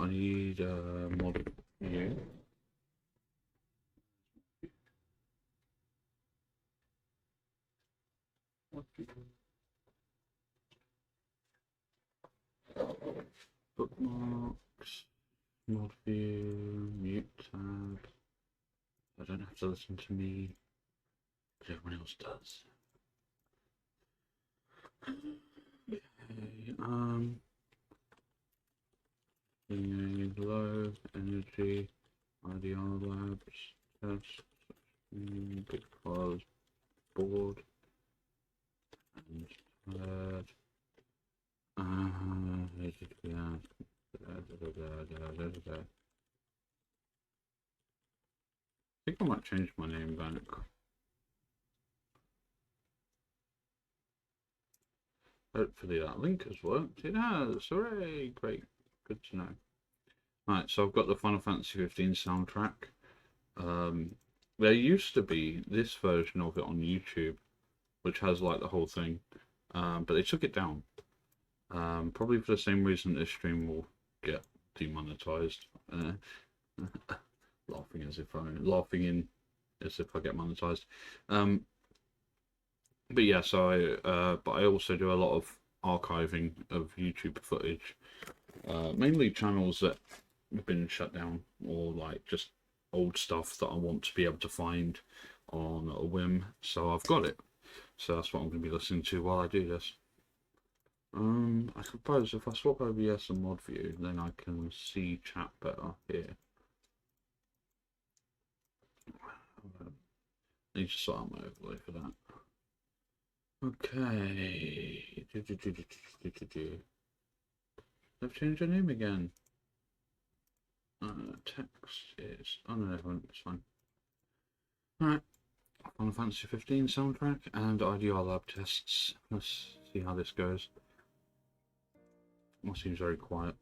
I need mod view. Bookmarks, mod view, mute tab. I don't have to listen to me, but everyone else does. Okay, Low Energy IDRLabs Tests, because board and third. I think I might change my name back. Hopefully that link has worked. It has. Hooray! Great. Good to know. Right, so I've got the Final Fantasy 15 soundtrack. There used to be this version of it on YouTube, which has like the whole thing, but they took it down. Probably for the same reason this stream will get demonetized. Laughing as if I get monetized. But yeah, so but I also do a lot of archiving of YouTube footage, mainly channels that have been shut down, or like just old stuff that I want to be able to find on a whim. So I've got it. So that's what I'm going to be listening to while I do this. I suppose if I swap OBS and mod view, then I can see chat better here. I need to sort out my overlay for that. Okay. I've changed the name again. Text is... Oh no, it's fine. Alright. Final Fantasy 15 soundtrack and IDRLab tests. Let's see how this goes. That seems very quiet.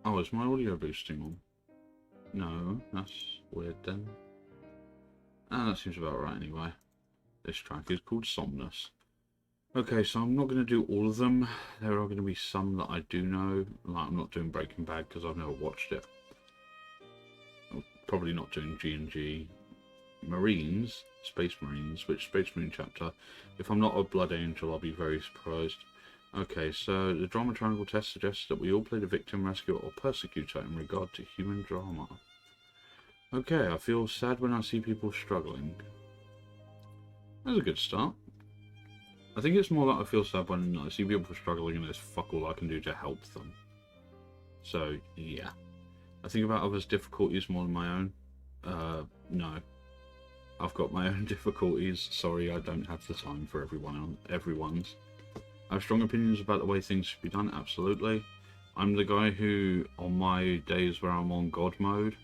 Oh, is my audio boosting on? No, that's weird then. That seems about right anyway. This track is called Somnus. Okay, so I'm not going to do all of them. There are going to be some that I do know. Like, I'm not doing Breaking Bad because I've never watched it. I'm probably not doing G&G. Marines, Space Marines, which Space Marine chapter? If I'm not a Blood Angel, I'll be very surprised. Okay, so the drama triangle test suggests that we all play the victim, rescuer, or persecutor in regard to human drama. Okay, I feel sad when I see people struggling. That's a good start. I think it's more that I feel sad when I see people struggling and there's fuck all I can do to help them. So, yeah. I think about others' difficulties more than my own. No. I've got my own difficulties. Sorry, I don't have the time for everyone's. I have strong opinions about the way things should be done, absolutely. I'm the guy who, on my days where I'm on God mode,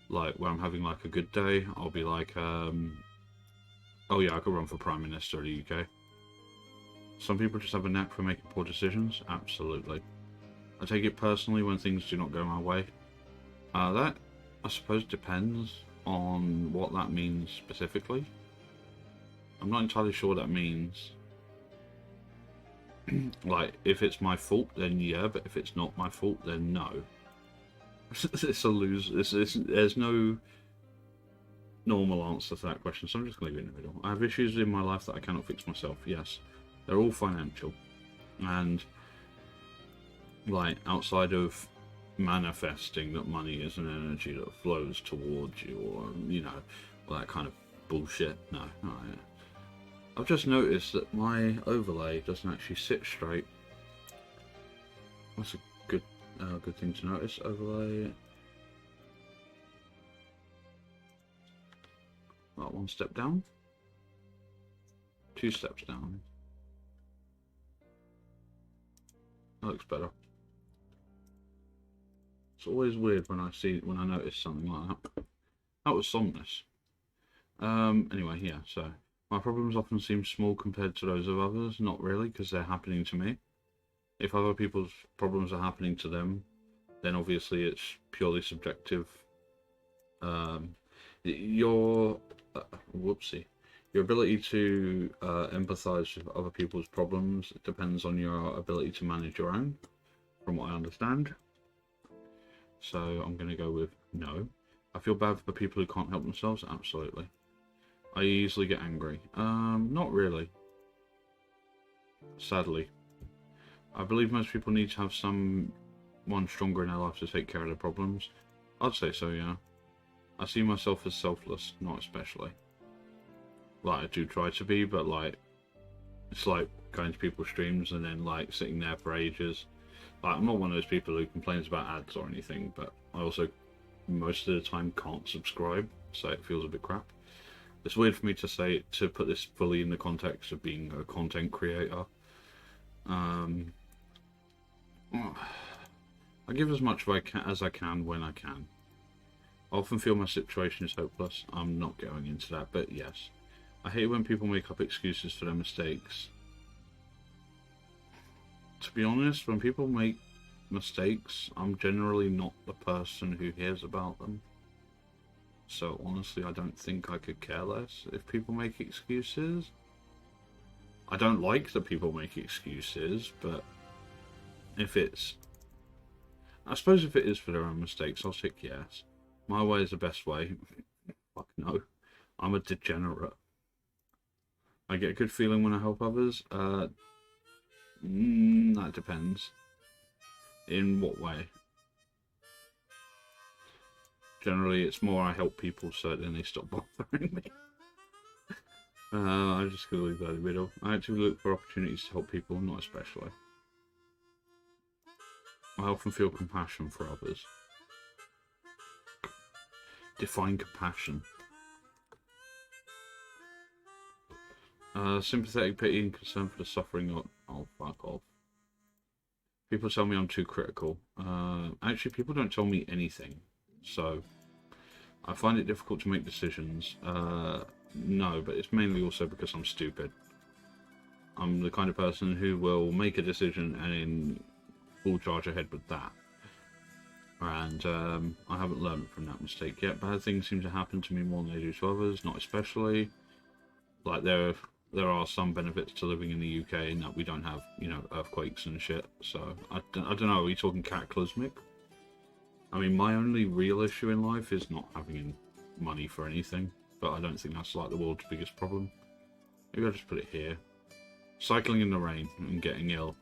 like where I'm having like a good day, I'll be like, oh yeah, I could run for Prime Minister of the UK. Some people just have a knack for making poor decisions, absolutely. I take it personally when things do not go my way. That, I suppose, depends on what that means specifically. I'm not entirely sure what that means. Like, if it's my fault, then yeah, but if it's not my fault, then no. It's a lose. There's no normal answer to that question, so I'm just going to leave it in the middle. I have issues in my life that I cannot fix myself, yes. They're all financial. And, like, outside of manifesting that money is an energy that flows towards you, or, you know, all that kind of bullshit, no. Oh, yeah. I've just noticed that my overlay doesn't actually sit straight. That's a good thing to notice. Overlay. Well, 1 step down. 2 steps down. That looks better. It's always weird when I notice something like that. That was Somnus. Anyway, yeah, so my problems often seem small compared to those of others. Not really, because they're happening to me. If other people's problems are happening to them, then obviously it's purely subjective. Your ability to empathize with other people's problems depends on your ability to manage your own, from what I understand. So I'm going to go with no. I feel bad for the people who can't help themselves. Absolutely. I easily get angry. Not really. Sadly. I believe most people need to have someone stronger in their life to take care of their problems. I'd say so, yeah. I see myself as selfless, not especially. Like, I do try to be, but like, it's like going to people's streams and then like sitting there for ages. Like, I'm not one of those people who complains about ads or anything, but I also most of the time can't subscribe, so it feels a bit crap. It's weird for me to say, to put this fully in the context of being a content creator. I give as much as I can when I can. I often feel my situation is hopeless. I'm not going into that, but yes. I hate when people make up excuses for their mistakes. To be honest, when people make mistakes, I'm generally not the person who hears about them. So honestly, I don't think I could care less if people make excuses. I don't like that people make excuses, but if it's... I suppose if it is for their own mistakes, I'll tick yes. My way is the best way. Fuck no. I'm a degenerate. I get a good feeling when I help others. That depends. In what way? Generally, it's more I help people so then they stop bothering me. I'm just going to leave that in the middle. I actually look for opportunities to help people, not especially. I often feel compassion for others. Define compassion. Sympathetic pity and concern for the suffering of... Oh, fuck off. People tell me I'm too critical. Actually, people don't tell me anything. So, I find it difficult to make decisions. No, but it's mainly also because I'm stupid. I'm the kind of person who will make a decision and then full charge ahead with that. And I haven't learned from that mistake yet. Bad things seem to happen to me more than they do to others, not especially. Like, there are some benefits to living in the UK in that we don't have, you know, earthquakes and shit. So, I don't know, are we talking cataclysmic? I mean, my only real issue in life is not having money for anything. But I don't think that's like the world's biggest problem. Maybe I'll just put it here. Cycling in the rain and getting ill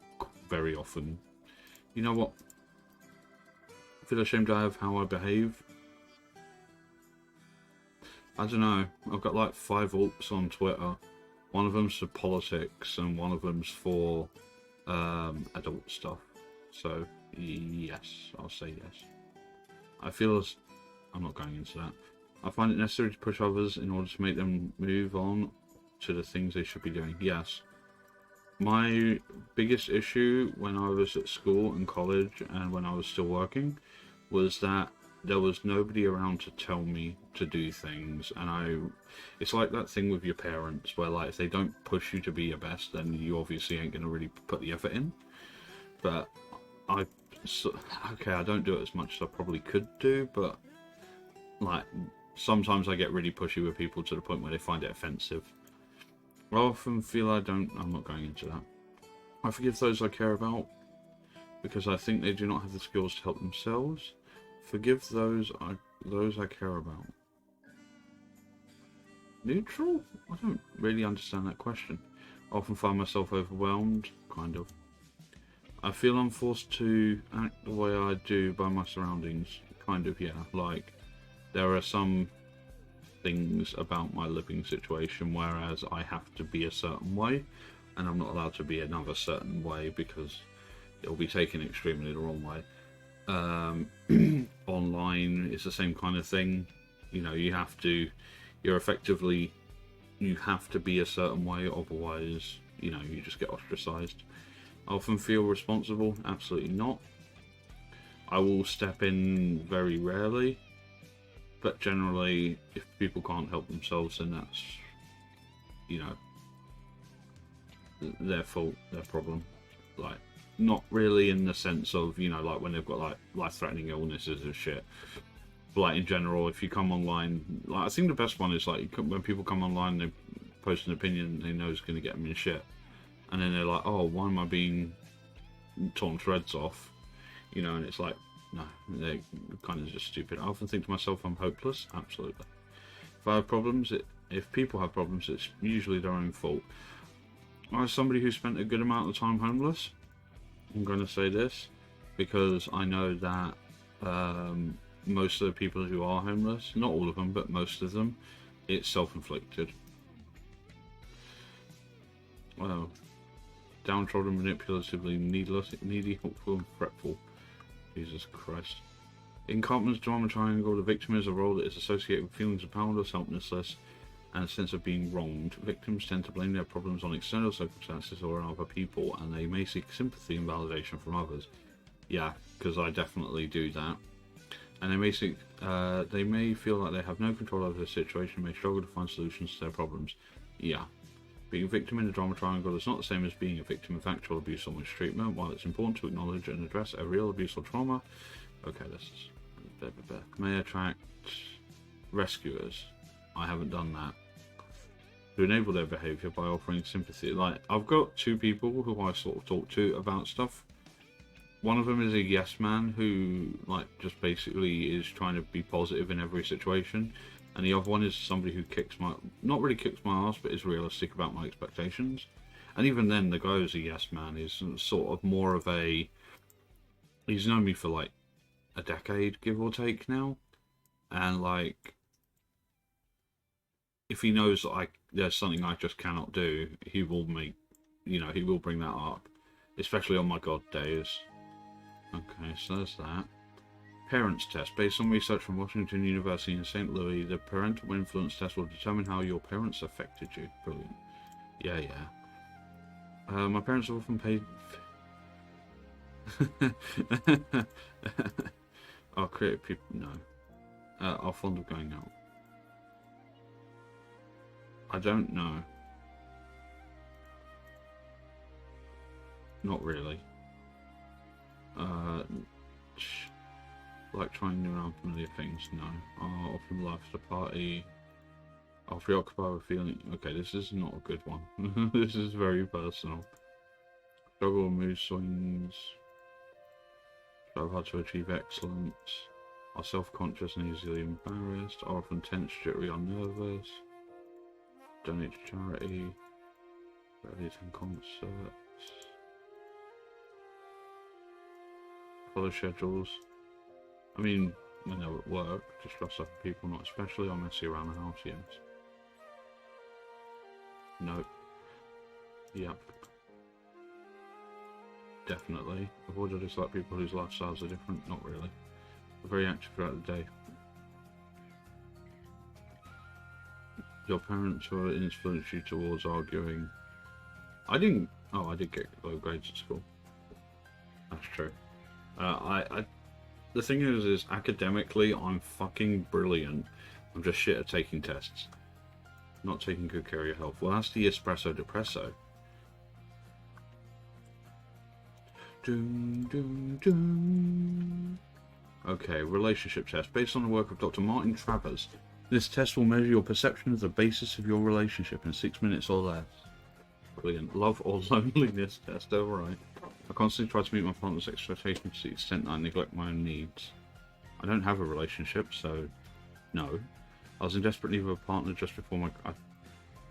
very often. You know what? I feel ashamed of how I behave. I don't know. I've got like 5 alts on Twitter. One of them's for politics and one of them's for adult stuff. So, yes. I'll say yes. I feel as... I'm not going into that. I find it necessary to push others in order to make them move on to the things they should be doing. Yes. My biggest issue when I was at school and college and when I was still working was that there was nobody around to tell me to do things. And it's like that thing with your parents where, like, if they don't push you to be your best, then you obviously ain't going to really put the effort in. But okay, I don't do it as much as I probably could do, but like, sometimes I get really pushy with people to the point where they find it offensive. I often feel I'm not going into that. I forgive those I care about because I think they do not have the skills to help themselves. Forgive those I care about. Neutral? I don't really understand that question. I often find myself overwhelmed, kind of. I feel I'm forced to act the way I do by my surroundings, kind of, yeah. Like, there are some things about my living situation whereas I have to be a certain way and I'm not allowed to be another certain way because it'll be taken extremely the wrong way. Online is the same kind of thing. You know, you have to be a certain way, otherwise, you know, you just get ostracized. I often feel responsible. Absolutely not. I will step in very rarely. But generally, if people can't help themselves, then that's, you know, their fault, their problem. Like, not really in the sense of, you know, like when they've got like life-threatening illnesses and shit. But like in general, if you come online, like I think the best one is like when people come online, they post an opinion they know is going to get them in shit, and then they're like, oh, why am I being torn shreds off? You know, and it's like, No, they're kind of just stupid. I often think to myself, I'm hopeless. Absolutely. If I have problems, if people have problems, it's usually their own fault. As somebody who spent a good amount of time homeless, I'm going to say this because I know that most of the people who are homeless, not all of them, but most of them, it's self-inflicted. Well, downtrodden, manipulatively, needy, hopeful, and fretful. Jesus Christ. In Cartman's drama triangle, the victim is a role that is associated with feelings of powerless, helplessness, and a sense of being wronged. Victims tend to blame their problems on external circumstances or on other people, and they may seek sympathy and validation from others. Yeah, because I definitely do that. And they may feel like they have no control over their situation and may struggle to find solutions to their problems. Yeah. Being a victim in the drama triangle is not the same as being a victim of actual abuse or mistreatment. While it's important to acknowledge and address a real abuse or trauma, okay, this is may attract rescuers. I haven't done that. To enable their behaviour by offering sympathy. Like, I've got two people who I sort of talk to about stuff. One of them is a yes man who, like, just basically is trying to be positive in every situation. And the other one is somebody who not really kicks my ass, but is realistic about my expectations. And even then, the guy who's a yes man is sort of more of a... He's known me for, like, a decade, give or take now. And, like, if he knows that there's something I just cannot do, he will he will bring that up. Especially on my God days. Okay, so there's that. Parents test. Based on research from Washington University in St. Louis, the parental influence test will determine how your parents affected you. Brilliant. Yeah. My parents have often paid... Are creative people... No. Are fond of going out. I don't know. Not really. Like trying new and unfamiliar things, no. Often life at a party. I'll preoccupy with feeling... Okay, this is not a good one. This is very personal. Struggle with mood swings. Strive hard to achieve excellence. Are self-conscious and easily embarrassed. Are often tense, jittery, or nervous. Donate to charity. Rarely attend concerts. Follow schedules. I mean, when they're at work, just trust other people, not especially, or messy around the house, yes. Nope. Yep. Definitely. Avoid or dislike people whose lifestyles are different, not really. Very active throughout the day. Your parents will influence you towards arguing. I did get low grades at school. That's true. The thing is academically, I'm fucking brilliant. I'm just shit at taking tests. Not taking good care of your health. Well, that's the espresso depresso. Dun, dun, dun. Okay, relationship test. Based on the work of Dr. Martin Travers, this test will measure your perception of the basis of your relationship in 6 minutes or less. Brilliant. Love or loneliness test. Alright. I constantly try to meet my partner's expectations to the extent that I neglect my own needs. I don't have a relationship, so no. I was in desperate need of a partner just before my...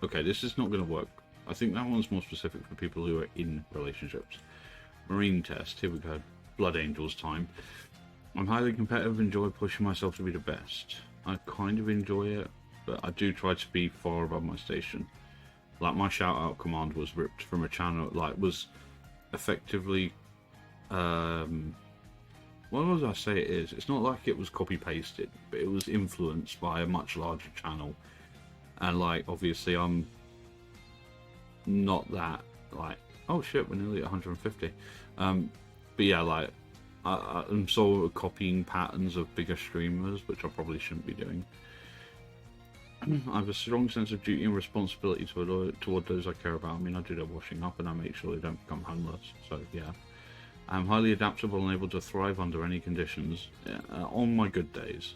Okay, this is not going to work. I think that one's more specific for people who are in relationships. Marine test. Here we go. Blood Angels time. I'm highly competitive and enjoy pushing myself to be the best. I kind of enjoy it, but I do try to be far above my station. Like, my shout-out command was ripped from a channel, like, was effectively, what was I say it is? It's not like it was copy-pasted, but it was influenced by a much larger channel. And, like, obviously I'm not that, like, oh shit, we're nearly at 150. But yeah, like, I'm sort of copying patterns of bigger streamers, which I probably shouldn't be doing. I have a strong sense of duty and responsibility toward those I care about. I mean, I do their washing up and I make sure they don't become homeless, so yeah. I'm highly adaptable and able to thrive under any conditions, on my good days.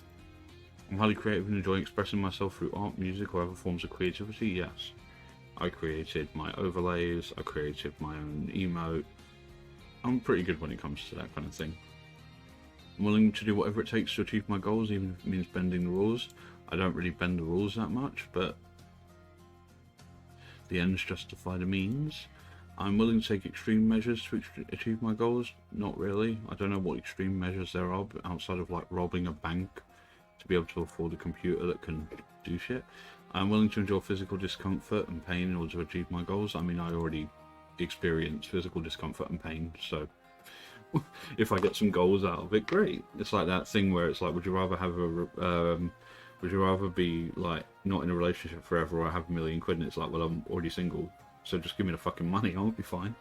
I'm highly creative and enjoy expressing myself through art, music, or other forms of creativity, yes. I created my overlays, I created my own emote. I'm pretty good when it comes to that kind of thing. I'm willing to do whatever it takes to achieve my goals, even if it means bending the rules. I don't really bend the rules that much, but the ends justify the means. I'm willing to take extreme measures to achieve my goals. Not really. I don't know what extreme measures there are outside of like robbing a bank to be able to afford a computer that can do shit. I'm willing to endure physical discomfort and pain in order to achieve my goals. I mean, I already experience physical discomfort and pain, so if I get some goals out of it, great. It's like that thing where it's like, would you rather have a would you rather be like not in a relationship forever, or have £1 million? And it's like, well, I'm already single, so just give me the fucking money, I'll be fine.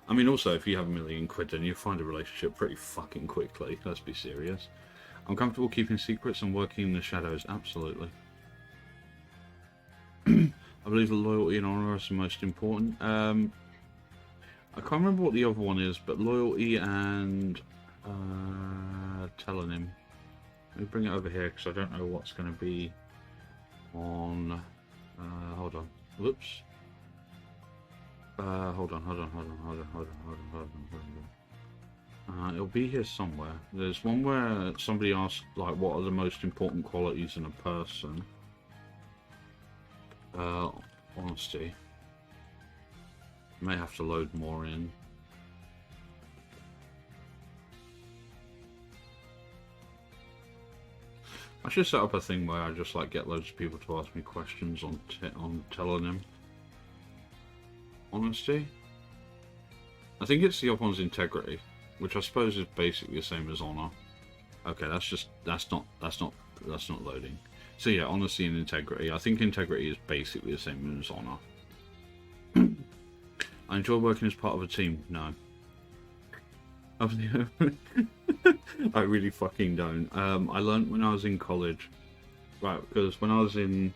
I mean, also, if you have £1 million, then you find a relationship pretty fucking quickly. Let's be serious. I'm comfortable keeping secrets and working in the shadows. Absolutely. I believe that loyalty and honor are the most important. I can't remember what the other one is, but loyalty and telling him. Let me bring it over here because I don't know what's going to be on. Hold on. Whoops. Hold on. It'll be here somewhere. There's one where somebody asked, like, what are the most important qualities in a person? Honesty. May have to load more in. I should set up a thing where I just like get loads of people to ask me questions on telling him. Honesty. I think it's the other one's integrity, which I suppose is basically the same as honor. Okay, that's not loading. So yeah, honesty and integrity. I think integrity is basically the same as honor. I enjoy working as part of a team. No. I really fucking don't. I learned when I was in college, right? Because when I was in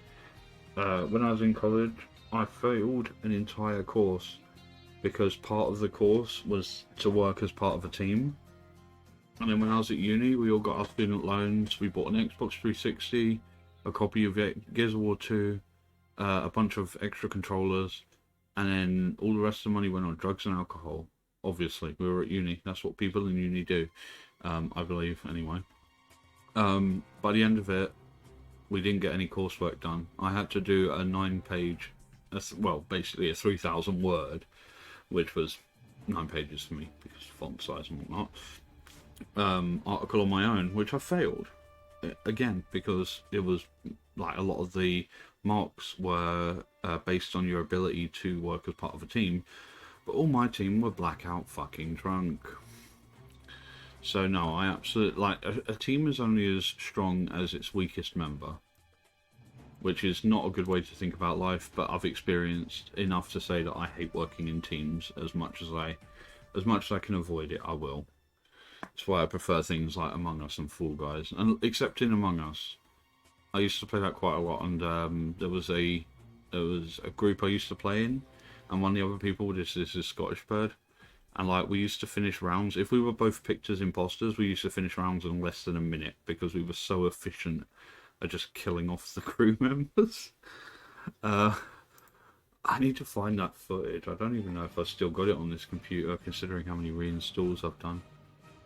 college, I failed an entire course because part of the course was to work as part of a team. And then when I was at uni, we all got our student loans. We bought an Xbox 360, a copy of Gears of War 2, a bunch of extra controllers, and then all the rest of the money went on drugs and alcohol. Obviously, we were at uni. That's what people in uni do, I believe, anyway. By the end of it, we didn't get any coursework done. I had to do a 9-page, well, basically a 3,000 word, which was 9 pages for me because font size and whatnot, article on my own, which I failed. Again, because it was like a lot of the marks were based on your ability to work as part of a team, but all my team were blackout fucking drunk. So no, I absolutely like a team is only as strong as its weakest member, which is not a good way to think about life. But I've experienced enough to say that I hate working in teams as much as I can avoid it. I will. That's why I prefer things like Among Us and Fall Guys, and except in Among Us, I used to play that quite a lot. And there was a group I used to play in, and one of the other people this is a Scottish bird. And like we used to finish rounds, if we were both picked as imposters, we used to finish rounds in less than a minute because we were so efficient at just killing off the crew members. I need to find that footage. I don't even know if I've still got it on this computer, considering how many reinstalls I've done.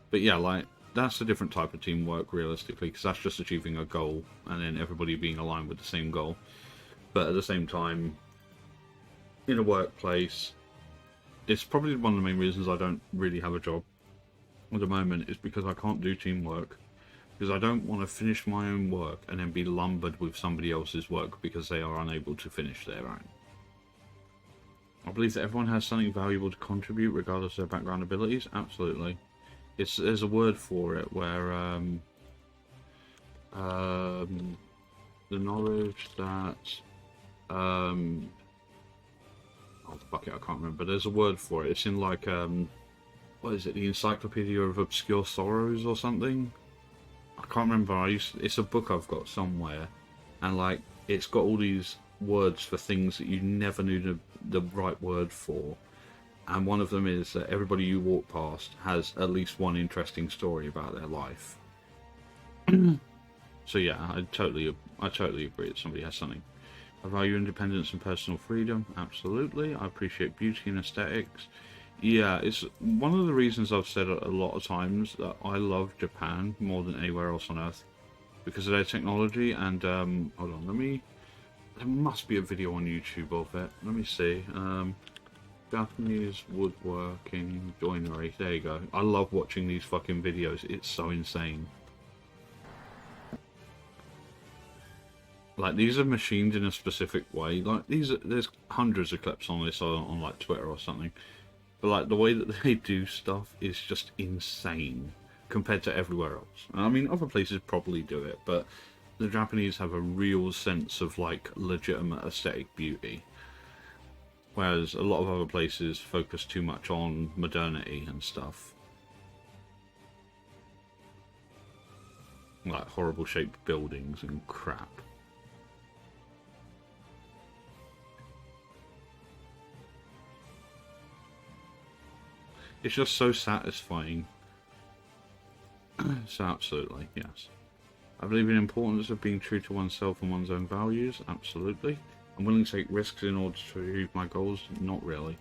But yeah, like that's a different type of teamwork realistically, because that's just achieving a goal and then everybody being aligned with the same goal. But at the same time, in a workplace, it's probably one of the main reasons I don't really have a job at the moment, is because I can't do teamwork. Because I don't want to finish my own work and then be lumbered with somebody else's work because they are unable to finish their own. I believe that everyone has something valuable to contribute regardless of their background abilities. Absolutely. There's a word for it where the knowledge that oh fuck it, I can't remember. There's a word for it. It's in like what is it? The Encyclopedia of Obscure Sorrows or something. I can't remember. It's a book I've got somewhere, and like it's got all these words for things that you never knew the right word for. And one of them is that everybody you walk past has at least one interesting story about their life. So yeah, I totally agree that somebody has something. I value independence and personal freedom. Absolutely. I appreciate beauty and aesthetics. Yeah, it's one of the reasons I've said a lot of times that I love Japan more than anywhere else on Earth because of their technology. And hold on, there must be a video on YouTube of it. Let me see. Japanese woodworking joinery. There you go. I love watching these fucking videos. It's so insane. Like, these are machined in a specific way. Like, there's hundreds of clips on this on like Twitter or something. But like the way that they do stuff is just insane compared to everywhere else. I mean, other places probably do it, but the Japanese have a real sense of like legitimate aesthetic beauty. Whereas a lot of other places focus too much on modernity and stuff. Like horrible shaped buildings and crap. It's just so satisfying. So absolutely, yes. I believe in the importance of being true to oneself and one's own values. Absolutely. I'm willing to take risks in order to achieve my goals. Not really.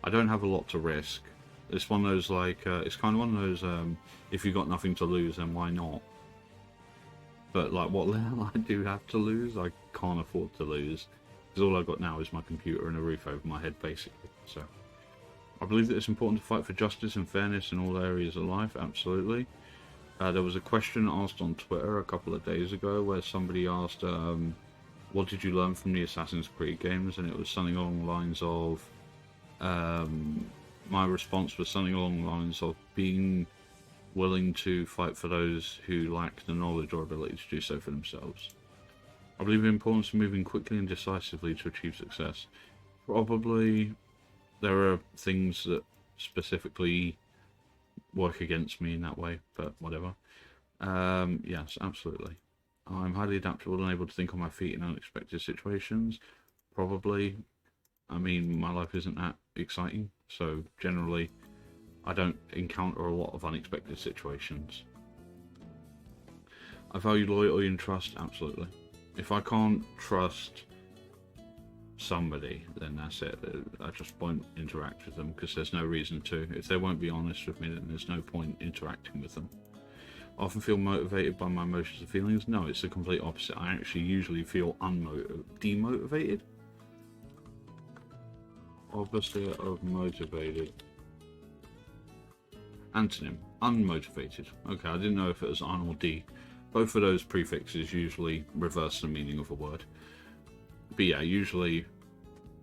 I don't have a lot to risk. It's one of those like it's kind of one of those if you've got nothing to lose, then why not? But like what little I do have to lose, I can't afford to lose because all I've got now is my computer and a roof over my head, basically. So. I believe that it's important to fight for justice and fairness in all areas of life, absolutely. There was a question asked on Twitter a couple of days ago where somebody asked, what did you learn from the Assassin's Creed games? And it was something along the lines of, my response was something along the lines of being willing to fight for those who lack the knowledge or ability to do so for themselves. I believe in the importance of moving quickly and decisively to achieve success. Probably. There are things that specifically work against me in that way, but whatever. Yes, absolutely. I'm highly adaptable and able to think on my feet in unexpected situations. Probably. I mean, my life isn't that exciting, so generally I don't encounter a lot of unexpected situations. I value loyalty and trust, absolutely. If I can't trust somebody, then that's it. I just won't interact with them because there's no reason to. If they won't be honest with me, then there's no point interacting with them. I often feel motivated by my emotions and feelings. No, it's the complete opposite. I actually usually feel demotivated. Opposite of motivated. Antonym, unmotivated. Okay, I didn't know if it was un or d. Both of those prefixes usually reverse the meaning of a word. But yeah, usually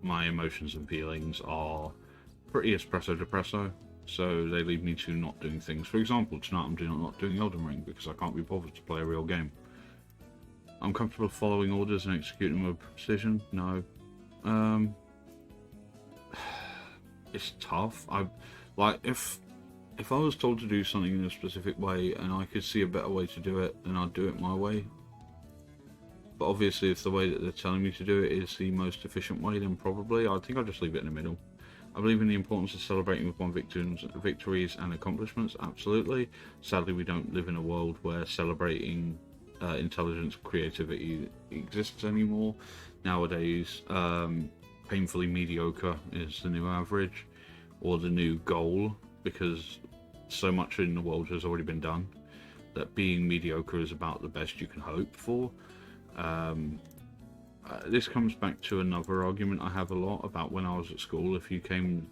my emotions and feelings are pretty espresso depresso, so they lead me to not doing things. For example, tonight I'm not doing Elden Ring because I can't be bothered to play a real game. I'm comfortable following orders and executing them with precision. No. It's tough. If I was told to do something in a specific way and I could see a better way to do it, then I'd do it my way. But obviously, if the way that they're telling me to do it is the most efficient way, then probably I think I'll just leave it in the middle. I believe in the importance of celebrating with one's victories and accomplishments, absolutely. Sadly, we don't live in a world where celebrating intelligence and creativity exists anymore. Nowadays, painfully mediocre is the new average, or the new goal, because so much in the world has already been done that being mediocre is about the best you can hope for. This comes back to another argument I have a lot about when I was at school. If you came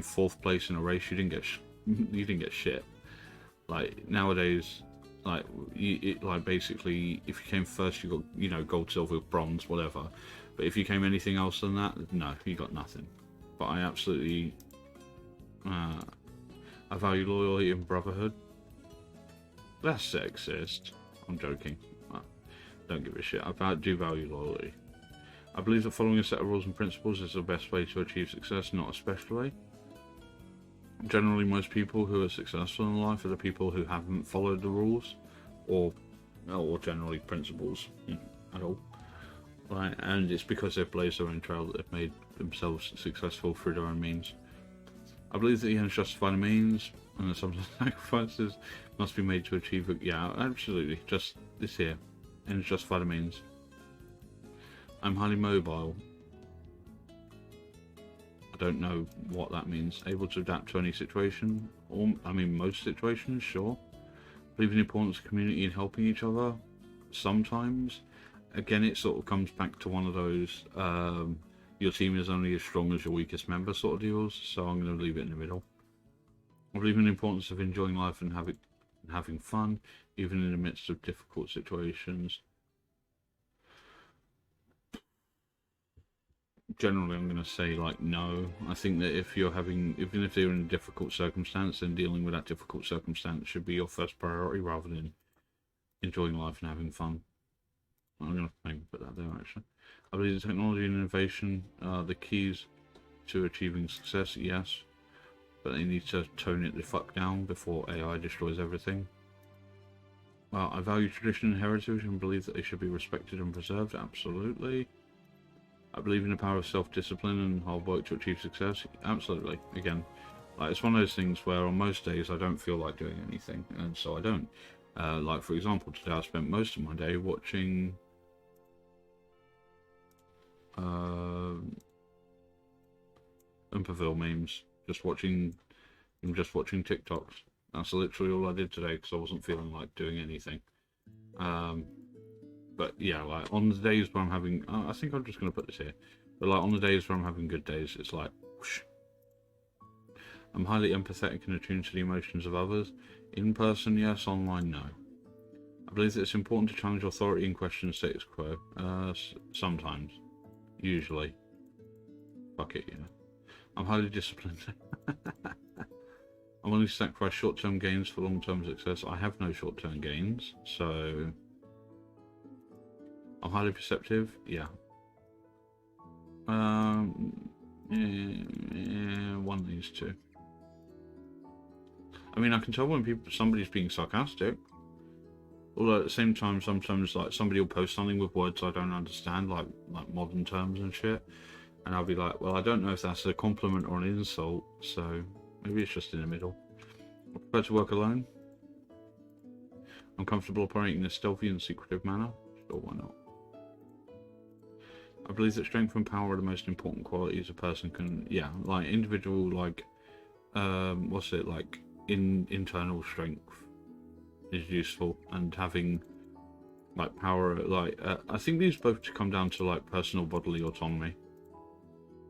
fourth place in a race, you didn't get shit. Like nowadays, basically, if you came first, you got gold, silver, bronze, whatever. But if you came anything else than that, no, you got nothing. But I absolutely, I value loyalty and brotherhood. That's sexist. I'm joking. Don't give a shit. I do value loyalty. I believe that following a set of rules and principles is the best way to achieve success, not especially. Generally, most people who are successful in life are the people who haven't followed the rules, or generally principles at all. Right, and it's because they've blazed their own trail that they've made themselves successful through their own means. I believe that the ends justify the means, and that some sacrifices must be made to achieve it. Yeah, absolutely. Just this here. Ends justify the means. I'm highly mobile. I don't know what that means. Able to adapt to any situation, or I mean most situations, sure. Believe in the importance of community and helping each other, sometimes. Again, it sort of comes back to one of those your team is only as strong as your weakest member sort of deals, so I'm going to leave it in the middle. I believe in the importance of enjoying life and having fun, even in the midst of difficult situations. Generally, I'm going to say like no. I think that if you're having, even if they're in a difficult circumstance, then dealing with that difficult circumstance should be your first priority rather than enjoying life and having fun. I'm going to maybe put that there actually. I believe the technology and innovation are the keys to achieving success, yes. But they need to tone it the fuck down before AI destroys everything. Well, I value tradition and heritage and believe that they should be respected and preserved, absolutely. I believe in the power of self-discipline and hard work to achieve success, absolutely. Again, like, it's one of those things where on most days I don't feel like doing anything, and so I don't. Like, for example, today I spent most of my day watching Umperville memes, just watching TikToks. That's literally all I did today because I wasn't feeling like doing anything. But yeah, like on the days where I'm having, I think I'm just going to put this here, but like on the days where I'm having good days, it's like, whoosh. I'm highly empathetic and attuned to the emotions of others. In person, yes. Online, no. I believe that it's important to challenge authority and question status quo. Sometimes. Usually. Fuck it, yeah. I'm highly disciplined. I'm willing to sacrifice short-term gains for long-term success. I have no short-term gains, so... I'm highly perceptive, yeah. Yeah, one of these two. I mean, I can tell when somebody's being sarcastic. Although at the same time, sometimes like somebody will post something with words I don't understand, like modern terms and shit, and I'll be like, well, I don't know if that's a compliment or an insult, so maybe it's just in the middle. I prefer to work alone. I'm comfortable operating in a stealthy and secretive manner. Sure, why not? I believe that strength and power are the most important qualities a person can, yeah, like individual, like, what's it, like, internal strength is useful, and having, like, power, like, I think these both come down to, like, personal bodily autonomy.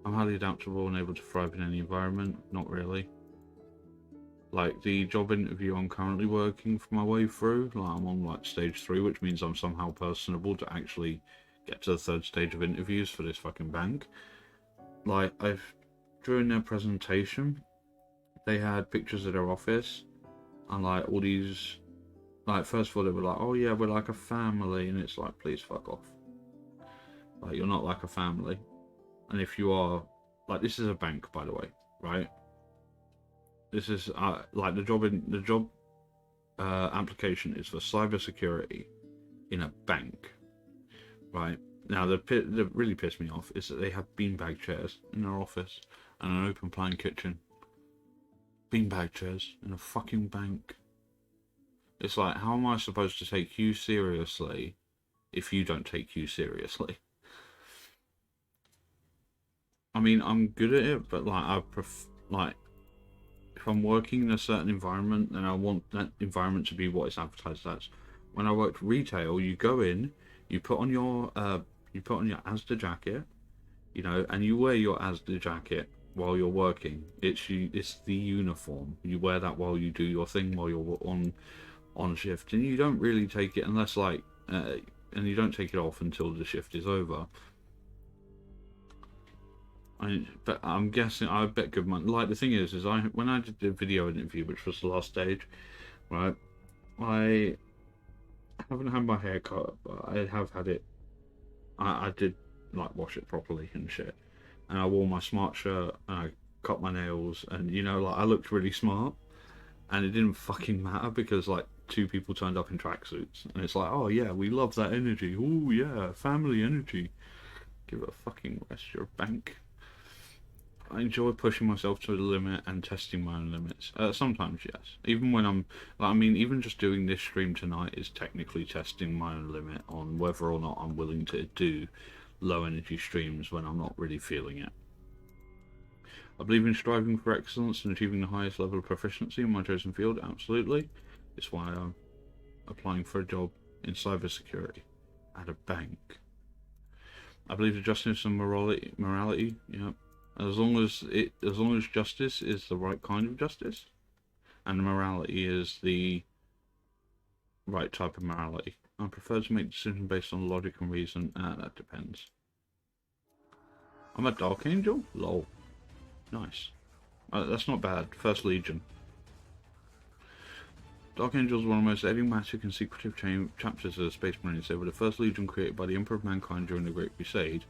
I'm highly adaptable and able to thrive in any environment. Not really. Like, the job interview I'm currently working for my way through, like, I'm on, like, stage 3, which means I'm somehow personable to actually get to the 3rd stage of interviews for this fucking bank. Like, during their presentation, they had pictures of their office, and, like, all these, like, first of all, they were like, oh yeah, we're like a family, and it's like, please fuck off. Like, you're not like a family. And if you are, like, this is a bank, by the way, right? This is, like, the job application is for cybersecurity in a bank. Right, now that really pissed me off is that they have beanbag chairs in their office and an open plan kitchen. Beanbag chairs in a fucking bank. It's like, how am I supposed to take you seriously if you don't take you seriously? I mean, I'm good at it, but like, like, if I'm working in a certain environment, then I want that environment to be what it's advertised as. When I worked retail, you go in, you put on your Asda jacket, you know, and you wear your Asda jacket while you're working. It's the uniform. You wear that while you do your thing while you're on shift, and you don't really take it unless like, and you don't take it off until the shift is over. But I'm guessing, I bet good money. Like, the thing is when I did the video interview, which was the last stage, right? I haven't had my hair cut, but I have had it. I did like wash it properly and shit, and I wore my smart shirt and I cut my nails, and you know, like, I looked really smart, and it didn't fucking matter because like 2 people turned up in tracksuits, and it's like, oh yeah, we love that energy. Oh yeah, family energy. Give it a fucking rest. You're a bank. I enjoy pushing myself to the limit and testing my own limits. Sometimes, yes. Even when I'm, like, I mean, even just doing this stream tonight is technically testing my own limit on whether or not I'm willing to do low energy streams when I'm not really feeling it. I believe in striving for excellence and achieving the highest level of proficiency in my chosen field. Absolutely. It's why I'm applying for a job in cybersecurity at a bank. I believe in justice and morality. Yeah. As long as justice is the right kind of justice, and morality is the right type of morality. I prefer to make decisions based on logic and reason. That depends. I'm a Dark Angel? Lol. Nice. That's not bad. First Legion. Dark Angels are one of the most enigmatic and secretive chapters of the Space Marines. They were the first Legion created by the Emperor of Mankind during the Great Crusade,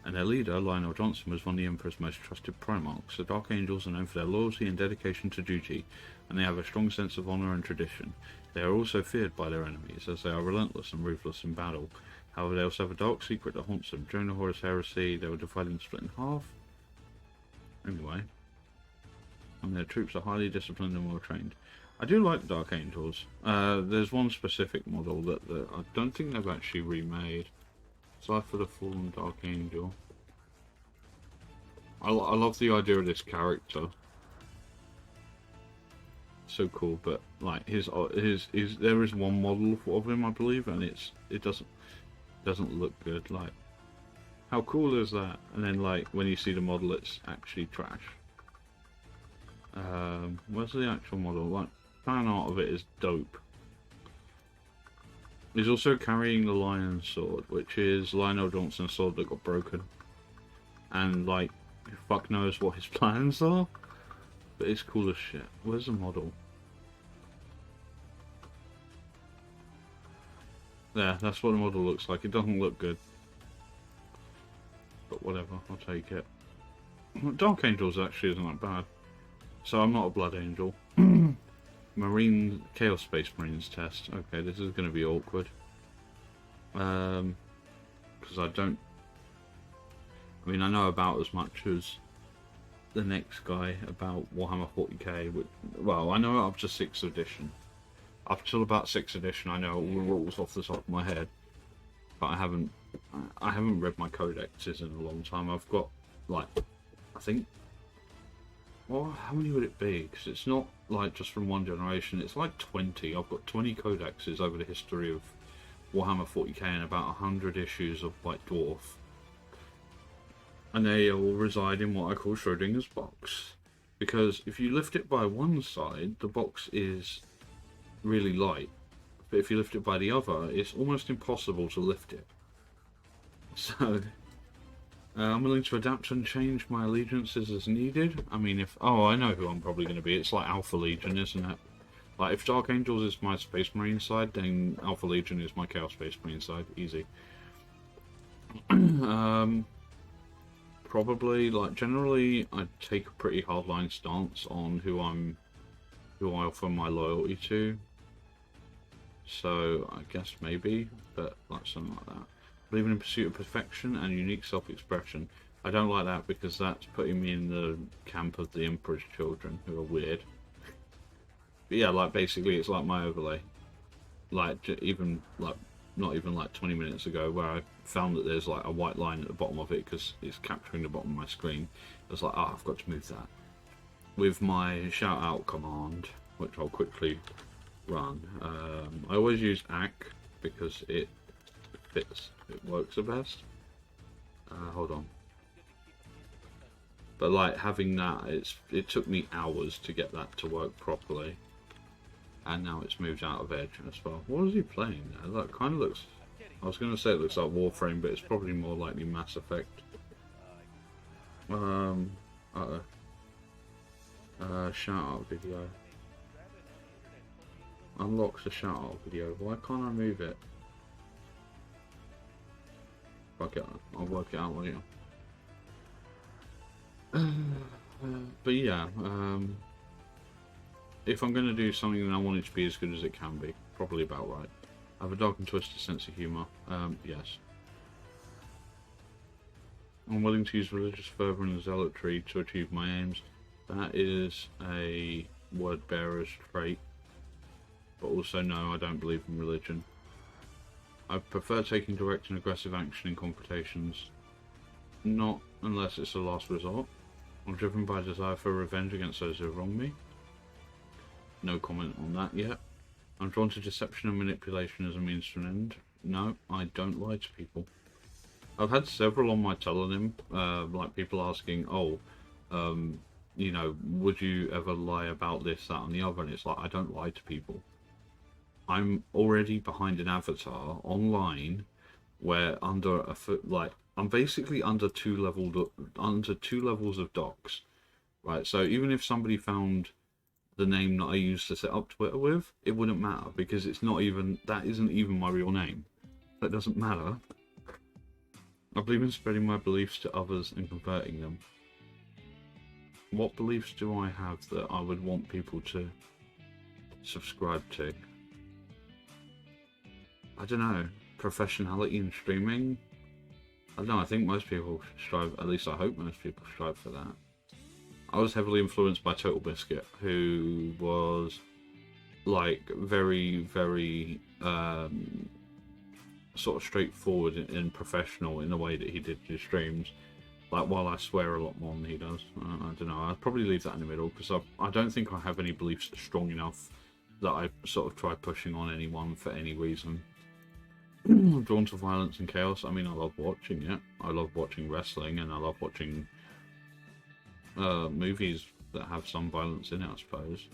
and their leader, Lionel Johnson, was one of the Emperor's most trusted Primarchs. The Dark Angels are known for their loyalty and dedication to duty, and they have a strong sense of honour and tradition. They are also feared by their enemies, as they are relentless and ruthless in battle. However, they also have a dark secret that haunts them. During the Horus Heresy, they were divided and split in half. Anyway, and their troops are highly disciplined and well trained. I do like the Dark Angels. There's one specific model that I don't think they've actually remade. Aside for the Fallen Dark Angel. I love the idea of this character. So cool, but like there is one model of him, I believe, and it doesn't look good. Like, how cool is that? And then like when you see the model, it's actually trash. Where's the actual model? Like, fan art of it is dope. He's also carrying the Lion Sword, which is Lionel Johnson's sword that got broken. And like, fuck knows what his plans are, but it's cool as shit. Where's the model? There, that's what the model looks like. It doesn't look good, but whatever, I'll take it. Dark Angels actually isn't that bad. So I'm not a Blood Angel. Marine Chaos Space Marines test. Okay, this is going to be awkward. Because I mean, I know about as much as the next guy about Warhammer 40k. Well, I know up to 6th edition. Up till about 6th edition, I know all the rules off the top of my head. But I haven't read my codexes in a long time. I've got, like, I think, well, how many would it be? Because it's not like just from one generation, it's like 20. I've got 20 codexes over the history of Warhammer 40k and about 100 issues of White Dwarf. And they all reside in what I call Schrodinger's box. Because if you lift it by one side, the box is really light. But if you lift it by the other, it's almost impossible to lift it. So I'm willing to adapt and change my allegiances as needed. I mean, I know who I'm probably going to be. It's like Alpha Legion, isn't it? Like, if Dark Angels is my Space Marine side, then Alpha Legion is my Chaos Space Marine side. Easy. Probably, like, generally, I take a pretty hardline stance on who I offer my loyalty to. So, I guess maybe, but like something like that. Believing in pursuit of perfection and unique self-expression. I don't like that because that's putting me in the camp of the Emperor's children, who are weird. But yeah, like, basically it's like my overlay. Like, even, like, not even like 20 minutes ago, where I found that there's like a white line at the bottom of it because it's capturing the bottom of my screen. I was like, I've got to move that. With my shout out command, which I'll quickly run, I always use AC because it fits. It works the best. Hold on. But like, having that, it took me hours to get that to work properly. And now it's moved out of Edge as well. What is he playing there? That kind of looks... I was going to say it looks like Warframe, but it's probably more likely Mass Effect. Shout out video. Unlocks the shout out video. Why can't I move it? Fuck it, I'll work it out later. But yeah, if I'm going to do something, then I want it to be as good as it can be. Probably about right. I have a dark and twisted sense of humour. Yes. I'm willing to use religious fervour and zealotry to achieve my aims. That is a word bearer's trait. But also, no, I don't believe in religion. I prefer taking direct and aggressive action in confrontations. Not unless it's the last resort. I'm driven by a desire for revenge against those who have wronged me. No comment on that yet. I'm drawn to deception and manipulation as a means to an end. No, I don't lie to people. I've had several on my telonym, like people asking, oh, you know, would you ever lie about this, that, and the other? And it's like, I don't lie to people. I'm already behind an avatar online where under a foot, like, I'm basically under two levels of docs, right? So even if somebody found the name that I used to set up Twitter with, it wouldn't matter because it's not even, that isn't even my real name. That doesn't matter. I believe in spreading my beliefs to others and converting them. What beliefs do I have that I would want people to subscribe to? I don't know. Professionality in streaming? I don't know, I think most people strive, at least I hope most people strive for that. I was heavily influenced by Total Biscuit, who was like very, very sort of straightforward and professional in the way that he did his streams. Like, while I swear a lot more than he does. I don't know, I'd probably leave that in the middle because I don't think I have any beliefs strong enough that I sort of try pushing on anyone for any reason. I'm drawn to violence and chaos. I mean, I love watching it. I love watching wrestling, and I love watching movies that have some violence in it, I suppose.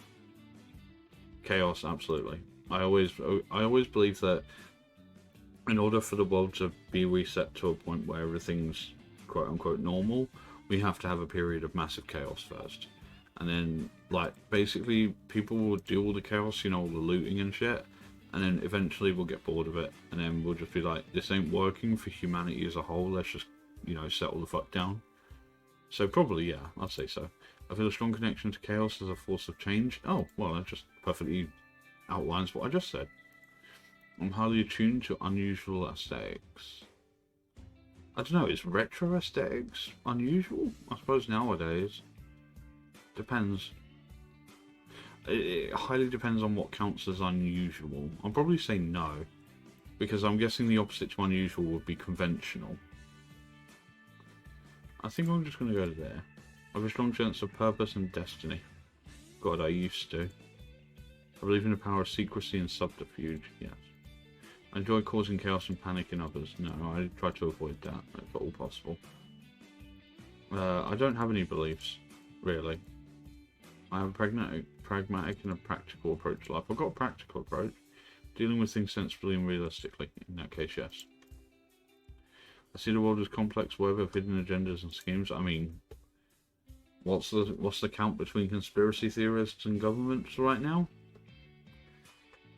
Chaos, absolutely. I always believe that in order for the world to be reset to a point where everything's quote unquote normal, we have to have a period of massive chaos first. And then, like, basically people will do all the chaos, you know, all the looting and shit, and then eventually we'll get bored of it, and then we'll just be like, this ain't working for humanity as a whole, let's just, you know, settle the fuck down. So probably, yeah, I'd say so. I feel a strong connection to chaos as a force of change. Oh, well, that just perfectly outlines what I just said. I'm highly attuned to unusual aesthetics. I don't know, is retro aesthetics unusual? I suppose nowadays. Depends. It highly depends on what counts as unusual. I'll probably say no, because I'm guessing the opposite to unusual would be conventional. I think I'm just going to go to there. I have a strong sense of purpose and destiny. God, I used to. I believe in the power of secrecy and subterfuge, yes. I enjoy causing chaos and panic in others. No, I try to avoid that, if at all possible. I don't have any beliefs, really. I have a pragmatic and a practical approach to life. I've got a practical approach, dealing with things sensibly and realistically. In that case, yes. I see the world as complex web of hidden agendas and schemes. I mean, what's the count between conspiracy theorists and governments right now?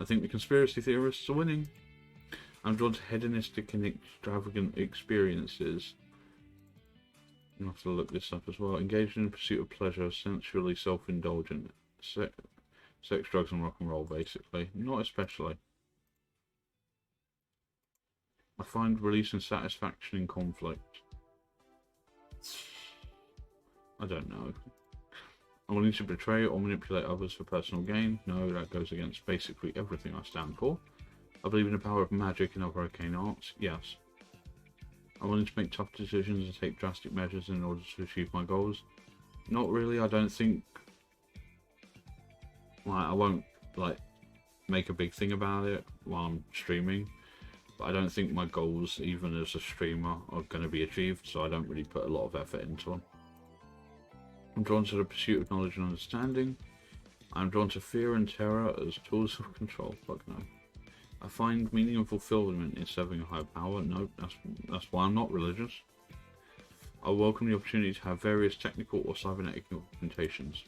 I think the conspiracy theorists are winning. I'm drawn to hedonistic and extravagant experiences. I'll have to look this up as well. Engaged in the pursuit of pleasure, sensually self-indulgent. Sex, drugs, and rock and roll, basically. Not especially. I find release and satisfaction in conflict. I don't know. I'm willing to betray or manipulate others for personal gain. No, that goes against basically everything I stand for. I believe in the power of magic and other arcane arts. Yes. I'm willing to make tough decisions and take drastic measures in order to achieve my goals. Not really. I don't think. Like, I won't like make a big thing about it while I'm streaming. But I don't think my goals, even as a streamer, are going to be achieved. So I don't really put a lot of effort into them. I'm drawn to the pursuit of knowledge and understanding. I'm drawn to fear and terror as tools of control. Fuck no. I find meaning and fulfillment in serving a higher power. No, that's why I'm not religious. I welcome the opportunity to have various technical or cybernetic implementations.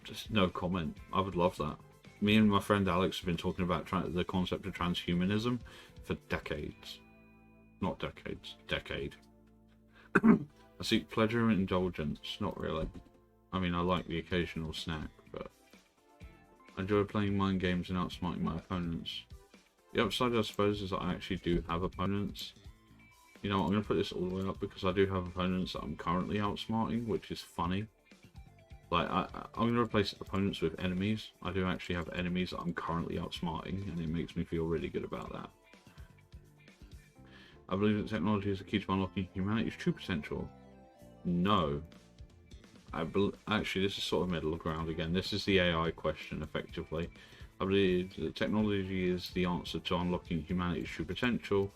Just no comment. I would love that. Me and my friend Alex have been talking about the concept of transhumanism for decades. Not decades. Decade. I seek pleasure and indulgence. Not really. I mean, I like the occasional snack, but I enjoy playing mind games and outsmarting my opponents. The upside, I suppose, is that I actually do have opponents. You know what, I'm going to put this all the way up because I do have opponents that I'm currently outsmarting, which is funny. Like, I'm going to replace opponents with enemies. I do actually have enemies that I'm currently outsmarting, and it makes me feel really good about that. I believe that technology is the key to unlocking humanity's true potential. No. Actually, this is sort of middle ground again. This is the AI question, effectively. I believe that technology is the answer to unlocking humanity's true potential,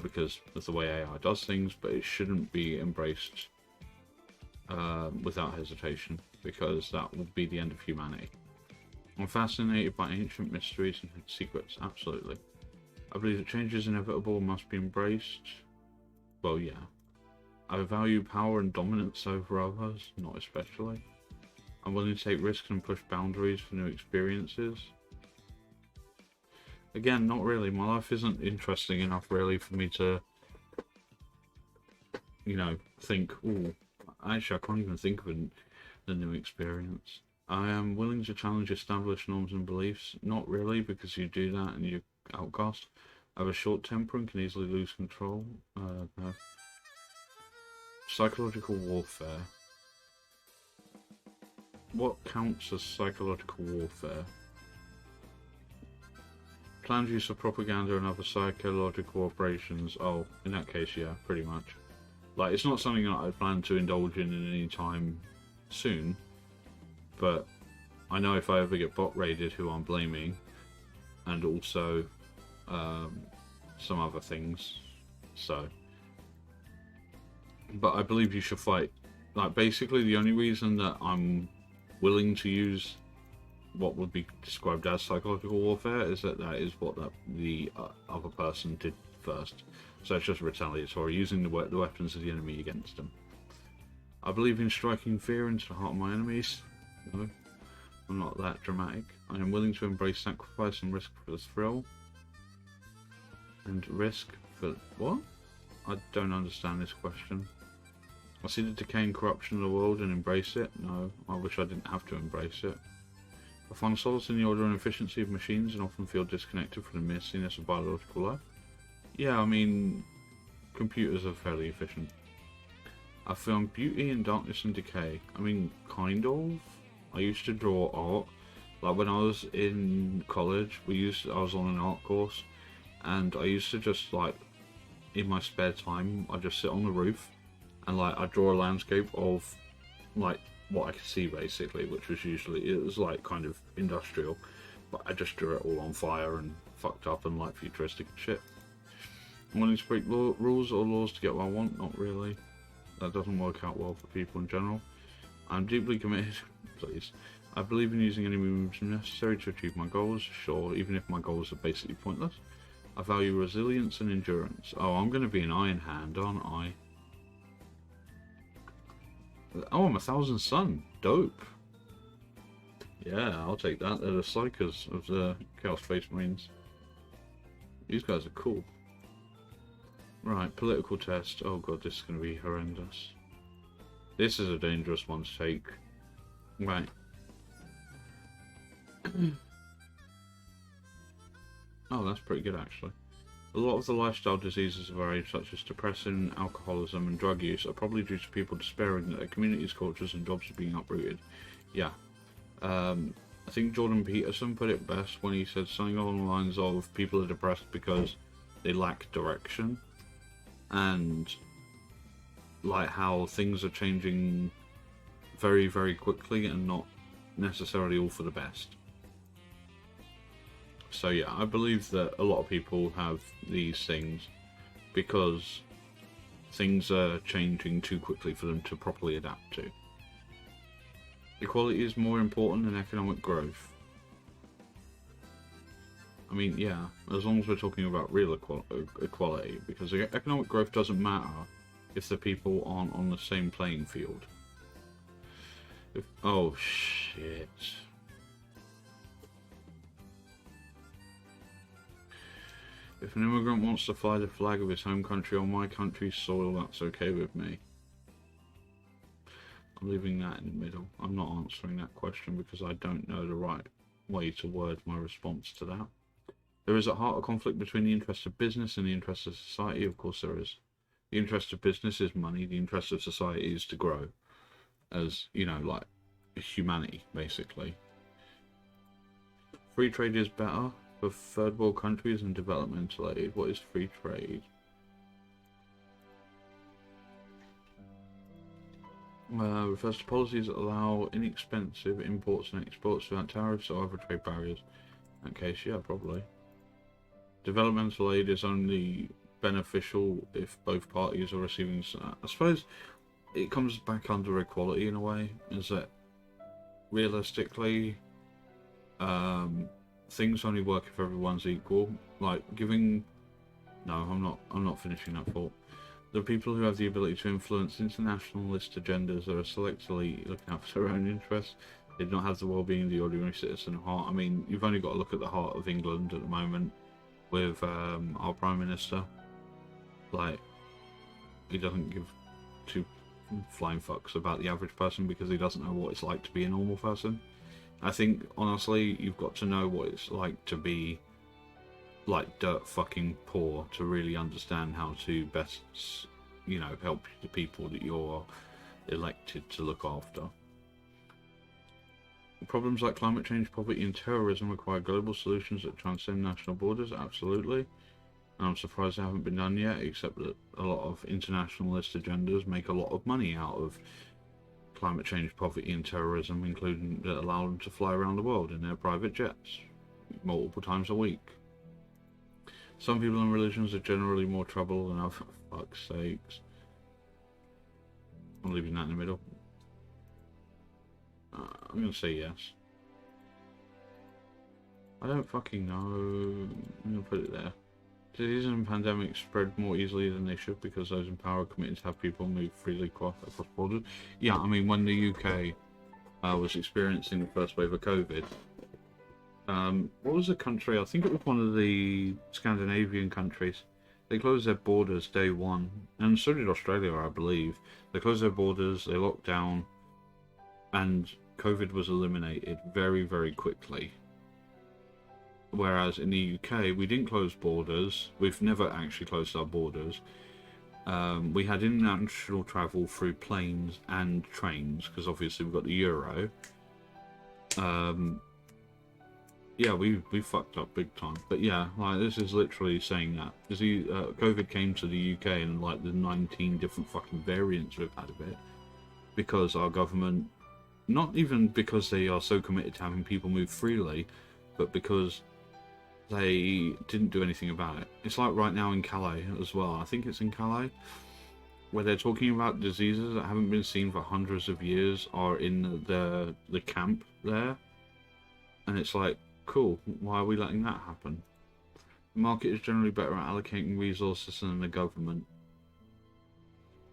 because of the way AI does things, but it shouldn't be embraced without hesitation, because that would be the end of humanity. I'm fascinated by ancient mysteries and secrets, absolutely. I believe that change is inevitable and must be embraced. Well, yeah. I value power and dominance over others, not especially. I'm willing to take risks and push boundaries for new experiences. Again, not really. My life isn't interesting enough, really, for me to, you know, think, ooh, actually, I can't even think of a new experience. I am willing to challenge established norms and beliefs. Not really, because you do that and you're outcast. I have a short temper and can easily lose control. No. Psychological warfare. What counts as psychological warfare? Planned use of propaganda and other psychological operations. Oh, in that case, yeah, pretty much. Like, it's not something that I plan to indulge in any time soon, but I know if I ever get bot raided, who I'm blaming, and also some other things, so. But I believe you should fight. Like, basically, the only reason that I'm willing to use what would be described as psychological warfare is that is what the other person did first. So it's just retaliatory, using the weapons of the enemy against them. I believe in striking fear into the heart of my enemies. No, I'm not that dramatic. I am willing to embrace sacrifice and risk for the thrill. And risk for what? I don't understand this question. I see the decay and corruption of the world and embrace it. No, I wish I didn't have to embrace it. I find solace in the order and efficiency of machines and often feel disconnected from the messiness of biological life. Yeah, I mean, computers are fairly efficient. I found beauty in darkness and decay. I mean, kind of. I used to draw art. Like when I was in college, I was on an art course, and I used to just, like, in my spare time, I'd just sit on the roof and, like, I'd draw a landscape of, like, what I could see, basically, which was usually, it was like kind of industrial, but I just drew it all on fire and fucked up and like futuristic and shit. I'm willing to break rules or laws to get what I want. Not really. That doesn't work out well for people in general. I'm deeply committed. Please. I believe in using any moves necessary to achieve my goals. Sure, even if my goals are basically pointless. I value resilience and endurance. Oh, I'm going to be an Iron Hand, aren't I? Oh, I'm 1,000 Sun. Dope. Yeah, I'll take that. They're the Psychers of the Chaos Space Marines. These guys are cool. Right, political test. Oh god, this is going to be horrendous. This is a dangerous one to take. Right. Oh, that's pretty good, actually. A lot of the lifestyle diseases of our age, such as depression, alcoholism, and drug use, are probably due to people despairing that their communities, cultures, and jobs are being uprooted. Yeah. I think Jordan Peterson put it best when he said something along the lines of people are depressed because they lack direction, and like how things are changing very, very quickly and not necessarily all for the best. So yeah, I believe that a lot of people have these things because things are changing too quickly for them to properly adapt to. Equality is more important than economic growth. I mean, yeah, as long as we're talking about real equality, because economic growth doesn't matter if the people aren't on the same playing field. Oh, shit. If an immigrant wants to fly the flag of his home country on my country's soil, that's okay with me. I'm leaving that in the middle. I'm not answering that question because I don't know the right way to word my response to that. There is at heart a conflict between the interests of business and the interests of society. Of course there is. The interest of business is money. The interest of society is to grow as, you know, like humanity, basically. Free trade is better for third world countries and developmental aid. What is free trade? refers to policies that allow inexpensive imports and exports without tariffs or other trade barriers. In that case, yeah, probably. Developmental aid is only beneficial if both parties are receiving. I suppose it comes back under equality in a way. Is that realistically, things only work if everyone's equal. Like giving. No, I'm not. I'm not finishing that thought. The people who have the ability to influence internationalist agendas are selectively looking out for their own interests. They do not have the well-being of the ordinary citizen at heart. I mean, you've only got to look at the heart of England at the moment with our Prime Minister. Like, he doesn't give two flying fucks about the average person because he doesn't know what it's like to be a normal person. I think, honestly, you've got to know what it's like to be like dirt fucking poor to really understand how to best, you know, help the people that you're elected to look after. Problems like climate change, poverty and terrorism require global solutions that transcend national borders, absolutely. And I'm surprised they haven't been done yet, except that a lot of internationalist agendas make a lot of money out of climate change, poverty and terrorism, including that allow them to fly around the world in their private jets multiple times a week. Some people and religions are generally more trouble than others. For fuck's sakes. I'm leaving that in the middle. I'm going to say yes. I don't fucking know. I'm going to put it there. Diseases and pandemics spread more easily than they should because those in power are committed to have people move freely across borders. Yeah, I mean, when the UK was experiencing the first wave of COVID, what was the country? I think it was one of the Scandinavian countries. They closed their borders day one, and so did Australia, I believe. They closed their borders, they locked down, and COVID was eliminated very, very quickly. Whereas in the UK, we didn't close borders. We've never actually closed our borders. We had international travel through planes and trains, because obviously we've got the Euro. Yeah, we fucked up big time. But yeah, like this is literally saying that. Because COVID came to the UK and like the 19 different fucking variants we've had of it. Because our government, not even because they are so committed to having people move freely, but because they didn't do anything about it. It's like right now in Calais as well. I think it's in Calais, where they're talking about diseases that haven't been seen for hundreds of years are in the camp there. And it's like, cool, why are we letting that happen? The market is generally better at allocating resources than the government.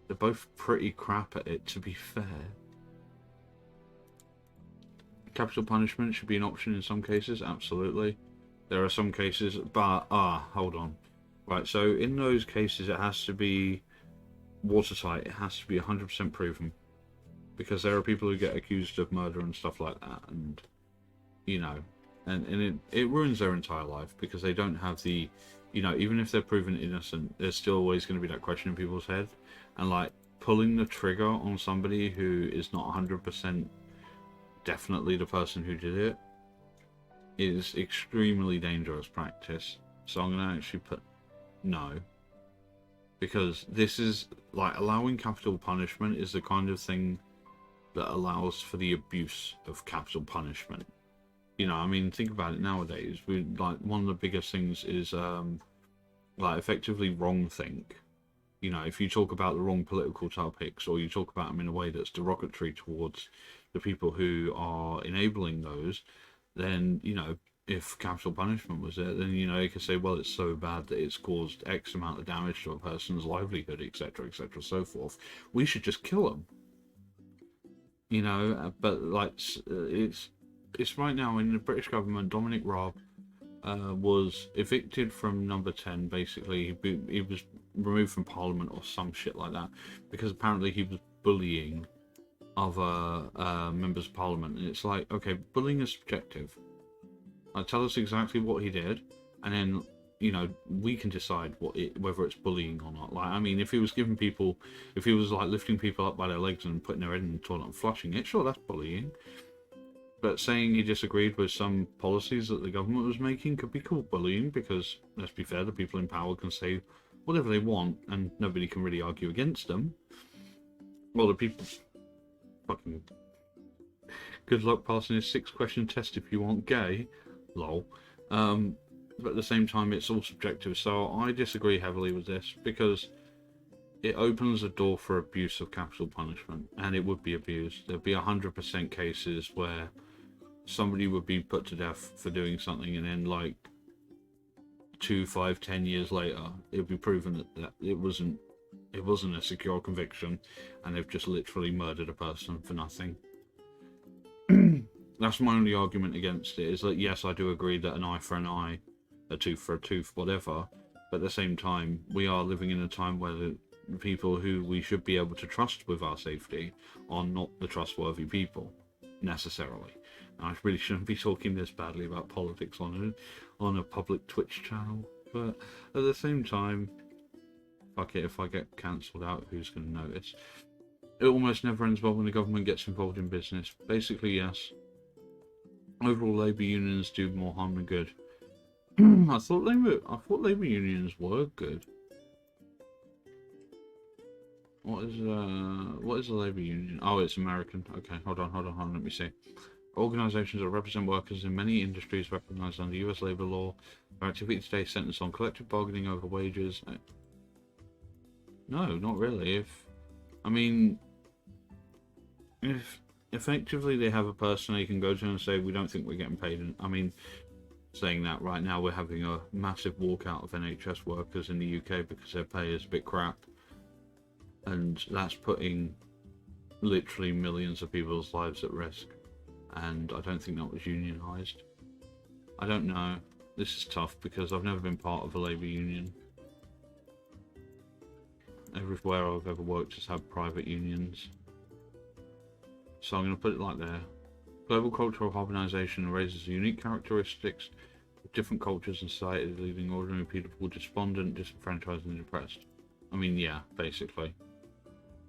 They're both pretty crap at it, to be fair. Capital punishment should be an option in some cases, absolutely. There are some cases, but, hold on. Right, so in those cases it has to be watertight, it has to be 100% proven. Because there are people who get accused of murder and stuff like that, and, you know, and it ruins their entire life because they don't have the, you know, even if they're proven innocent, there's still always going to be that question in people's head. And like pulling the trigger on somebody who is not 100% definitely the person who did it is extremely dangerous practice. So I'm going to actually put no. Because this is like allowing capital punishment is the kind of thing that allows for the abuse of capital punishment. You know, I mean, think about it nowadays. We like one of the biggest things is like effectively wrongthink. You know, if you talk about the wrong political topics or you talk about them in a way that's derogatory towards the people who are enabling those, then, you know, if capital punishment was there, then, you know, you could say, well, it's so bad that it's caused X amount of damage to a person's livelihood, etc., etc., so forth. We should just kill them. You know, but like it's right now in the British government. Dominic Raab was evicted from number 10. Basically, he was removed from Parliament or some shit like that because apparently he was bullying other members of Parliament. And it's like, okay, bullying is subjective. Tell us exactly what he did, and then, you know, we can decide whether it's bullying or not. Like, I mean, if he was like lifting people up by their legs and putting their head in the toilet and flushing it, sure, that's bullying. But saying he disagreed with some policies that the government was making could be called bullying because, let's be fair, the people in power can say whatever they want and nobody can really argue against them. Well, the people fucking good luck passing this 6-question test if you want gay. Lol. But at the same time, it's all subjective, so I disagree heavily with this, because it opens a door for abuse of capital punishment, and it would be abused. There'd be 100% cases where somebody would be put to death for doing something, and then like 2, 5, 10 years later, it would be proven that it wasn't a secure conviction, and they've just literally murdered a person for nothing. That's my only argument against it, is that yes, I do agree that an eye for an eye, a tooth for a tooth, whatever, but at the same time, we are living in a time where the people who we should be able to trust with our safety are not the trustworthy people, necessarily. And I really shouldn't be talking this badly about politics on a public Twitch channel, but at the same time, fuck it, if I get cancelled out, who's going to notice? It almost never ends well when the government gets involved in business. Basically, yes. Overall, labour unions do more harm than good. I thought labour unions were good. What is a labour union? Oh, it's American. Okay, hold on, let me see. Organisations that represent workers in many industries recognised under US labour law. Their activity today is sentenced on collective bargaining over wages. No, not really. If effectively they have a person they can go to and say, we don't think we're getting paid. Saying that right now we're having a massive walkout of NHS workers in the UK because their pay is a bit crap. And that's putting literally millions of people's lives at risk. And I don't think that was unionised. I don't know. This is tough because I've never been part of a labour union. Everywhere I've ever worked has had private unions. So I'm going to put it like there. Global cultural harmonisation raises unique characteristics of different cultures and societies, leaving ordinary people despondent, disenfranchised and depressed. Yeah, basically.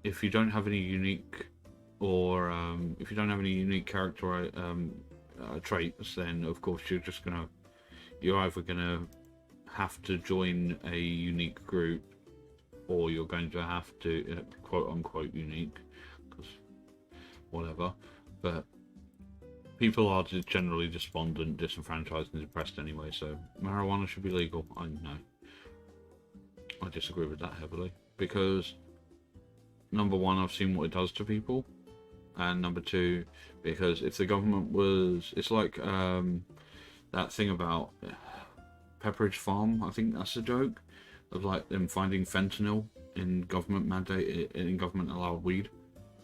If you don't have any unique character traits, then of course you're either gonna have to join a unique group, or you're going to have to quote unquote unique, because whatever. But people are generally despondent, disenfranchised, and depressed anyway. So marijuana should be legal. I know. I disagree with that heavily, because number one, I've seen what it does to people, and number two, because if the government was, it's like that thing about Pepperidge Farm, I think that's a joke, of like them finding fentanyl in government allowed weed,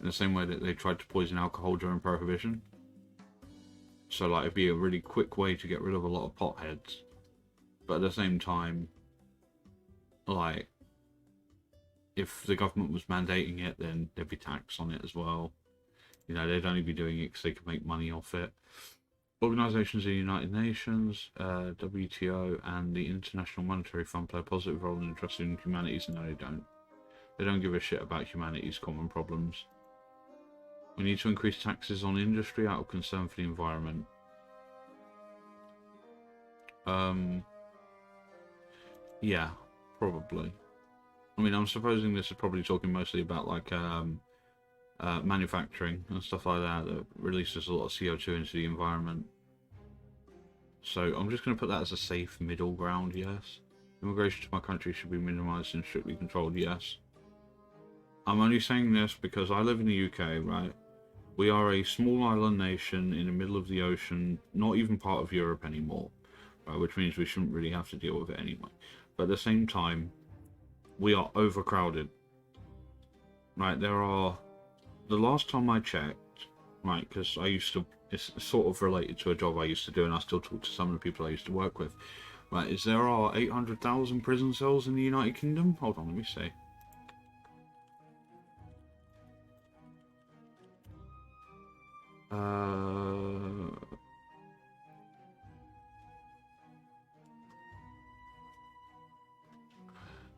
in the same way that they tried to poison alcohol during Prohibition. So like it'd be a really quick way to get rid of a lot of potheads, but at the same time, like, if the government was mandating it, then there'd be tax on it as well. They'd only be doing it because they could make money off it. Organisations of the United Nations, WTO, and the International Monetary Fund play a positive role in addressing humanity's. No, they don't. They don't give a shit about humanity's common problems. We need to increase taxes on industry out of concern for the environment. Yeah, probably. I'm supposing this is probably talking mostly about like manufacturing and stuff like that releases a lot of CO2 into the environment. So I'm just going to put that as a safe middle ground, yes. Immigration to my country should be minimised and strictly controlled, yes. I'm only saying this because I live in the UK, right? We are a small island nation in the middle of the ocean, not even part of Europe anymore, right? Which means we shouldn't really have to deal with it anyway. But at the same time, we are overcrowded, right? The last time I checked, right, because it's sort of related to a job I used to do, and I still talk to some of the people I used to work with, right, there are 800,000 prison cells in the United Kingdom. Hold on, let me see.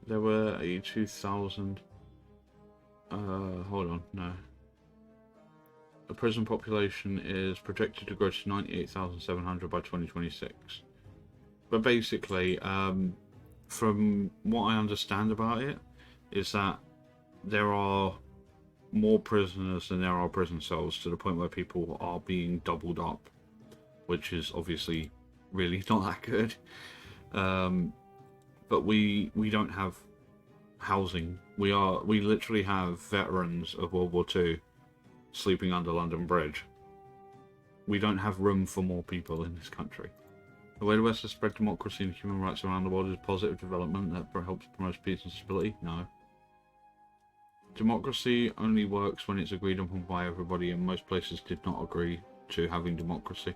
There were 82,000. Hold on, no. The prison population is projected to grow to 98,700 by 2026. But basically, from what I understand about it, is that there are more prisoners than there are prison cells, to the point where people are being doubled up, which is obviously really not that good. But we don't have housing. We literally have veterans of World War II sleeping under London Bridge. We don't have room for more people in this country. The way the West has spread democracy and human rights around the world is positive development that helps promote peace and stability? No. Democracy only works when it's agreed upon by everybody, and most places did not agree to having democracy.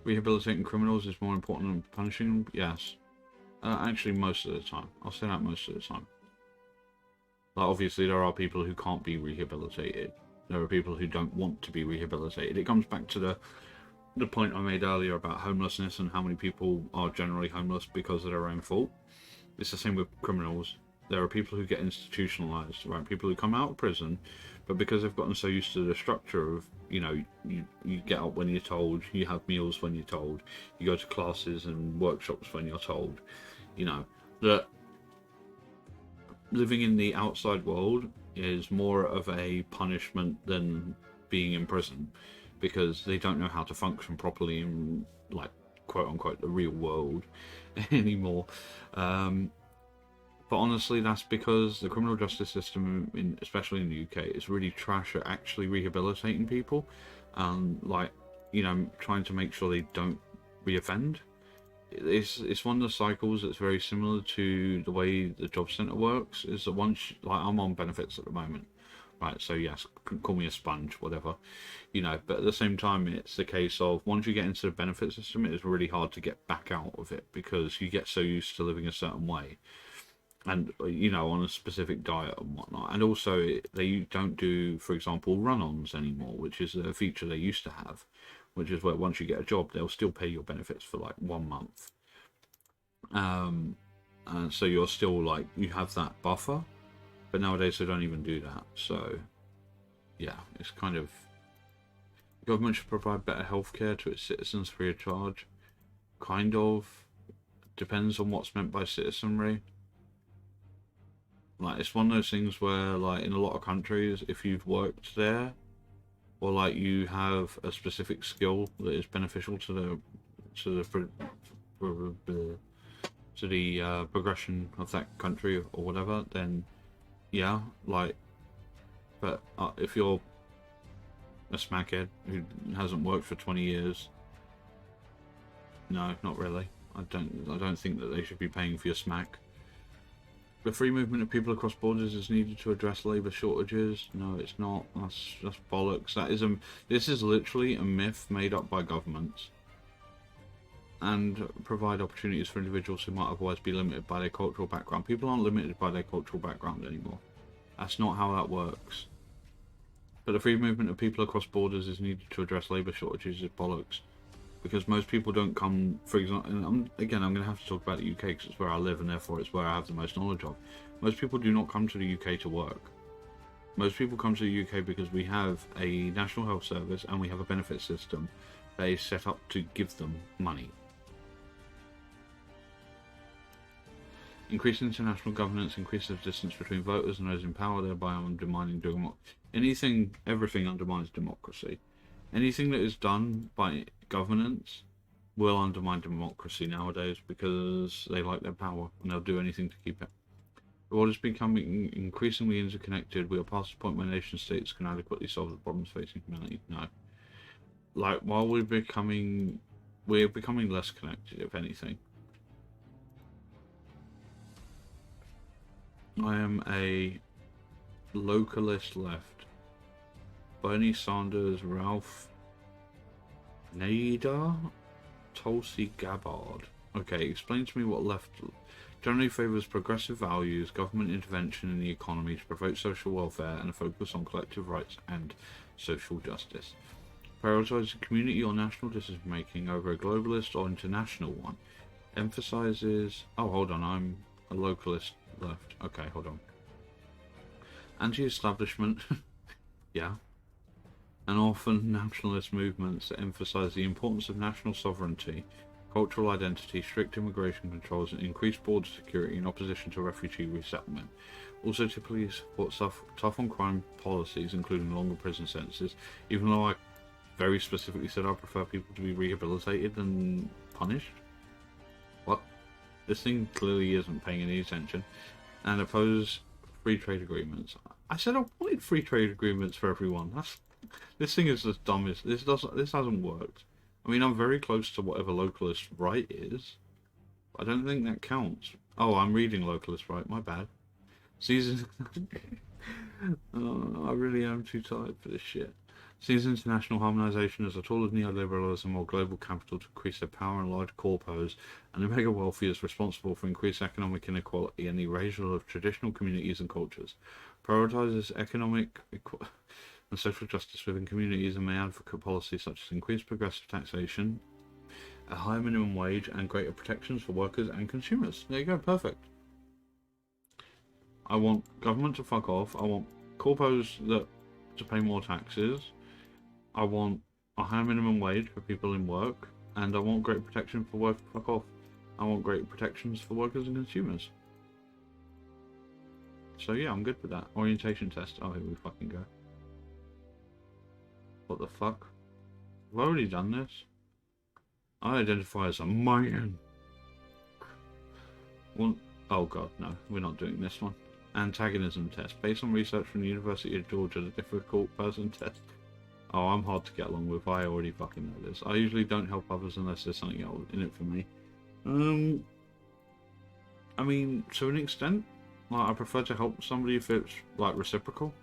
Rehabilitating criminals is more important than punishing them? Yes. Actually, most of the time. I'll say that most of the time. Like, obviously, there are people who can't be rehabilitated. There are people who don't want to be rehabilitated. It comes back to the point I made earlier about homelessness and how many people are generally homeless because of their own fault. It's the same with criminals. There are people who get institutionalized, right? People who come out of prison, but because they've gotten so used to the structure of, you know, you get up when you're told, you have meals when you're told, you go to classes and workshops when you're told, you know, that living in the outside world is more of a punishment than being in prison, because they don't know how to function properly in, like, quote unquote, the real world anymore. But honestly, that's because the criminal justice system, especially in the UK, is really trash at actually rehabilitating people, and, like, you know, trying to make sure they don't reoffend. It's one of the cycles that's very similar to the way the job centre works. Is that once, like, I'm on benefits at the moment, right? So yes, call me a sponge, whatever, you know. But at the same time, it's the case of once you get into the benefit system, it is really hard to get back out of it, because you get so used to living a certain way, and, you know, on a specific diet and whatnot. And also, they don't do, for example, run-ons anymore, which is a feature they used to have, which is where once you get a job, they'll still pay your benefits for like 1 month. And so you're still, like, you have that buffer, but nowadays they don't even do that. So yeah, it's kind of, government should provide better healthcare to its citizens free of charge. Kind of depends on what's meant by citizenry. Like, it's one of those things where, like, in a lot of countries, if you've worked there, or, like, you have a specific skill that is beneficial to the progression of that country or whatever, then yeah, like, but if you're a smackhead who hasn't worked for 20 years, no, not really. I don't think that they should be paying for your smack. The free movement of people across borders is needed to address labour shortages. No, it's not. That's bollocks. This is literally a myth made up by governments, and provide opportunities for individuals who might otherwise be limited by their cultural background. People aren't limited by their cultural background anymore. That's not how that works. But the free movement of people across borders is needed to address labour shortages is bollocks. Because most people don't come, for example, and I'm going to have to talk about the UK because it's where I live and therefore it's where I have the most knowledge of. Most people do not come to the UK to work. Most people come to the UK because we have a national health service and we have a benefit system that is set up to give them money. Increasing international governance increases the distance between voters and those in power, thereby undermining everything undermines democracy. Anything that is done by governance will undermine democracy nowadays, because they like their power and they'll do anything to keep it. The world is becoming increasingly interconnected. We are past the point where nation states can adequately solve the problems facing humanity. No. Like, while we're becoming less connected, if anything. I am a localist left. Bernie Sanders, Ralph Nader, Tulsi Gabbard. Okay, explain to me what left generally favours progressive values, government intervention in the economy to promote social welfare, and a focus on collective rights and social justice. Prioritises community or national decision making over a globalist or international one. Emphasises. Oh, hold on, I'm a localist left. Okay, hold on. Anti-establishment. Yeah. And often nationalist movements that emphasise the importance of national sovereignty cultural identity, strict immigration controls, and increased border security in opposition to refugee resettlement. Also typically supports tough on crime policies, including longer prison sentences, even though I very specifically said I prefer people to be rehabilitated than punished. What? This thing clearly isn't paying any attention. And oppose free trade agreements. I said I wanted free trade agreements for everyone. This thing is as dumb as this hasn't worked. I mean, I'm very close to whatever localist right is. I don't think that counts. Oh, I'm reading localist right. My bad. Season. Oh, I really am too tired for this shit. Sees international harmonisation as a tool of neoliberalism or global capital to increase their power and large corpos, and the mega wealthy is responsible for increased economic inequality and the erasure of traditional communities and cultures. Prioritises economic and social justice within communities and may advocate policies such as increased progressive taxation, a higher minimum wage, and greater protections for workers and consumers. There you go, perfect. I want government to fuck off. I want corpos to pay more taxes. I want a higher minimum wage for people in work, and I want great protection for work. Fuck off. I want great protections for workers and consumers. So yeah, I'm good with that. Orientation test. Oh, here we fucking go. What the fuck? I've already done this. I identify as a Mayan. Well, oh god, no, we're not doing this one. Antagonism test. Based on research from the University of Georgia, the difficult person test. Oh, I'm hard to get along with. I already fucking know this. I usually don't help others unless there's something else in it for me. I mean, to an extent, like, I prefer to help somebody if it's, like, reciprocal.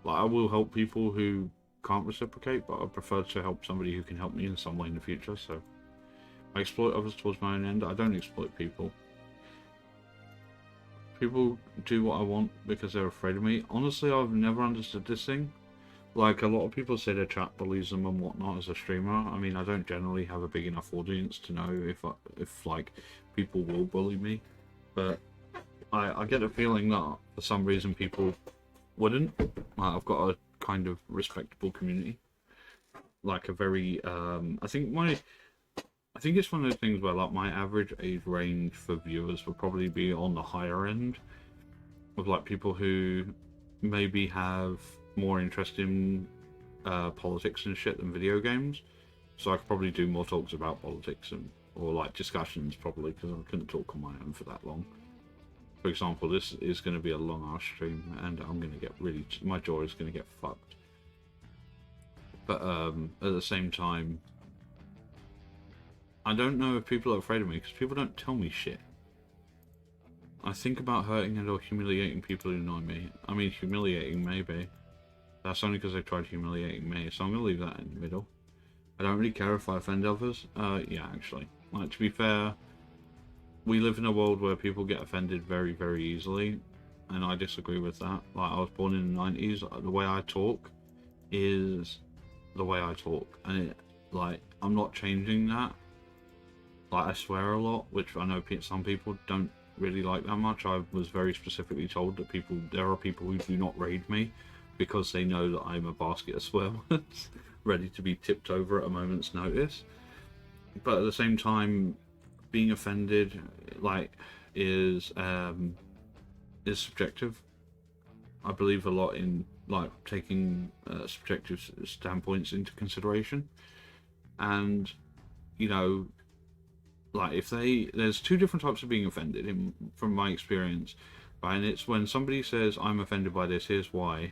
Like, I will help people who can't reciprocate, but I prefer to help somebody who can help me in some way in the future, so... I exploit others towards my own end. I don't exploit people. People do what I want because they're afraid of me. Honestly, I've never understood this thing. Like, a lot of people say their chat bullies them and whatnot as a streamer. I mean, I don't generally have a big enough audience to know if like, people will bully me. But I get a feeling that for some reason people wouldn't. Like, I've got a kind of respectable community. Like, a very, I think it's one of those things where, like, my average age range for viewers will probably be on the higher end of, like, people who maybe have more interest in politics and shit than video games. So I could probably do more talks about politics or like discussions probably, because I couldn't talk on my own for that long. For example, this is going to be a long ass stream and I'm going to get really, my jaw is going to get fucked. But at the same time, I don't know if people are afraid of me because people don't tell me shit. I think about hurting and or humiliating people who annoy me. I mean, humiliating maybe. That's only because they tried humiliating me, so I'm going to leave that in the middle. I don't really care if I offend others. Yeah, actually. Like, to be fair, we live in a world where people get offended very, very easily, and I disagree with that. Like, I was born in the 90s, the way I talk is the way I talk, and like, I'm not changing that. Like, I swear a lot, which I know some people don't really like that much. I was very specifically told that there are people who do not raid me because they know that I'm a basket of swear words, ready to be tipped over at a moment's notice. But at the same time, being offended, like, is subjective. I believe a lot in, like, taking subjective standpoints into consideration. And, you know, like, there's two different types of being offended from my experience, right? And it's when somebody says, I'm offended by this, here's why.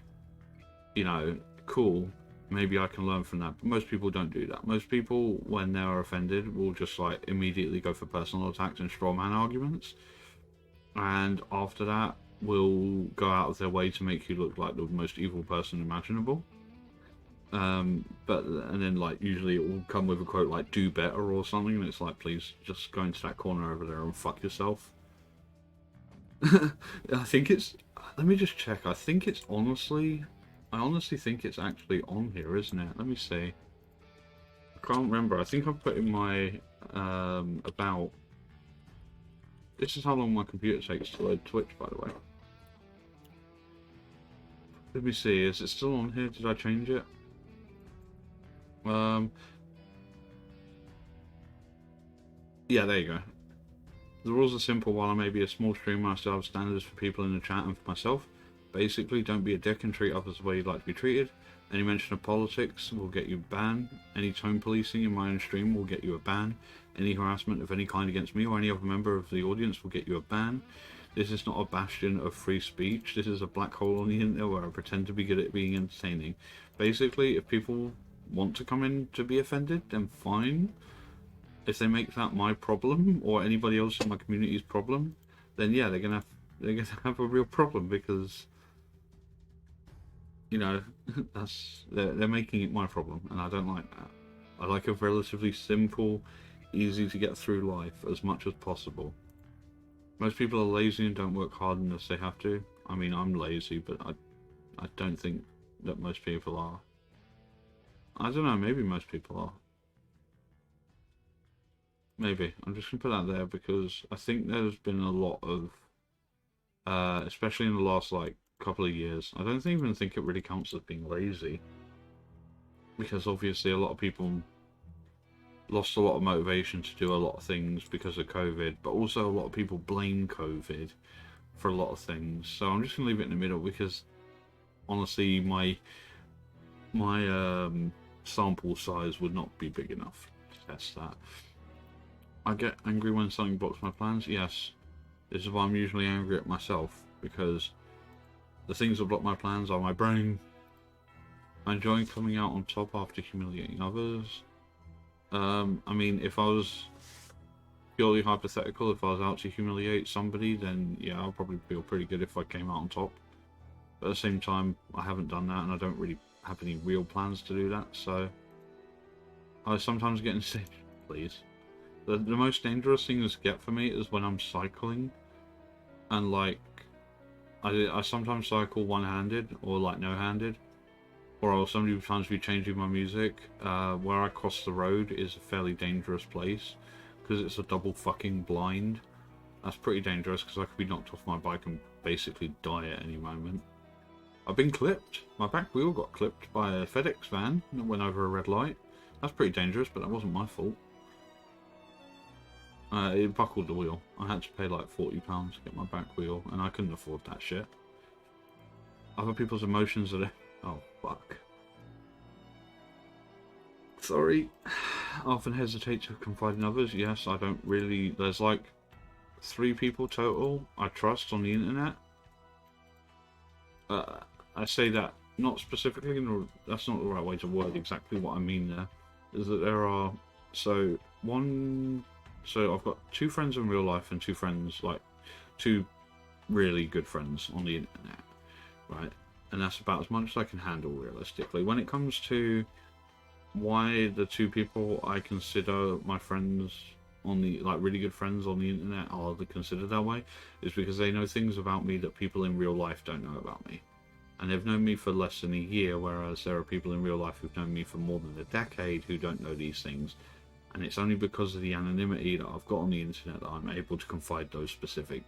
You know, cool, maybe I can learn from that. But most people don't do that. Most people, when they're offended, will just, like, immediately go for personal attacks and straw man arguments. And after that, will go out of their way to make you look like the most evil person imaginable. And then, like, usually it will come with a quote like, do better or something, and it's like, please just go into that corner over there and fuck yourself. I think it's, let me just check, I honestly think it's actually on here, isn't it? Let me see. I can't remember. I think I've put in my about. This is how long my computer takes to load Twitch, by the way. Let me see. Is it still on here? Did I change it? Yeah, there you go. The rules are simple. While I may be a small streamer, I still have standards for people in the chat and for myself. Basically, don't be a dick and treat others the way you'd like to be treated. Any mention of politics will get you banned. Any tone policing in my own stream will get you a ban. Any harassment of any kind against me or any other member of the audience will get you a ban. This is not a bastion of free speech. This is a black hole on the internet where I pretend to be good at being entertaining. Basically, if people want to come in to be offended, then fine. If they make that my problem or anybody else in my community's problem, then yeah, they're gonna have a real problem, because you know they're making it my problem, and I don't like that. I like a relatively simple, easy to get through life as much as possible. Most people are lazy and don't work hard unless they have to. I mean, I'm lazy, but I don't think that most people are. I don't know, maybe most people are. Maybe. I'm just going to put that there because I think there's been a lot of, especially in the last, like, couple of years, I don't even think it really counts as being lazy. Because obviously a lot of people lost a lot of motivation to do a lot of things because of COVID, but also a lot of people blame COVID for a lot of things. So I'm just going to leave it in the middle because, honestly, my sample size would not be big enough to test that. I get angry when something blocks my plans. Yes, this is why I'm usually angry at myself, because the things that block my plans are my brain. I enjoy coming out on top after humiliating others. I mean, if I was purely hypothetical, if I was out to humiliate somebody, then yeah, I'll probably feel pretty good if I came out on top. But at the same time, I haven't done that, and I don't really have any real plans to do that, so I sometimes get insane, please. The most dangerous thing to get for me is when I'm cycling, and like, I sometimes cycle one-handed, or like no-handed, or I'll sometimes be changing my music. Where I cross the road is a fairly dangerous place, because it's a double fucking blind. That's pretty dangerous, because I could be knocked off my bike and basically die at any moment. I've been clipped. My back wheel got clipped by a FedEx van that went over a red light. That's pretty dangerous, but that wasn't my fault. It buckled the wheel. I had to pay like £40 to get my back wheel, and I couldn't afford that shit. Other people's emotions are... Oh, fuck. Sorry. I often hesitate to confide in others. Yes, I don't really... There's like 3 people total I trust on the internet. I say that not specifically, that's not the right way to word exactly what I mean there. Is that there are... So I've got 2 friends in real life and 2 friends, like 2 really good friends on the internet, right? And that's about as much as I can handle realistically. When it comes to why the 2 people I consider my friends on the, like, really good friends on the internet are considered that way, is because they know things about me that people in real life don't know about me. And they've known me for less than a year, whereas there are people in real life who've known me for more than a decade who don't know these things. And it's only because of the anonymity that I've got on the internet that I'm able to confide those specific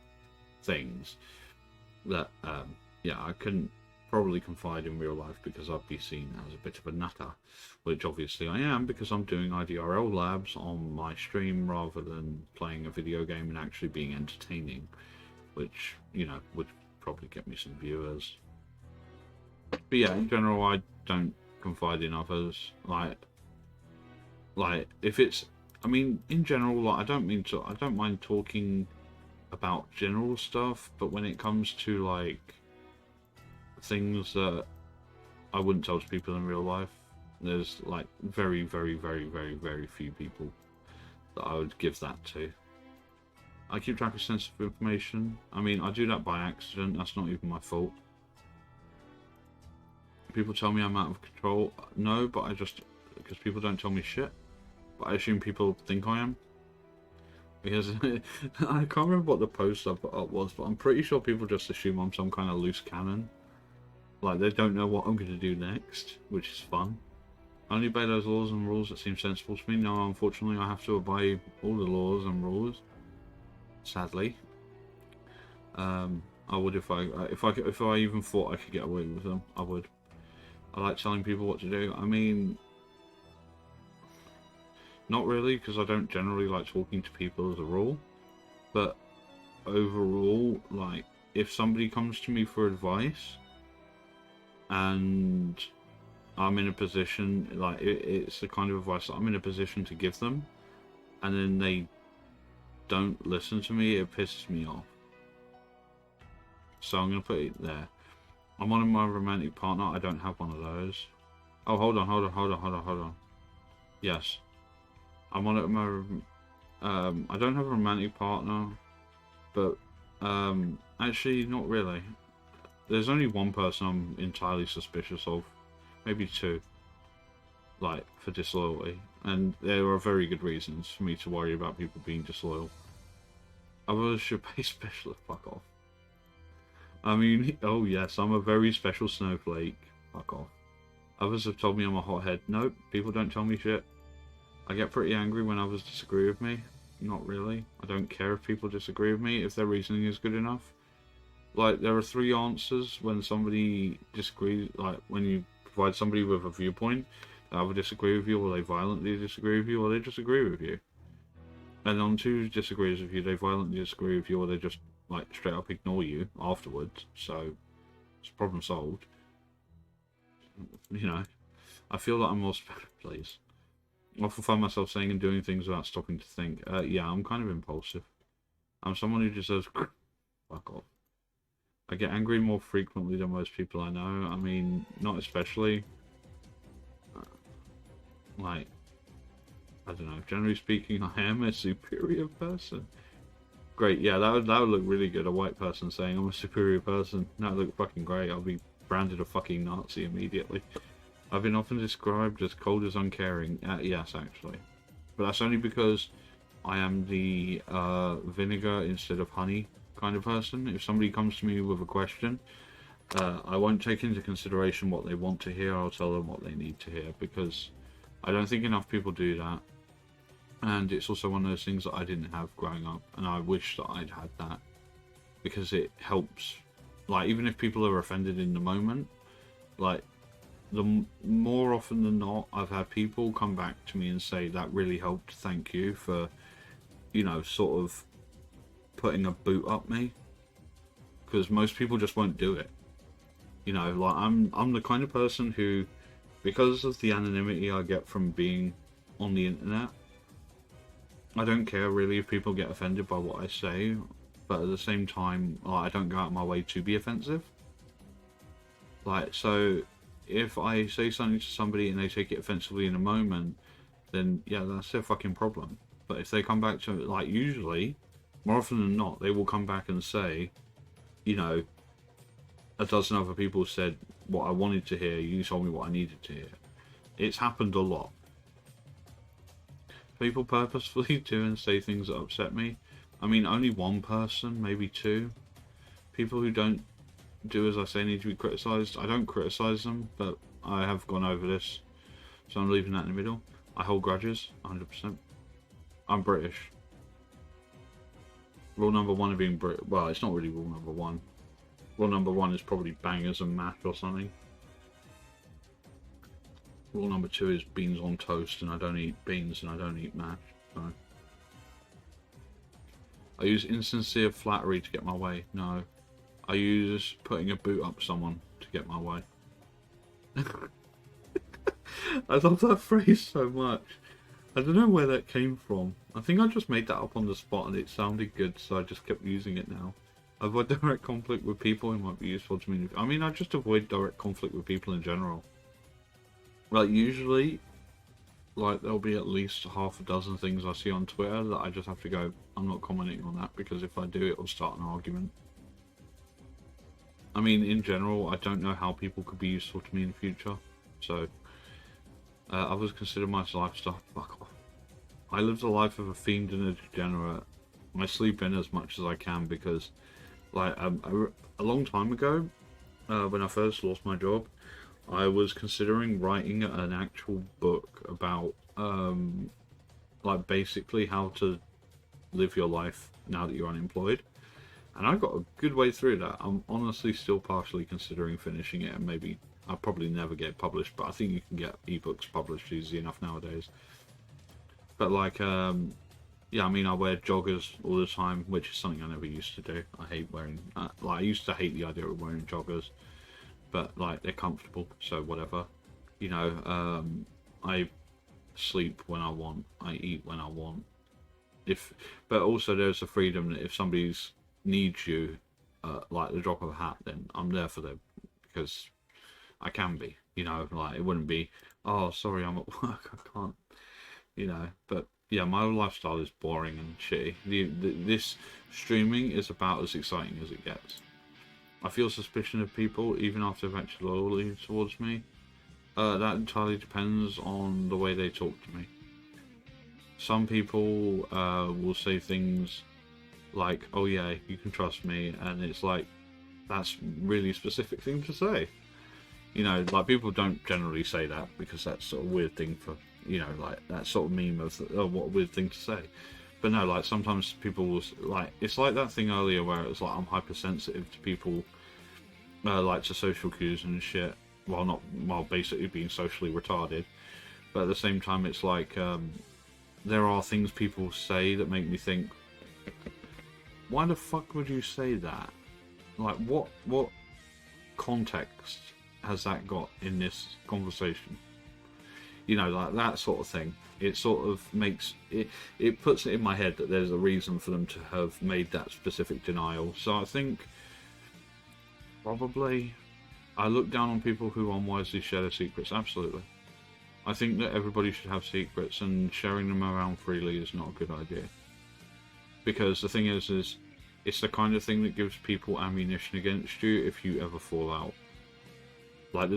things. That, yeah, I couldn't probably confide in real life because I'd be seen as a bit of a nutter. Which obviously I am, because I'm doing IDRL labs on my stream rather than playing a video game and actually being entertaining. Which, you know, would probably get me some viewers. But yeah, in general, I don't confide in others. Like, if it's, I mean, in general, like, I don't mind talking about general stuff, but when it comes to, like, things that I wouldn't tell to people in real life, there's, like, very, very, very, very, very few people that I would give that to. I keep track of sensitive information. I mean, I do that by accident, that's not even my fault. People tell me I'm out of control. No, but because people don't tell me shit. But I assume people think I am. Because I can't remember what the post I put up was, but I'm pretty sure people just assume I'm some kind of loose cannon. Like, they don't know what I'm going to do next, which is fun. I only obey those laws and rules that seem sensible to me. No, unfortunately, I have to obey all the laws and rules. Sadly. I would if I even thought I could get away with them. I would. I like telling people what to do. I mean, Not really, because I don't generally like talking to people as a rule. But overall, like, if somebody comes to me for advice and I'm in a position, like, it's the kind of advice that I'm in a position to give them, and then they don't listen to me, it pisses me off. So I'm going to put it there. I'm on my romantic partner. I don't have one of those. Oh, hold on. Yes. I'm on it with my... I don't have a romantic partner, but actually not really. There's only one person I'm entirely suspicious of, maybe two, like, for disloyalty, and there are very good reasons for me to worry about people being disloyal. Others should pay special. Fuck off. I mean, oh yes, I'm a very special snowflake. Fuck off. Others have told me I'm a hothead. Nope, people don't tell me shit. I get pretty angry when others disagree with me. Not really. I don't care if people disagree with me, if their reasoning is good enough. Like, there are three answers when somebody disagrees, like, when you provide somebody with a viewpoint, they either disagree with you, or they violently disagree with you, or they disagree with you. And on two disagrees with you, they violently disagree with you, or they just, like, straight up ignore you afterwards. So, it's problem solved. You know, I feel like I'm more please. I often find myself saying and doing things without stopping to think. Yeah, I'm kind of impulsive. I'm someone who just says, fuck off. I get angry more frequently than most people I know. I mean, not especially. Like, I don't know. Generally speaking, I am a superior person. Great, yeah, that would look really good. A white person saying I'm a superior person. That would look fucking great. I'll be branded a fucking Nazi immediately. I've been often described as cold as uncaring. Yes, actually. But that's only because I am the vinegar instead of honey kind of person. If somebody comes to me with a question, I won't take into consideration what they want to hear. I'll tell them what they need to hear, because I don't think enough people do that. And it's also one of those things that I didn't have growing up, and I wish that I'd had that, because it helps. Like, even if people are offended in the moment, like, the more often than not, I've had people come back to me and say, that really helped, thank you for, you know, sort of putting a boot up me, because most people just won't do it. You know, like, I'm the kind of person who, because of the anonymity I get from being on the internet, I don't care really if people get offended by what I say, but at the same time, I don't go out of my way to be offensive. Like, so if I say something to somebody and they take it offensively in a moment, then yeah, that's their fucking problem. But if they come back to it, like, usually, more often than not, they will come back and say, you know, a dozen other people said what I wanted to hear, you told me what I needed to hear. It's happened a lot. People purposefully do and say things that upset me. I mean, only one person, maybe two. People who don't do as I say need to be criticised. I don't criticise them, but I have gone over this, so I'm leaving that in the middle. I hold grudges, 100%. I'm British. Rule number one of being British. Well, it's not really rule number one. Rule number one is probably bangers and mash or something. Rule number two is beans on toast, and I don't eat beans and I don't eat mash. So I use insincere flattery to get my way. No. I use putting a boot up someone to get my way. I love that phrase so much. I don't know where that came from. I think I just made that up on the spot and it sounded good, so I just kept using it now. Avoid direct conflict with people who might be useful to me. I mean, I just avoid direct conflict with people in general. Like, usually, like, there'll be at least half a dozen things I see on Twitter that I just have to go, I'm not commenting on that, because if I do, it'll start an argument. I mean, in general, I don't know how people could be useful to me in the future, so others consider my lifestyle. Fuck off. I lived a life of a fiend and a degenerate. I sleep in as much as I can because, like, a long time ago, when I first lost my job, I was considering writing an actual book about, like, basically how to live your life now that you're unemployed. And I got a good way through that. I'm honestly still partially considering finishing it, and maybe I'll probably never get published, but I think you can get ebooks published easy enough nowadays. But like, yeah, I mean, I wear joggers all the time, which is something I never used to do. I hate wearing, like, I used to hate the idea of wearing joggers, but like, they're comfortable, so whatever. You know, I sleep when I want, I eat when I want. But also there's the freedom that if somebody's needs you, like the drop of a hat, then I'm there for them because I can be. You know, like it wouldn't be, oh, sorry, I'm at work, I can't. You know, but yeah, my lifestyle is boring and shitty. This streaming is about as exciting as it gets. I feel suspicion of people even after they've actually loyally towards me. That entirely depends on the way they talk to me. Some people will say things like, oh yeah, you can trust me, and it's like, that's really specific thing to say. You know, like people don't generally say that because that's sort of weird thing for, you know, like that sort of meme of what a weird thing to say. But no, like sometimes people will, like, it's like that thing earlier where it was like I'm hypersensitive to people, like to social cues and shit, while basically being socially retarded. But at the same time, it's like there are things people say that make me think, why the fuck would you say that? Like, what context has that got in this conversation? You know, like that sort of thing. It sort of makes it puts it in my head that there's a reason for them to have made that specific denial. So I think probably I look down on people who unwisely share their secrets. Absolutely. I think that everybody should have secrets, and sharing them around freely is not a good idea. Because the thing is it's the kind of thing that gives people ammunition against you if you ever fall out. Like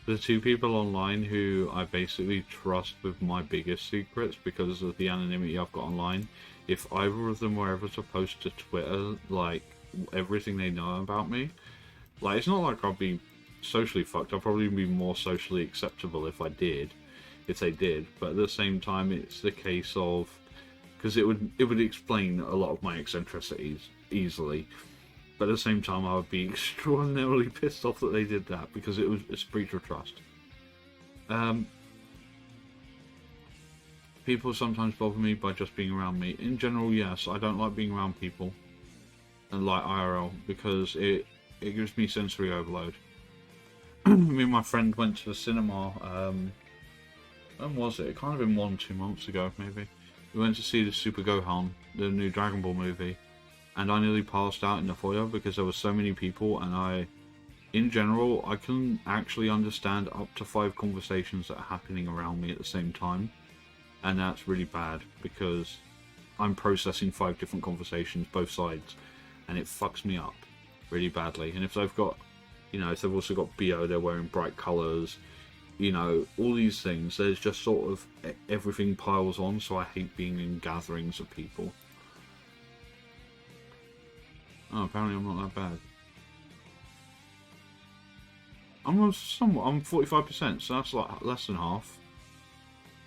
the two people online who I basically trust with my biggest secrets because of the anonymity I've got online, if either of them were ever to post to Twitter, like, everything they know about me, like, it's not like I'd be socially fucked. I'd probably be more socially acceptable if they did. But at the same time, it's the case of, because it would explain a lot of my eccentricities easily. But at the same time, I would be extraordinarily pissed off that they did that because it's a breach of trust. People sometimes bother me by just being around me. In general, yes, I don't like being around people, and like IRL, because it gives me sensory overload. Me and my friend went to the cinema. When was it? It kind of been 1-2 months ago, maybe. We went to see the Super Gohan, the new Dragon Ball movie. And I nearly passed out in the foyer because there were so many people, and in general, I can actually understand up to 5 conversations that are happening around me at the same time. And that's really bad because I'm processing 5 different conversations, both sides, and it fucks me up really badly. And if they've got, you know, if they've also got BO, they're wearing bright colours, you know, all these things, there's just sort of everything piles on, so I hate being in gatherings of people. Oh, apparently I'm not that bad. I'm 45%, so that's like less than half.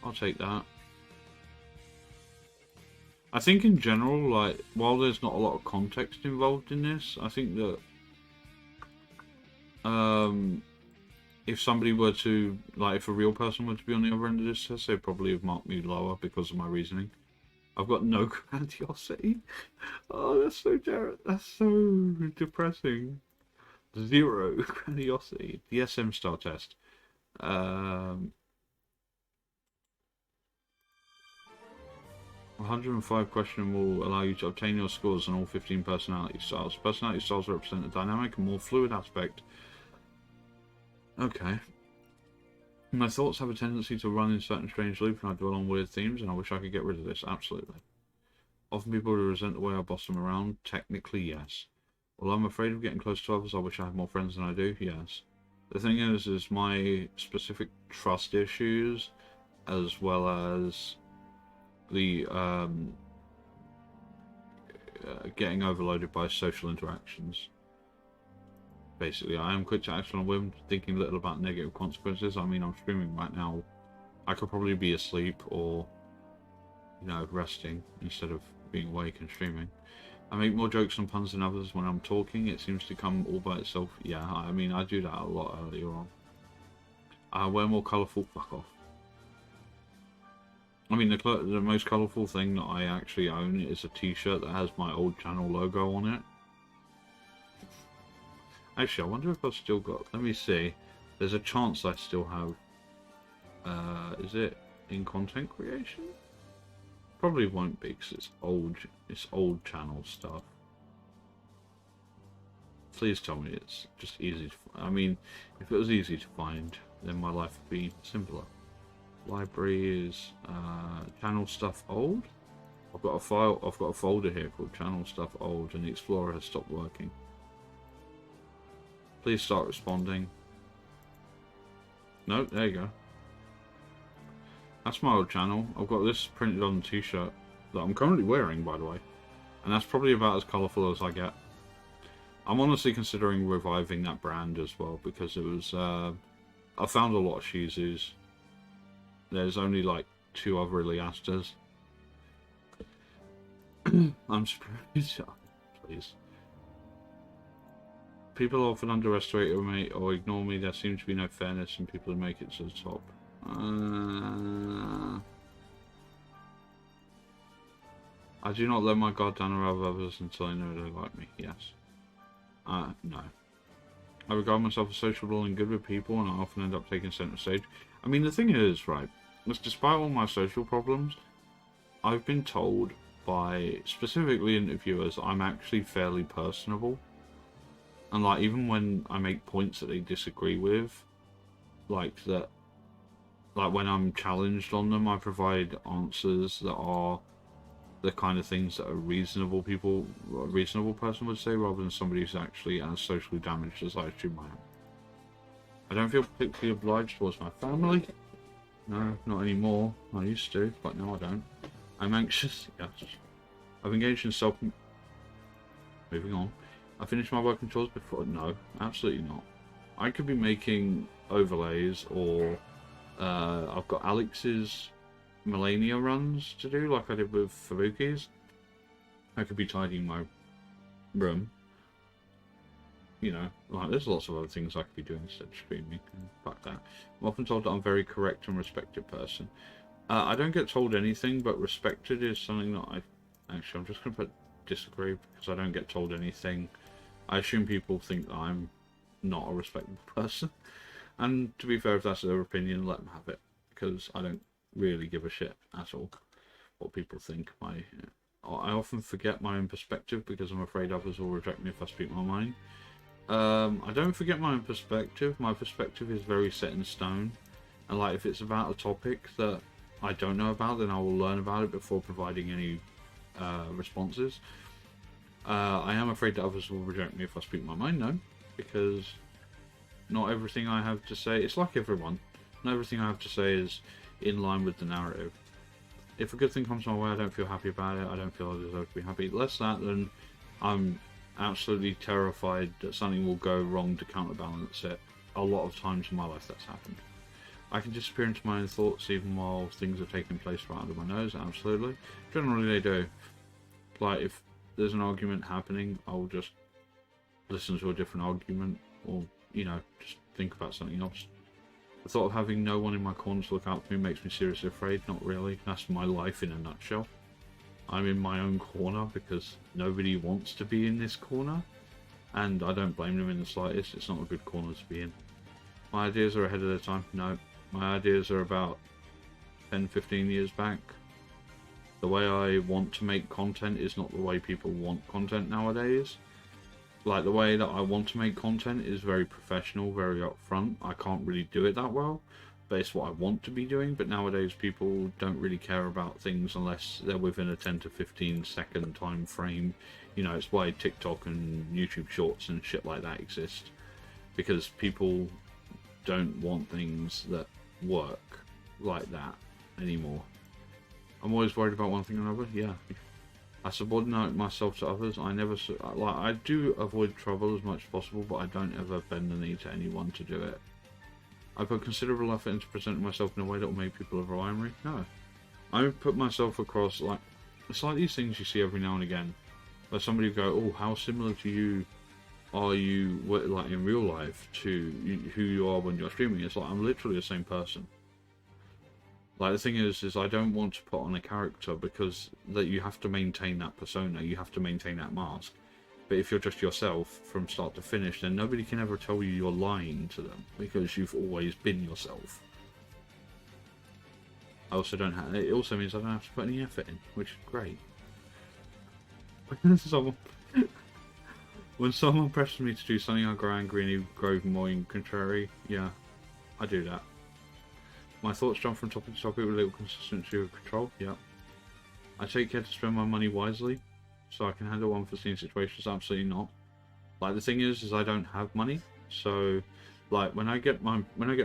I'll take that. I think in general, like, while there's not a lot of context involved in this, I think that if somebody were to, like, if a real person were to be on the other end of this test, they'd probably have marked me lower because of my reasoning. I've got no grandiosity. Oh, that's so depressing. 0 grandiosity. The SM style test. 105 question will allow you to obtain your scores on all 15 personality styles. Personality styles represent a dynamic and more fluid aspect. Okay. My thoughts have a tendency to run in certain strange loops, and I dwell on weird themes, and I wish I could get rid of this. Absolutely. Often people resent the way I boss them around. Technically, yes. Although I'm afraid of getting close to others, I wish I had more friends than I do. Yes. The thing is my specific trust issues, as well as the getting overloaded by social interactions. Basically, I am quick to action on whim, thinking little about negative consequences. I mean, I'm streaming right now. I could probably be asleep or, you know, resting instead of being awake and streaming. I make more jokes and puns than others when I'm talking. It seems to come all by itself. Yeah, I mean, I do that a lot earlier on. I wear more colourful. Fuck off. I mean, the most colourful thing that I actually own is a t-shirt that has my old channel logo on it. Actually, I wonder if I've still got... Let me see. There's a chance I still have... is it in content creation? Probably won't be, because it's old channel stuff. Please tell me it's just easy to... I mean, if it was easy to find, then my life would be simpler. Library is channel stuff old. I've got a folder here called channel stuff old, and the Explorer has stopped working. Please start responding. No, there you go. That's my old channel. I've got this printed on the t-shirt that I'm currently wearing, by the way, and that's probably about as colourful as I get. I'm honestly considering reviving that brand as well, because it was I found a lot of shizus. There's only like 2 other Iliastas. I'm surprised. Please. People often underestimate me or ignore me. There seems to be no fairness in people who make it to the top. I do not let my guard down around others until I know they like me. Yes. No. I regard myself as sociable and good with people, and I often end up taking center stage. I mean, the thing is, right, is despite all my social problems, I've been told by specifically interviewers I'm actually fairly personable. And like, even when I make points that they disagree with, like when I'm challenged on them, I provide answers that are the kind of things that a reasonable person would say, rather than somebody who's actually as socially damaged as I assume I am. I don't feel particularly obliged towards my family. No, not anymore. I used to, but now I don't. I'm anxious. Yes. I've engaged in self... Moving on. I finished my work and chores before... No, absolutely not. I could be making overlays, or I've got Alex's Melania runs to do, like I did with Fubuki's. I could be tidying my room. You know, like, there's lots of other things I could be doing instead of streaming. Fuck that. I'm often told that I'm a very correct and respected person. I don't get told anything, but respected is something that I... Actually, I'm just going to put disagree, because I don't get told anything. I assume people think that I'm not a respectable person. And to be fair, if that's their opinion, let them have it. Because I don't really give a shit at all what people think. I often forget my own perspective because I'm afraid others will reject me if I speak my mind. I don't forget my own perspective. My perspective is very set in stone. And like, if it's about a topic that I don't know about, then I will learn about it before providing any responses. I am afraid that others will reject me if I speak my mind, no, because not everything I have to say, it's like everyone, not everything I have to say is in line with the narrative. If a good thing comes my way, I don't feel happy about it, I don't feel I deserve to be happy. Less that, then I'm absolutely terrified that something will go wrong to counterbalance it. A lot of times in my life that's happened. I can disappear into my own thoughts even while things are taking place right under my nose, absolutely. Generally they do. Like, if there's an argument happening, I'll just listen to a different argument, or, you know, just think about something else. The thought of having no one in my corner to look out for me makes me seriously afraid. Not really. That's my life in a nutshell. I'm in my own corner because nobody wants to be in this corner, and I don't blame them in the slightest. It's not a good corner to be in. My ideas are ahead of their time. No. My ideas are about 10-15 years back. The way I want to make content is not the way people want content nowadays. Like, the way that I want to make content is very professional, very upfront. I can't really do it that well, but it's what I want to be doing. But nowadays people don't really care about things unless they're within a 10 to 15 second time frame. You know, it's why TikTok and YouTube Shorts and shit like that exist. Because people don't want things that work like that anymore. I'm always worried about one thing or another. Yeah, I subordinate myself to others. I do avoid trouble as much as possible, but I don't ever bend the knee to anyone to do it. I put considerable effort into presenting myself in a way that will make people admire me. No, I put myself across, like, it's like these things you see every now and again, where somebody will go, "Oh, how similar to you are you, like, in real life to who you are when you're streaming?" It's like, I'm literally the same person. Like, the thing is I don't want to put on a character because that you have to maintain that persona, you have to maintain that mask. But if you're just yourself from start to finish, then nobody can ever tell you you're lying to them because you've always been yourself. I also don't have. It also means I don't have to put any effort in, which is great. When someone presses me to do something, I grow angry and he grows more contrary. Yeah, I do that. My thoughts jump from topic to topic with little consistency of control. Yeah. I take care to spend my money wisely, so I can handle unforeseen situations. Absolutely not. Like, the thing is I don't have money, so like when I get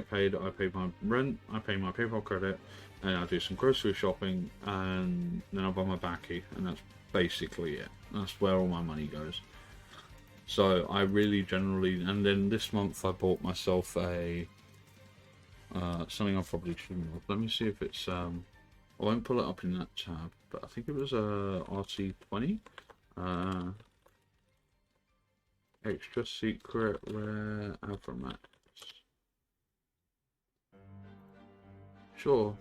paid, I pay my rent, I pay my PayPal credit, and I do some grocery shopping, and then I buy my backy, and that's basically it. That's where all my money goes. So I really generally, and then this month I bought myself a something I probably shouldn't have. Let me see if it's I won't pull it up in that tab, but I think it was a RT20 extra secret rare Alpha Max. Sure,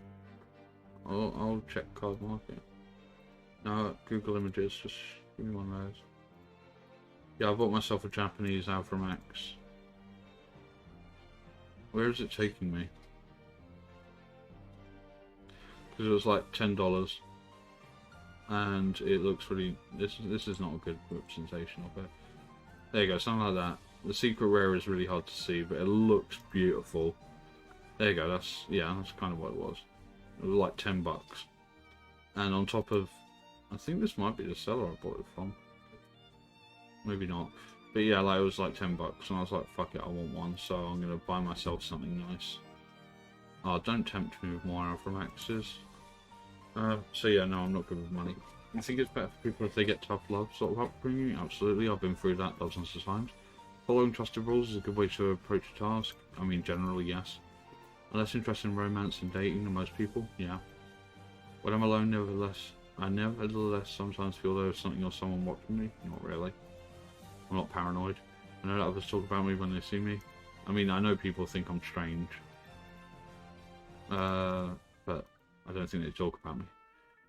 I'll check card market. No, Google Images, just give me one of those. Yeah, I bought myself a Japanese Alpha Max. Where is it taking me? Because it was like $10, and it looks really. This is not a good representation of it. There you go, something like that. The secret rare is really hard to see, but it looks beautiful. There you go. That's kind of what it was. It was like $10, and on top of, I think this might be the seller I bought it from. Maybe not, but yeah, like it was like $10, and I was like, fuck it, I want one, so I'm gonna buy myself something nice. Oh, don't tempt me with more Alpha Maxes. So yeah, no, I'm not good with money. I think it's better for people if they get tough love sort of upbringing. Absolutely, I've been through that dozens of times. Following trusted rules is a good way to approach a task. I mean, generally, yes. I'm less interested in romance and dating than most people, yeah. When I'm alone, I nevertheless sometimes feel there is something or someone watching me. Not really. I'm not paranoid. I know that others talk about me when they see me. I mean, I know people think I'm strange. But I don't think they talk about me.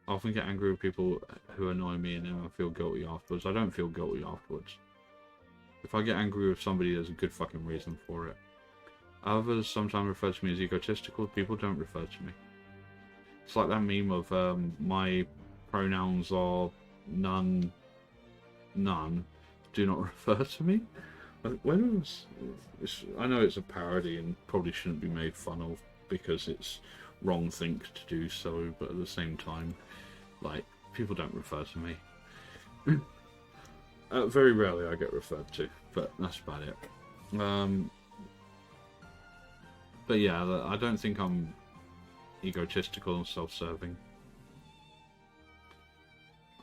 I often get angry with people who annoy me and then I feel guilty afterwards. I don't feel guilty afterwards. If I get angry with somebody, there's a good fucking reason for it. Others sometimes refer to me as egotistical. People don't refer to me. It's like that meme of my pronouns are none, do not refer to me. When was I know it's a parody and probably shouldn't be made fun of because it's wrong thing to do so, but at the same time, like, people don't refer to me. Very rarely I get referred to, but that's about it. But yeah, I don't think I'm egotistical and self-serving.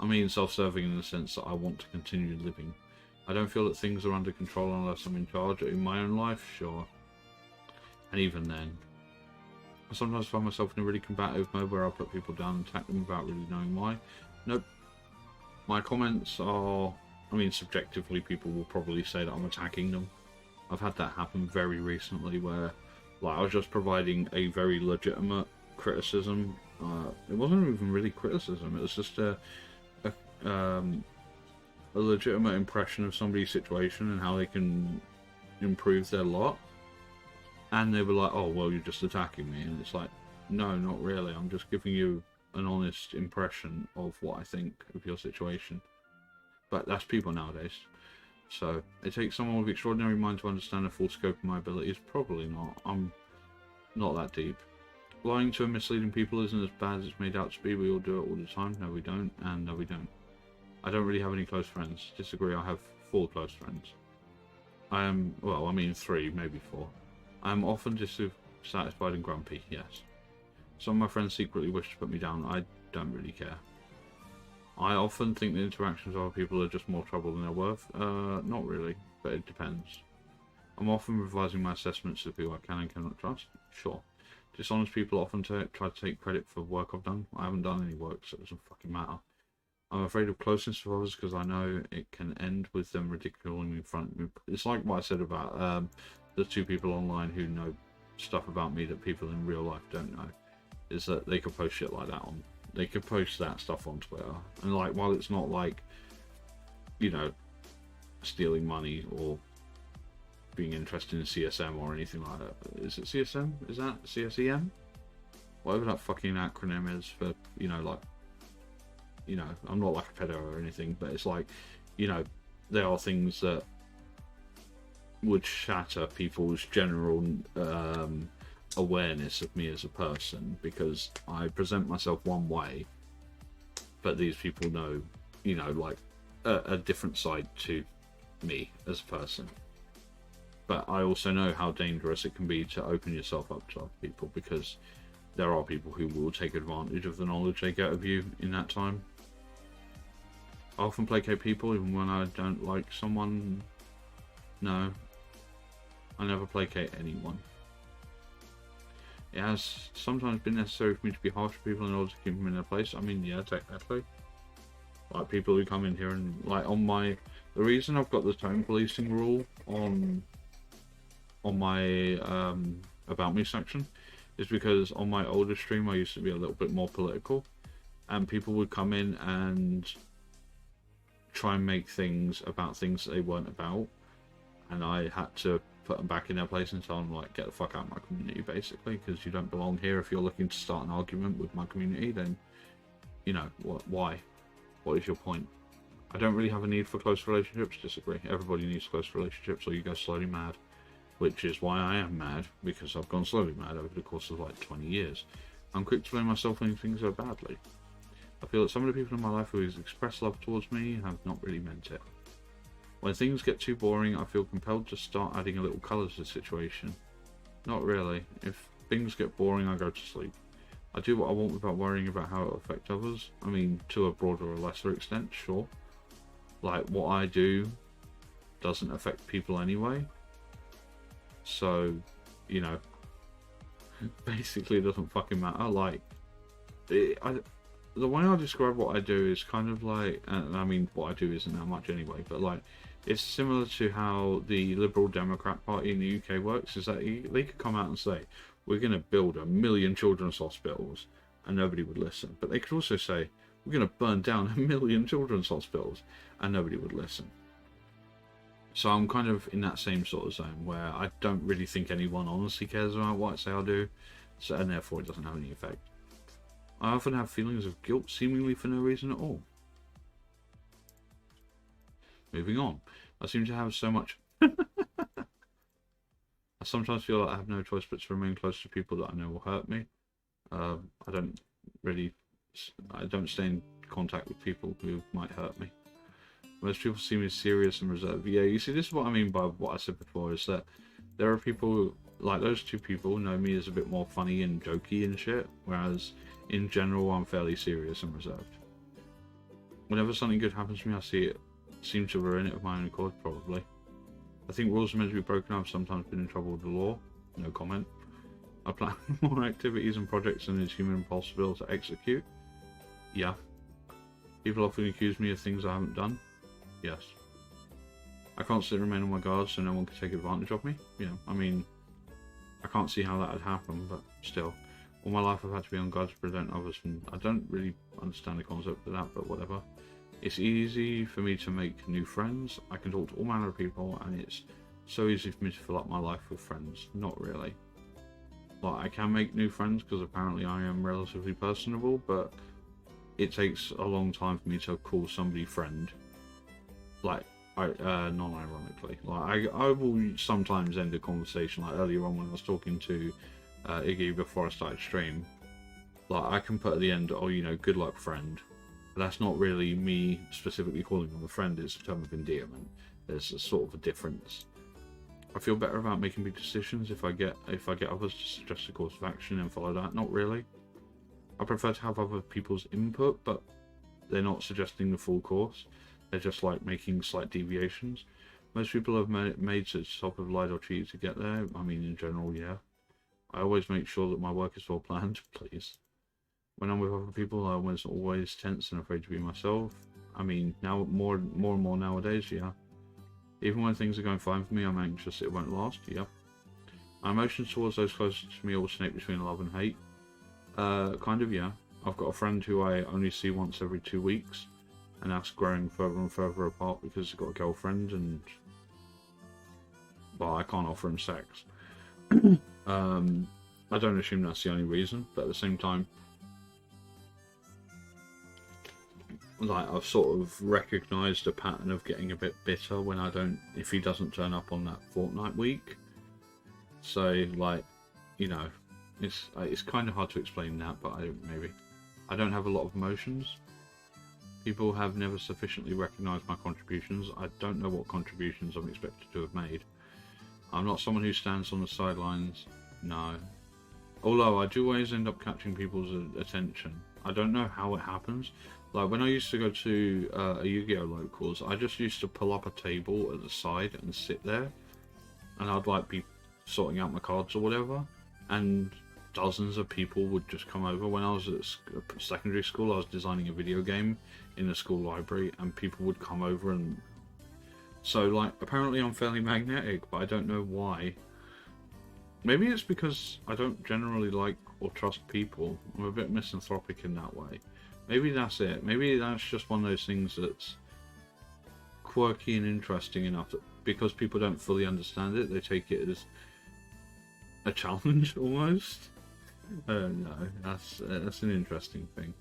I mean self-serving in the sense that I want to continue living. I don't feel that things are under control unless I'm in charge. In my own life, sure. And even then. I sometimes find myself in a really combative mode where I'll put people down and attack them without really knowing why. Nope. My comments are... I mean, subjectively, people will probably say that I'm attacking them. I've had that happen very recently where, like, I was just providing a very legitimate criticism. It wasn't even really criticism. It was just a legitimate impression of somebody's situation and how they can improve their lot. And they were like, oh, well, you're just attacking me. And it's like, no, not really. I'm just giving you an honest impression of what I think of your situation. But that's people nowadays. So, it takes someone with extraordinary mind to understand the full scope of my abilities. Probably not. I'm not that deep. Lying to and misleading people isn't as bad as it's made out to be. We all do it all the time. No, we don't. And no, we don't. I don't really have any close friends. Disagree, I have 4 close friends. I am, well, I mean 3, maybe 4. I am often dissatisfied and grumpy, yes. Some of my friends secretly wish to put me down. I don't really care. I often think the interactions with other people are just more trouble than they're worth. Not really, but it depends. I'm often revising my assessments of who I can and cannot trust. Sure. Dishonest people often try to take credit for work I've done. I haven't done any work, so it doesn't fucking matter. I'm afraid of closeness with others because I know it can end with them ridiculing me in front of me. It's like what I said about the 2 people online who know stuff about me that people in real life don't know. is that they could post shit like that on. They could post that stuff on Twitter, and like, while it's not like, you know, stealing money or being interested in CSM or anything like that. Is it CSM? Is that CSEM? Whatever that fucking acronym is for, you know, like, you know, I'm not like a pedo or anything, but it's like, you know, there are things that would shatter people's general awareness of me as a person, because I present myself one way, but these people know, you know, like a different side to me as a person. But I also know how dangerous it can be to open yourself up to other people, because there are people who will take advantage of the knowledge they get of you in that time. I often placate people even when I don't like someone. No, I never placate anyone. It has sometimes been necessary for me to be harsh with people in order to keep them in their place. I mean, yeah, technically. Like, people who come in here and, like, on my... The reason I've got the tone policing rule on my About Me section is because on my older stream I used to be a little bit more political, and people would come in and try and make things about things that they weren't about, and I had to put them back in their place and tell them, like, get the fuck out of my community, basically, because you don't belong here. If you're looking to start an argument with my community, then, you know, why? What is your point? I don't really have a need for close relationships. Disagree. Everybody needs close relationships, or you go slowly mad, which is why I am mad, because I've gone slowly mad over the course of like 20 years. I'm quick to blame myself when things go badly. I feel that some of the people in my life who have expressed love towards me have not really meant it. When things get too boring, I feel compelled to start adding a little colour to the situation. Not really. If things get boring, I go to sleep. I do what I want without worrying about how it will affect others. I mean, to a broader or lesser extent, sure. Like, what I do doesn't affect people anyway. So, you know, basically it doesn't fucking matter. Like, the way I describe what I do is kind of like, and I mean, what I do isn't that much anyway, but like, it's similar to how the Liberal Democrat Party in the UK works, is that they could come out and say, we're going to build 1 million children's hospitals, and nobody would listen. But they could also say, we're going to burn down 1 million children's hospitals, and nobody would listen. So I'm kind of in that same sort of zone where I don't really think anyone honestly cares about what I say I do, so, and therefore it doesn't have any effect. I often have feelings of guilt seemingly for no reason at all. Moving on. I seem to have so much... I sometimes feel like I have no choice but to remain close to people that I know will hurt me. I don't stay in contact with people who might hurt me. Most people see me serious and reserved. Yeah, you see, this is what I mean by what I said before, is that there are people, like those two people know me as a bit more funny and jokey and shit, whereas in general I'm fairly serious and reserved. Whenever something good happens to me, I seem to ruin it of my own accord, probably. I think rules are meant to be broken. I've sometimes been in trouble with the law. No comment. I plan more activities and projects than is human possible to execute. Yeah. People often accuse me of things I haven't done. Yes. I constantly remain on my guard so no one can take advantage of me. Yeah, I mean, I can't see how that would happen, but still. All my life I've had to be on guard to prevent others from... I don't really understand the concept of that, but whatever. It's easy for me to make new friends. I can talk to all manner of people, and it's so easy for me to fill up my life with friends. Not really. Like, I can make new friends because apparently I am relatively personable, but it takes a long time for me to call somebody friend. Like, non-ironically. Like, I will sometimes end a conversation, like earlier on when I was talking to Iggy before I started stream. Like, I can put at the end, oh, you know, good luck, friend. But that's not really me specifically calling them a friend, it's a term of endearment. There's a sort of a difference. I feel better about making big decisions if I get others to suggest a course of action and follow that. Not really. I prefer to have other people's input, but they're not suggesting the full course. They're just like making slight deviations. Most people have made such top of lied or cheated to get there. I mean, in general, yeah. I always make sure that my work is well planned, please. When I'm with other people, I was always tense and afraid to be myself. I mean, now more and more nowadays, yeah. Even when things are going fine for me, I'm anxious it won't last, yeah. My emotions towards those closest to me alternate between love and hate. Kind of, yeah. I've got a friend who I only see once every 2 weeks, and that's growing further and further apart because he's got a girlfriend, and well, I can't offer him sex. I don't assume that's the only reason, but at the same time, like, I've sort of recognised a pattern of getting a bit bitter when if he doesn't turn up on that fortnight week. So, like, you know, it's kind of hard to explain that, but I don't have a lot of emotions. People have never sufficiently recognised my contributions. I don't know what contributions I'm expected to have made. I'm not someone who stands on the sidelines, no. Although I do always end up catching people's attention. I don't know how it happens. Like, when I used to go to a Yu-Gi-Oh! Locals, I just used to pull up a table at the side and sit there. And I'd, like, be sorting out my cards or whatever. And dozens of people would just come over. When I was at secondary school, I was designing a video game in the school library, and people would come over. And so, like, apparently I'm fairly magnetic, but I don't know why. Maybe it's because I don't generally like or trust people. I'm a bit misanthropic in that way. Maybe that's it. Maybe that's just one of those things that's quirky and interesting enough that because people don't fully understand it, they take it as a challenge almost. No, that's an interesting thing.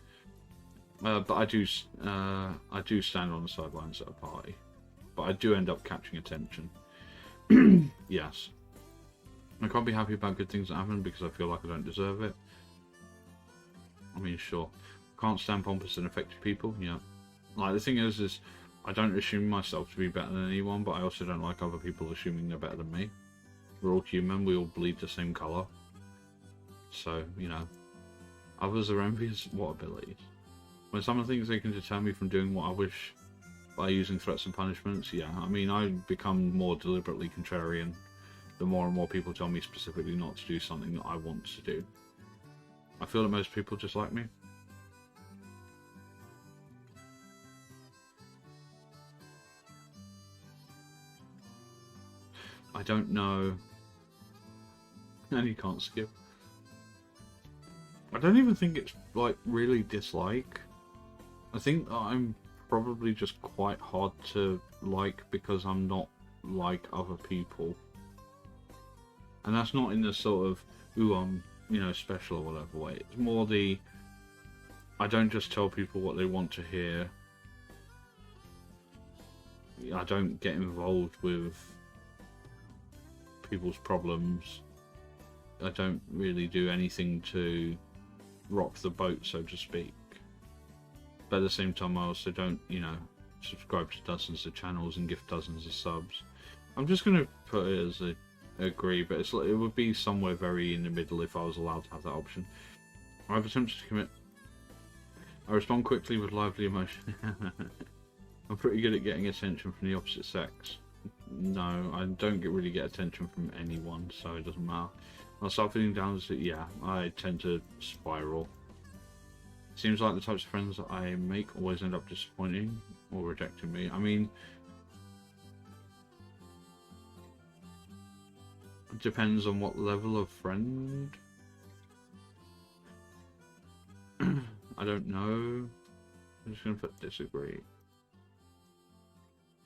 But I do stand on the sidelines at a party, but I do end up catching attention. Yes. I can't be happy about good things that happen because I feel like I don't deserve it. I mean, sure. Can't stand pompous and effective people, yeah. Like, the thing is I don't assume myself to be better than anyone, but I also don't like other people assuming they're better than me. We're all human, we all bleed the same colour. So, you know, others are envious. What abilities? When someone thinks they can deter me from doing what I wish by using threats and punishments, yeah. I mean, I become more deliberately contrarian the more and more people tell me specifically not to do something that I want to do. I feel that most people just like me. I don't know. And you can't skip. I don't even think it's, like, really dislike. I think that I'm probably just quite hard to like because I'm not like other people. And that's not in the sort of, ooh, I'm, you know, special or whatever way. It's more the, I don't just tell people what they want to hear. I don't get involved with people's problems. I don't really do anything to rock the boat, so to speak. But at the same time, I also don't, you know, subscribe to dozens of channels and gift dozens of subs. I'm just going to put it as a agree, but it would be somewhere very in the middle if I was allowed to have that option. I've attempted to commit. I respond quickly with lively emotion. I'm pretty good at getting attention from the opposite sex. No, I don't really get attention from anyone, so it doesn't matter. I'll start feeling down, so yeah, I tend to spiral. Seems like the types of friends that I make always end up disappointing or rejecting me. I mean, it depends on what level of friend. I don't know. I'm just going to put disagree.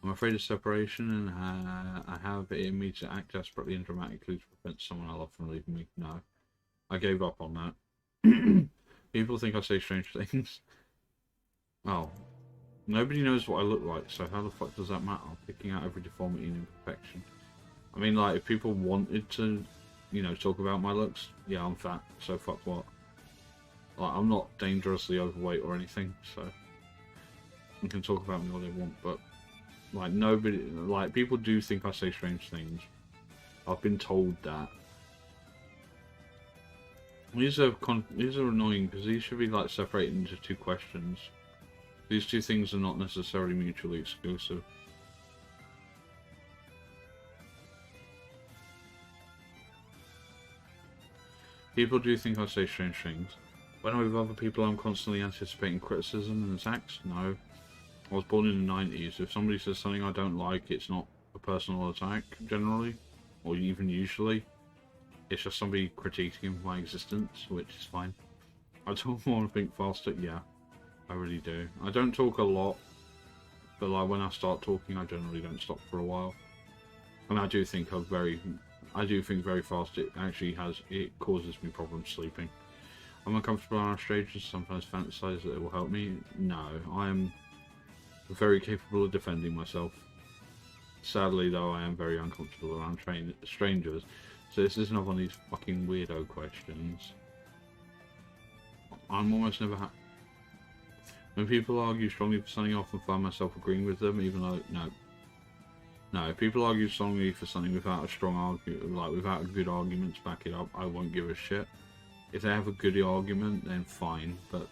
I'm afraid of separation, and I have it in me to act desperately and dramatically to prevent someone I love from leaving me. No, I gave up on that. People think I say strange things. Oh, nobody knows what I look like, so how the fuck does that matter? I'm picking out every deformity and imperfection. I mean, like, if people wanted to, you know, talk about my looks, yeah, I'm fat, so fuck what. Like, I'm not dangerously overweight or anything, so you can talk about me all they want, but like, nobody, like, people do think I say strange things. I've been told that. These are annoying because these should be, like, separated into two questions. These two things are not necessarily mutually exclusive. People do think I say strange things. When I'm with other people, I'm constantly anticipating criticism and attacks. No. I was born in the 90s. If somebody says something I don't like, it's not a personal attack, generally. Or even usually. It's just somebody critiquing my existence, which is fine. I don't want to think faster. Yeah, I really do. I don't talk a lot, but like when I start talking, I generally don't stop for a while. And I do think very fast. It causes me problems sleeping. I'm uncomfortable on stage and sometimes fantasize that it will help me. No, I am very capable of defending myself. Sadly, though, I am very uncomfortable around strangers. So this is another one of these fucking weirdo questions. I'm almost never when people argue strongly for something, I often find myself agreeing with them, even though no. If people argue strongly for something without a strong argument, like without a good argument to back it up, I won't give a shit. If they have a good argument, then fine. But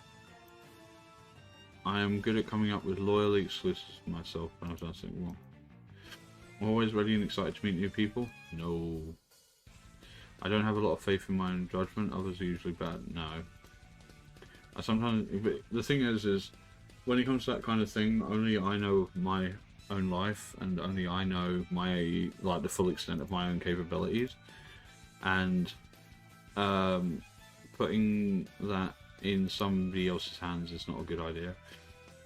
I am good at coming up with loyal excuses to myself when I've done something wrong. I'm always ready and excited to meet new people. No. I don't have a lot of faith in my own judgment. Others are usually bad. No. I sometimes, the thing is when it comes to that kind of thing, only I know my own life, and only I know my the full extent of my own capabilities, and putting that in somebody else's hands is not a good idea.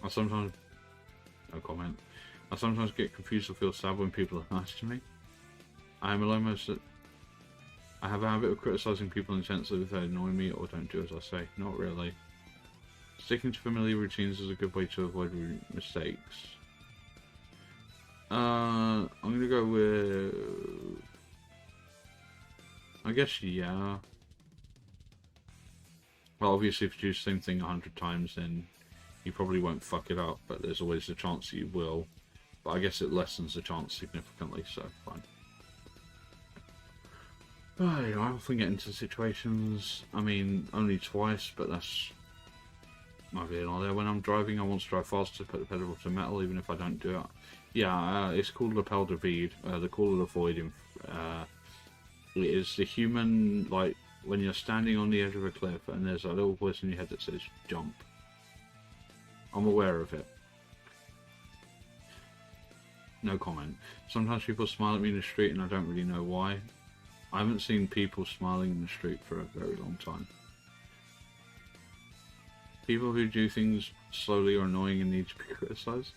No comment. I sometimes get confused or feel sad when people are nice to me. I have a habit of criticizing people intensely if they annoy me or don't do as I say. Not really. Sticking to familiar routines is a good way to avoid mistakes. I'm gonna go with, I guess, yeah. Well, obviously if you do the same thing 100 times, then you probably won't fuck it up, but there's always a chance that you will. But I guess it lessens the chance significantly, so fine. I often get into situations, I mean, only twice, but that's neither here nor there. When I'm driving, I want to drive faster, put the pedal to metal, even if I don't do it. Yeah, it's called lapel de vide, the call of the void. It is the human, like, when you're standing on the edge of a cliff and there's a little voice in your head that says, jump. I'm aware of it. No comment. Sometimes people smile at me in the street and I don't really know why. I haven't seen people smiling in the street for a very long time. People who do things slowly are annoying and need to be criticised.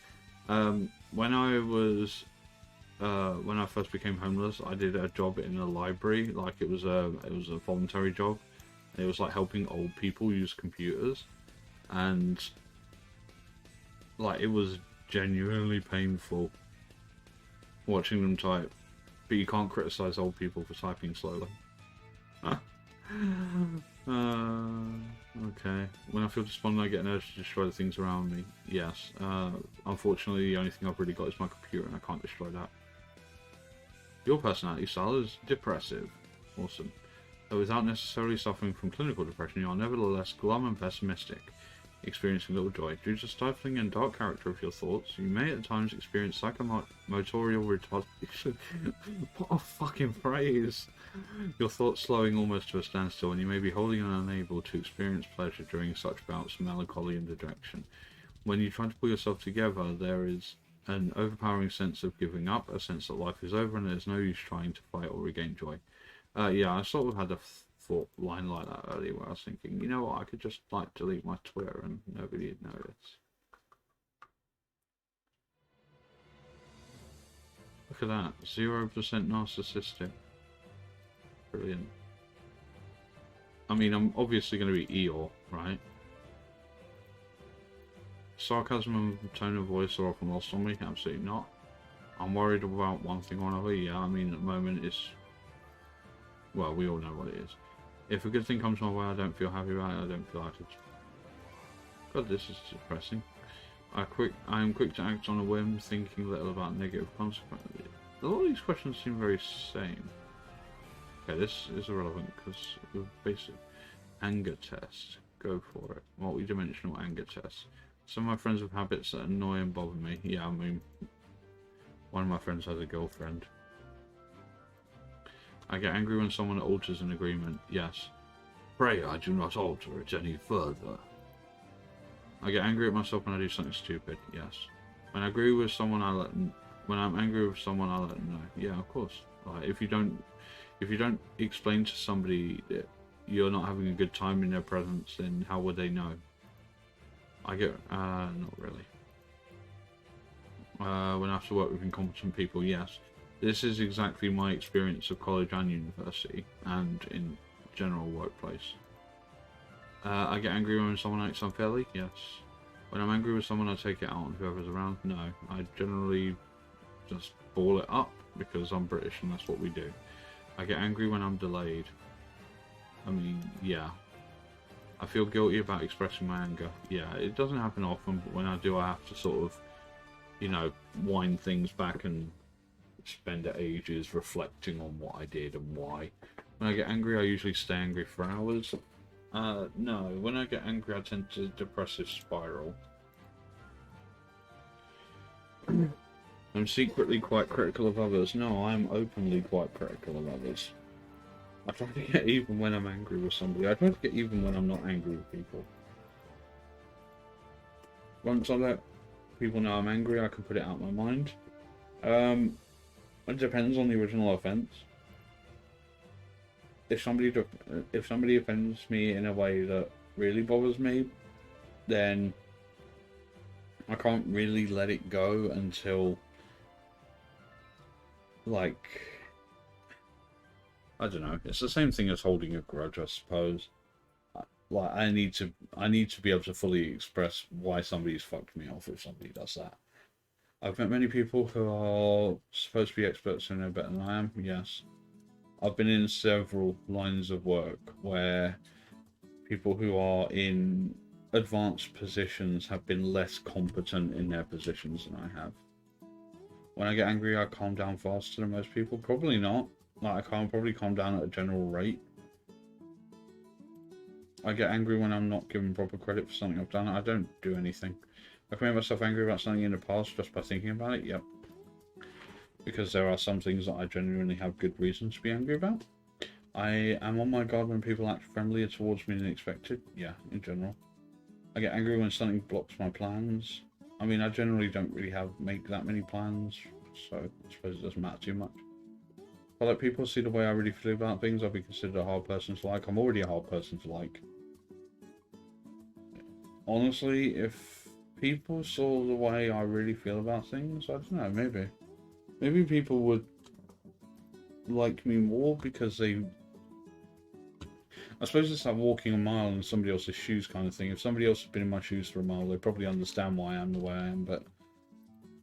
When I first became homeless, I did a job in a library. Like it was a voluntary job. It was like helping old people use computers, and like it was genuinely painful watching them type. But you can't criticize old people for typing slowly. Okay. When I feel despondent, I get an urge to destroy the things around me. Yes. Unfortunately, the only thing I've really got is my computer, and I can't destroy that. Your personality style is depressive. Awesome. Though without necessarily suffering from clinical depression, you are nevertheless glum and pessimistic, experiencing little joy. Due to stifling and dark character of your thoughts, you may at times experience psychomotorial retardation. What a fucking phrase! Your thoughts slowing almost to a standstill, and you may be holding and unable to experience pleasure during such bouts of melancholy and dejection. When you try to pull yourself together, there is an overpowering sense of giving up, a sense that life is over and there's no use trying to fight or regain joy. Yeah, I sort of had a thought line like that earlier where I was thinking, you know what, I could just like delete my Twitter and nobody would notice. Look at that, 0% narcissistic. Brilliant. I mean, I'm obviously going to be Eeyore, right? Sarcasm and tone of voice are often lost on me. Absolutely not. I'm worried about one thing or another. Yeah, I mean, at the moment it's... Well, we all know what it is. If a good thing comes my way, I don't feel happy about it. I don't feel like it. God, this is depressing. I am quick to act on a whim, thinking little about negative consequences. A lot of these questions seem very same. Okay, this is irrelevant because the basic anger test. Go for it. Multi-dimensional anger test. Some of my friends have habits that annoy and bother me. Yeah, I mean, one of my friends has a girlfriend. I get angry when someone alters an agreement. Yes. Pray I do not alter it any further. I get angry at myself when I do something stupid. Yes. When I agree with someone, when I'm angry with someone, I let them know. Yeah, of course. Like if you don't explain to somebody you're not having a good time in their presence, then how would they know? I get, not really. When I have to work with incompetent people, yes. This is exactly my experience of college and university, and in general workplace. I get angry when someone acts unfairly, yes. When I'm angry with someone, I take it out on whoever's around, no. I generally just ball it up, because I'm British and that's what we do. I get angry when I'm delayed. I mean, yeah. I feel guilty about expressing my anger. Yeah, it doesn't happen often, but when I do, I have to sort of, you know, wind things back and spend ages reflecting on what I did and why. When I get angry, I usually stay angry for hours. No, when I get angry, I tend to depressive spiral. I'm secretly quite critical of others. No, I'm openly quite critical of others. I try to get even when I'm angry with somebody. I try to get even when I'm not angry with people. Once I let people know I'm angry, I can put it out of my mind. It depends on the original offence. If somebody offends me in a way that really bothers me, then I can't really let it go until, like, I don't know. It's the same thing as holding a grudge, I suppose. Like, I need to be able to fully express why somebody's fucked me off if somebody does that. I've met many people who are supposed to be experts who know better than I am, yes. I've been in several lines of work where people who are in advanced positions have been less competent in their positions than I have. When I get angry, I calm down faster than most people. Probably not. Like, I can't probably calm down at a general rate. I get angry when I'm not given proper credit for something I've done. I don't do anything. I can make myself angry about something in the past just by thinking about it, yep. Because there are some things that I genuinely have good reasons to be angry about. I am on my guard when people act friendlier towards me than expected. Yeah, in general. I get angry when something blocks my plans. I mean, I generally don't really make that many plans, so I suppose it doesn't matter too much. If I let people see the way I really feel about things, I'll be considered a hard person to like. I'm already a hard person to like. Honestly, if people saw the way I really feel about things, I don't know, maybe. Maybe people would like me more because they... I suppose it's like walking a mile in somebody else's shoes kind of thing. If somebody else has been in my shoes for a mile, they probably understand why I am the way I am, but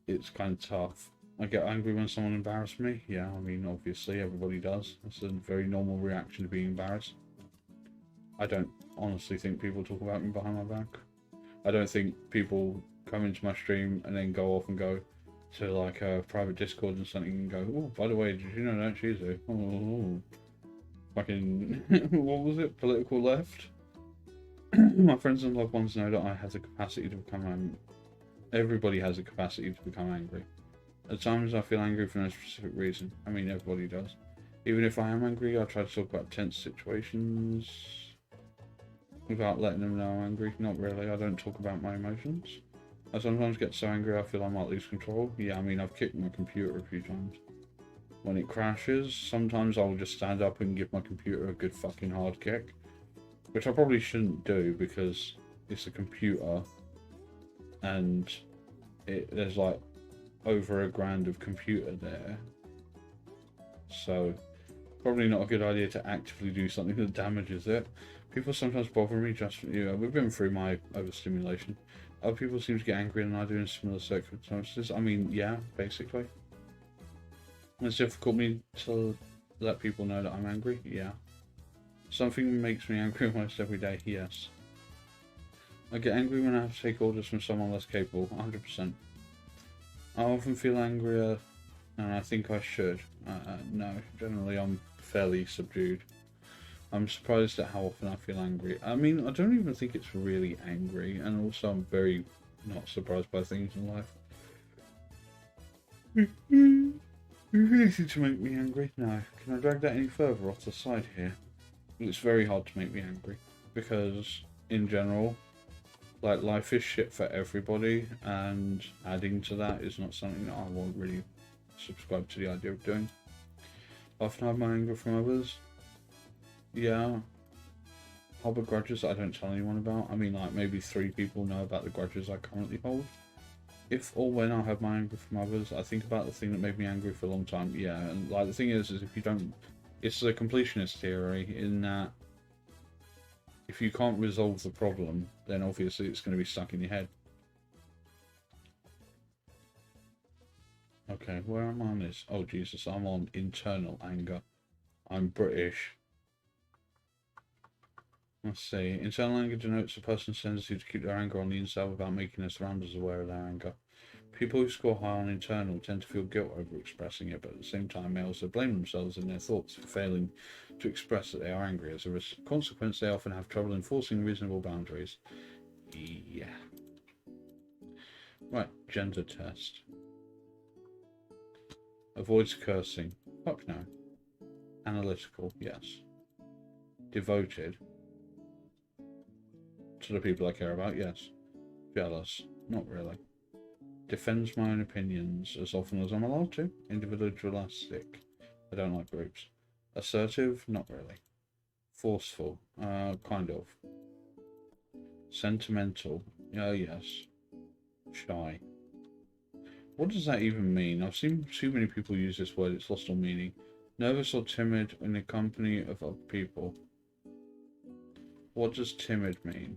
it's kind of tough. I get angry when someone embarrasses me. Yeah, I mean, obviously, everybody does. It's a very normal reaction to being embarrassed. I don't honestly think people talk about me behind my back. I don't think people come into my stream and then go off and go to like a private Discord and something and go, oh, by the way, did you know that Shizu? Oh, fucking, what was it? Political left? My friends and loved ones know that I have the capacity to become angry. Everybody has the capacity to become angry. At times I feel angry for no specific reason. I mean, everybody does. Even if I am angry, I try to talk about tense situations without letting them know I'm angry. Not really, I don't talk about my emotions. I sometimes get so angry I feel I might lose control. Yeah, I mean, I've kicked my computer a few times. When it crashes, sometimes I'll just stand up and give my computer a good fucking hard kick. Which I probably shouldn't do because it's a computer and there's like over $1,000 of computer there. So, probably not a good idea to actively do something that damages it. People sometimes bother me just, you know, we've been through my overstimulation. Other people seem to get angrier than I do in similar circumstances. I mean, yeah, basically. It's difficult for me to let people know that I'm angry, yeah. Something makes me angry almost every day, yes. I get angry when I have to take orders from someone less capable, 100%. I often feel angrier than I think I should. No, generally I'm fairly subdued. I'm surprised at how often I feel angry. I mean, I don't even think it's really angry, and also I'm very not surprised by things in life. Anything to make me angry? No. Can I drag that any further off the side here? It's very hard to make me angry, because, in general, like, life is shit for everybody, and adding to that is not something that I won't really subscribe to the idea of doing. I often have my anger from others. Yeah, harbor grudges that I don't tell anyone about. I mean, like, maybe 3 people know about the grudges I currently hold. If or when I have my anger from others, I think about the thing that made me angry for a long time. Yeah, and like the thing is if you don't, it's a completionist theory in that if you can't resolve the problem, then obviously it's going to be stuck in your head. Okay, where am I on this? Oh Jesus, I'm on internal anger. I'm British. Let's see. Internal anger denotes a person's tendency to keep their anger on the inside without making their surroundings aware of their anger. People who score high on internal tend to feel guilt over expressing it, but at the same time may also blame themselves in their thoughts for failing to express that they are angry. As a consequence, they often have trouble enforcing reasonable boundaries. Yeah. Right, gender test. Avoids cursing. Fuck no. Analytical, yes. Devoted. To the people I care about, yes. Jealous, not really. Defends my own opinions as often as I'm allowed to. Individualistic. I don't like groups. Assertive, not really. Forceful, kind of. Sentimental, yes. Shy. What does that even mean? I've seen too many people use this word, it's lost all meaning. Nervous or timid in the company of other people. What does timid mean?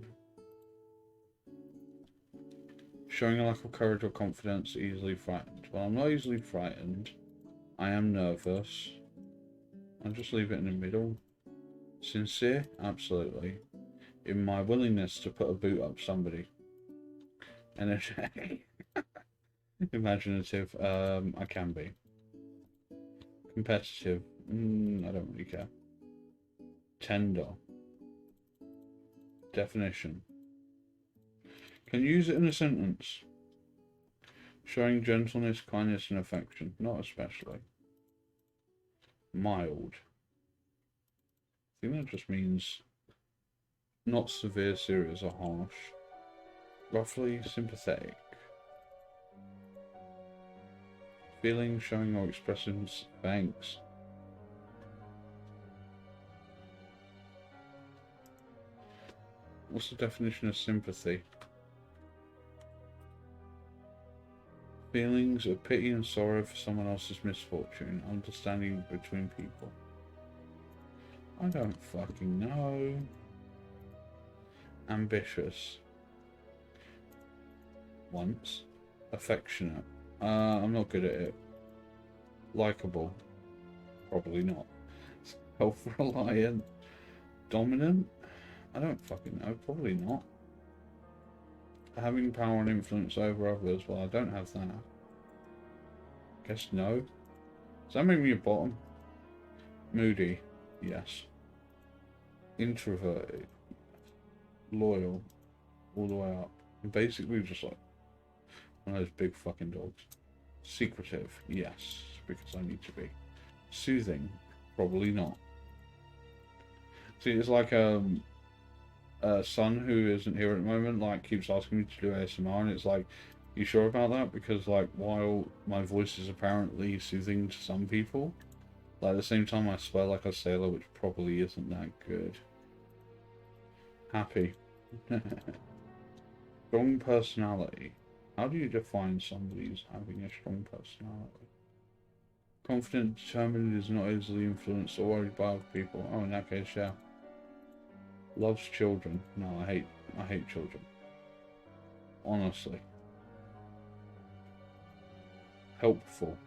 Showing a lack of courage or confidence, easily frightened. Well, I'm not easily frightened. I am nervous. I'll just leave it in the middle. Sincere? Absolutely. In my willingness to put a boot up somebody. Energetic. Imaginative. I can be. Competitive. I don't really care. Tender. Definition. Can you use it in a sentence? Showing gentleness, kindness, and affection. Not especially. Mild. I think that just means not severe, serious, or harsh. Roughly sympathetic. Feeling, showing, or expressing thanks. What's the definition of sympathy? Feelings of pity and sorrow for someone else's misfortune. Understanding between people. I don't fucking know. Ambitious. Once. Affectionate. I'm not good at it. Likeable. Probably not. Self-reliant. Dominant? I don't fucking know. Probably not. Having power and influence over others. Well, I don't have that. Guess no. Does that make me a bottom? Moody. Yes. Introverted. Loyal. All the way up. Basically just like one of those big fucking dogs. Secretive. Yes. Because I need to be. Soothing. Probably not. See, it's like son who isn't here at the moment, like, keeps asking me to do ASMR, and it's like, you sure about that? Because, like, while my voice is apparently soothing to some people, like, at the same time I swear like a sailor, which probably isn't that good. Happy. Strong personality. How do you define somebody who's having a strong personality? Confident, determined, is not easily influenced or worried by other people. Oh, in that case, yeah. Loves children. No, I hate children. Honestly. Helpful.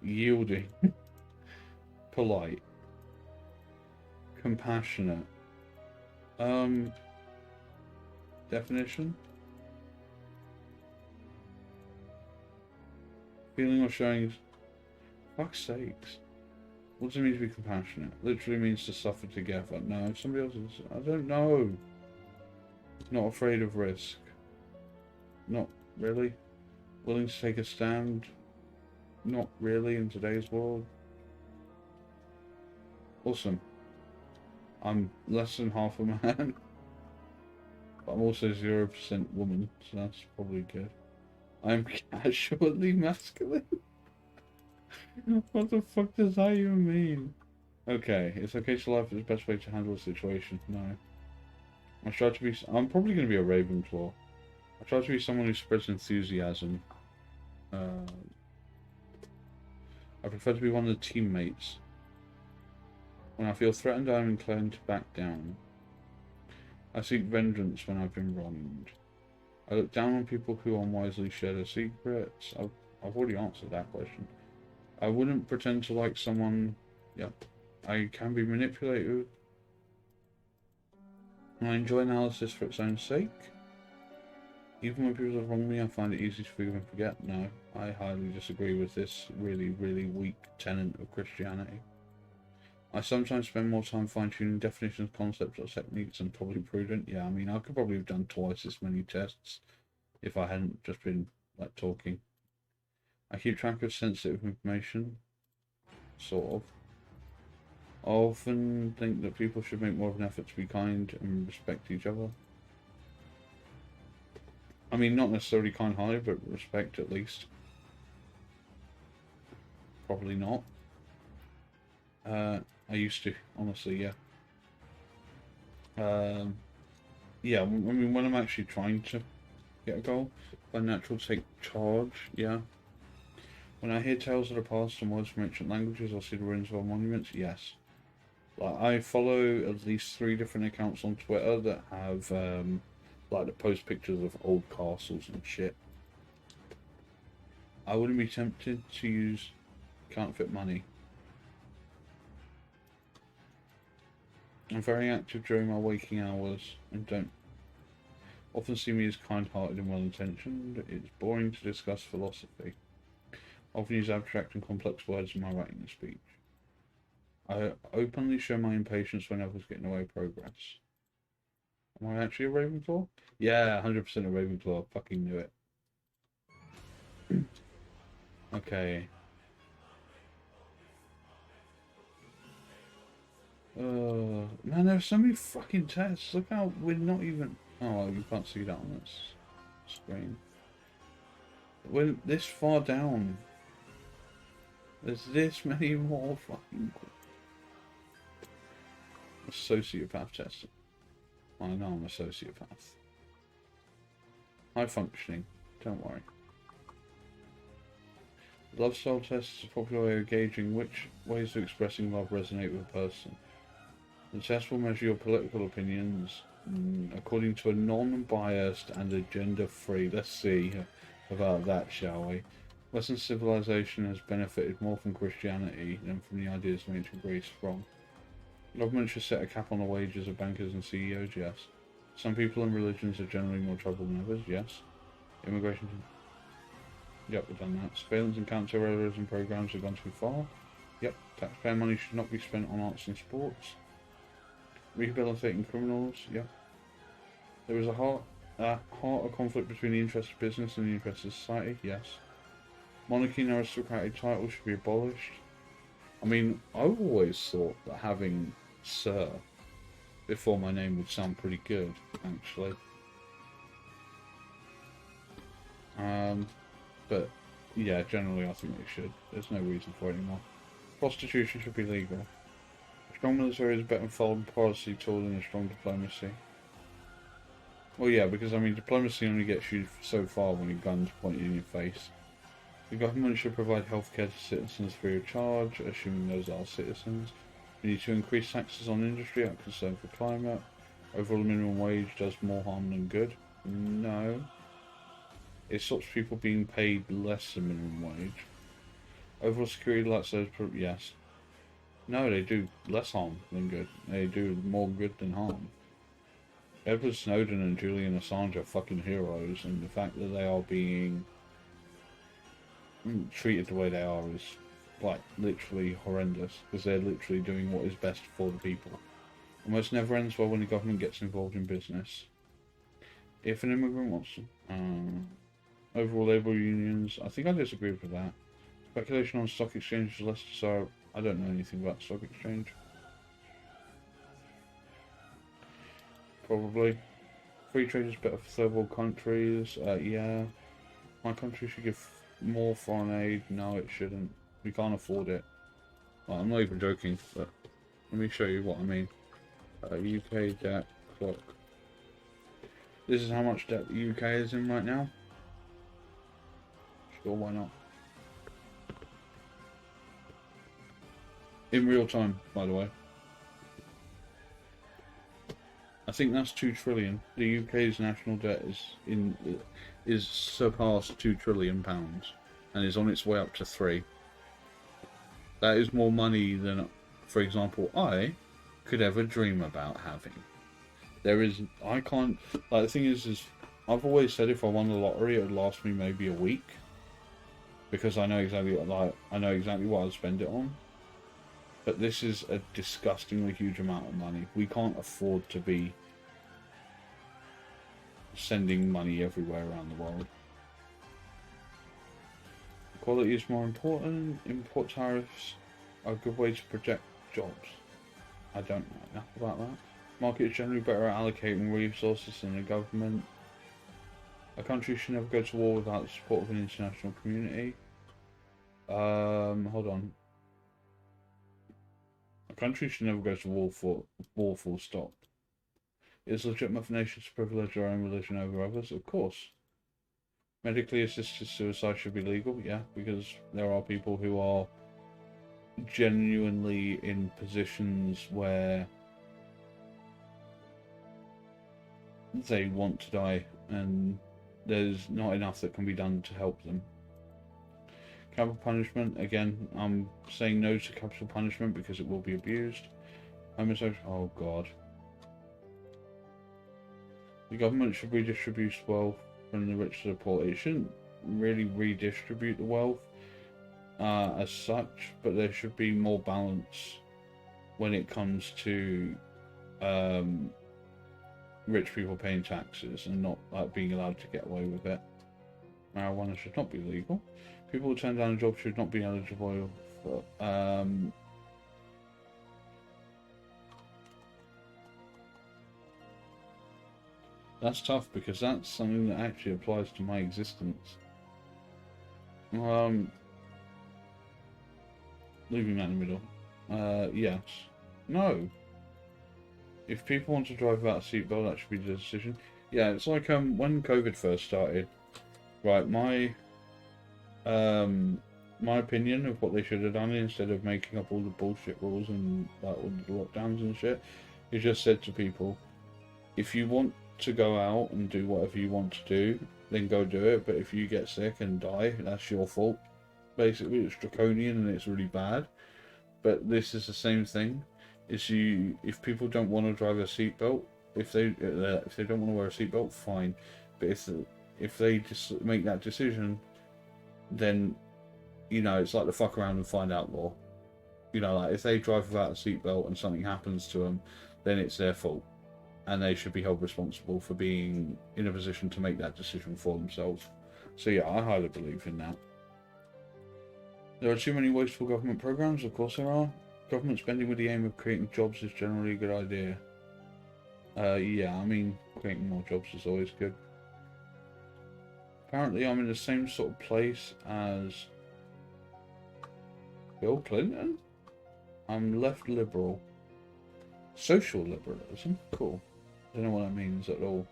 Yielding. Polite. Compassionate. Definition? Feeling or showing... Fuck's sakes. What does it mean to be compassionate? Literally means to suffer together. No, if somebody else is... I don't know. Not afraid of risk. Not really. Willing to take a stand. Not really in today's world. Awesome. I'm less than half a man. But I'm also 0% woman, so that's probably good. I'm casually masculine. What the fuck does that even mean? Okay, it's okay to life is the best way to handle a situation. No. I try to be... I'm probably going to be a Ravenclaw. I try to be someone who spreads enthusiasm. Uh, I prefer to be one of the teammates. When I feel threatened, I am inclined to back down. I seek vengeance when I've been wronged. I look down on people who unwisely share their secrets. I've already answered that question. I wouldn't pretend to like someone. Yep. I can be manipulated. I enjoy analysis for its own sake. Even when people have wronged me, I find it easy to forgive and forget. No, I highly disagree with this really, really weak tenet of Christianity. I sometimes spend more time fine-tuning definitions, concepts, or techniques than probably prudent. Yeah, I mean, I could probably have done twice as many tests if I hadn't just been, like, talking. I keep track of sensitive information. Sort of. I often think that people should make more of an effort to be kind and respect each other. I mean, not necessarily kind-hearted, but respect at least. Probably not. I used to, honestly, yeah. Yeah, I mean, when I'm actually trying to get a goal, by natural take charge, yeah. When I hear tales of the past and words from ancient languages or see the ruins of monuments, yes. Like, I follow at least 3 different accounts on Twitter that have, like, that post pictures of old castles and shit. I wouldn't be tempted to use counterfeit money. I'm very active during my waking hours and don't often see me as kind-hearted and well-intentioned. It's boring to discuss philosophy. I often use abstract and complex words in my writing and speech. I openly show my impatience when others get in the way of progress. Am I actually a Ravenclaw? Yeah, 100% a Ravenclaw. I fucking knew it. Okay. Man, there's so many fucking tests. Look how we're not even... Oh, you can't see that on this screen. We're this far down. There's this many more fucking... Sociopath testing. I know I'm a sociopath. High functioning. Don't worry. Love style tests is a popular way of gauging which ways of expressing love resonate with a person. The test will measure your political opinions according to a non-biased and agenda-free. Let's see about that, shall we? Western civilization has benefited more from Christianity than from the ideas of ancient Greece. Wrong. Government should set a cap on the wages of bankers and CEOs. Yes. Some people and religions are generally more trouble than others. Yes. Immigration. Yep, we've done that. Surveillance and counter-terrorism programs have gone too far. Yep. Taxpayer money should not be spent on arts and sports. Rehabilitating criminals. Yep. There is a heart of conflict between the interests of business and the interests of society. Yes. Monarchy and aristocratic titles should be abolished. I mean, I've always thought that having Sir before my name would sound pretty good, actually. But yeah, generally I think they should. There's no reason for it anymore. Prostitution should be legal. A strong military is a better foreign policy tool than a strong diplomacy. Well, yeah, because I mean, diplomacy only gets you so far when your gun's pointed in your face. The government should provide healthcare to citizens free of charge, assuming those are citizens. We need to increase taxes on industry out of concern for climate. Overall, the minimum wage does more harm than good. No. It stops people being paid less than minimum wage. Overall security lights those... Yes. No, they do less harm than good. They do more good than harm. Edward Snowden and Julian Assange are fucking heroes, and the fact that they are being treated the way they are is, like, literally horrendous, because they're literally doing what is best for the people. Almost never ends well when the government gets involved in business. If an immigrant wants overall labour unions, I think I disagree with that. Speculation on stock exchange is less desirable. I don't know anything about stock exchange. Probably. Free trade is better for third world countries. Yeah. My country should give more foreign aid. No, it shouldn't. We can't afford it. Well, I'm not even joking, but Let me show you what I mean. UK debt clock. This is how much debt the UK is in right now. Sure, why not? In real time, by the way. I think that's 2 trillion. The UK's national debt is surpassed £2 trillion and is on its way up to 3. That is more money than, for example, I could ever dream about having. I can't, like, the thing is I've always said if I won the lottery, it would last me maybe a week. Because I know exactly what I'd spend it on. But this is a disgustingly huge amount of money. We can't afford to be sending money everywhere around the world. Quality is more important. Import tariffs are a good way to protect jobs. I don't know enough about that. Market is generally better at allocating resources than the government. A country should never go to war without the support of an international community. Hold on. A country should never go to war full stop. It is legitimate for nations to privilege their own religion over others, of course. Medically assisted suicide should be legal, yeah, because there are people who are genuinely in positions where they want to die and there's not enough that can be done to help them. Capital punishment, again, I'm saying no to capital punishment because it will be abused. Oh god. The government should redistribute wealth from the rich to the poor. It shouldn't really redistribute the wealth as such, but there should be more balance when it comes to rich people paying taxes and not being allowed to get away with it. Marijuana should not be legal. People who turn down a job should not be eligible for. That's tough because that's something that actually applies to my existence. Leaving that in the middle. Yes. No. If people want to drive without a seatbelt, that should be the decision. Yeah, it's like when COVID first started. Right, my opinion of what they should have done instead of making up all the bullshit rules and all the lockdowns and shit, is just said to people, if you want to go out and do whatever you want to do, then go do it. But if you get sick and die, that's your fault. Basically, it's draconian and it's really bad. But this is the same thing. If people don't want to drive a seatbelt, if they don't want to wear a seatbelt, fine. But if they just make that decision, then it's like the fuck around and find out law. Like if they drive without a seatbelt and something happens to them, then it's their fault, and they should be held responsible for being in a position to make that decision for themselves. So yeah, I highly believe in that. There are too many wasteful government programs. Of course there are. Government spending with the aim of creating jobs is generally a good idea. Yeah, I mean, creating more jobs is always good. Apparently I'm in the same sort of place as Bill Clinton. I'm left liberal. Social liberalism? Cool. I don't know what that means at all.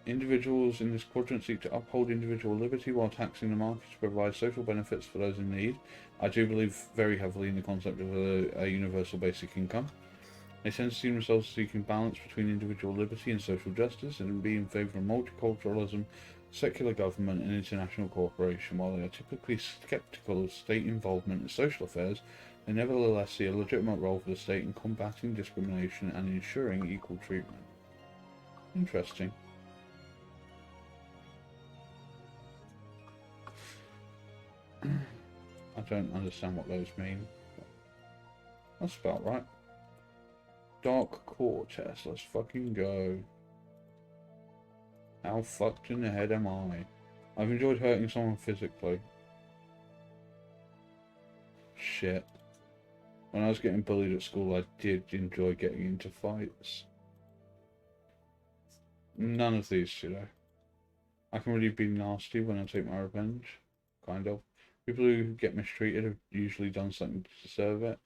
Individuals in this quadrant seek to uphold individual liberty while taxing the market to provide social benefits for those in need. I do believe very heavily in the concept of a universal basic income. They tend to see themselves seeking balance between individual liberty and social justice, and be in favour of multiculturalism, secular government and international cooperation. While they are typically sceptical of state involvement in social affairs, they nevertheless see a legitimate role for the state in combating discrimination and ensuring equal treatment. Interesting. I don't understand what those mean. That's about right. Dark core test, let's fucking go. How fucked in the head am I? I've enjoyed hurting someone physically. Shit. When I was getting bullied at school, I did enjoy getting into fights. None of these today. I can really be nasty when I take my revenge. Kind of. People who get mistreated have usually done something to deserve it.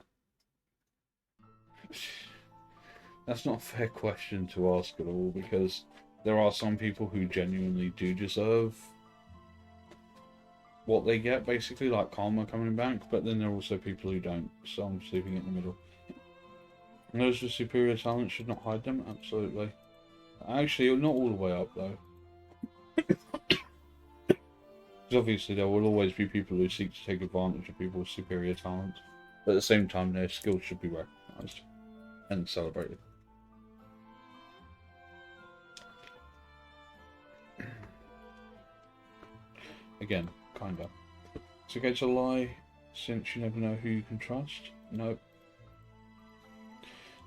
That's not a fair question to ask at all, because there are some people who genuinely do deserve what they get, basically, like karma coming back, but then there are also people who don't, so I'm sleeping in the middle. And those with superior talent should not hide them, absolutely. Actually, not all the way up, though. Because obviously there will always be people who seek to take advantage of people with superior talent. But at the same time, their skills should be recognised and celebrated. Again, kinda. It's okay to lie, since you never know who you can trust? No.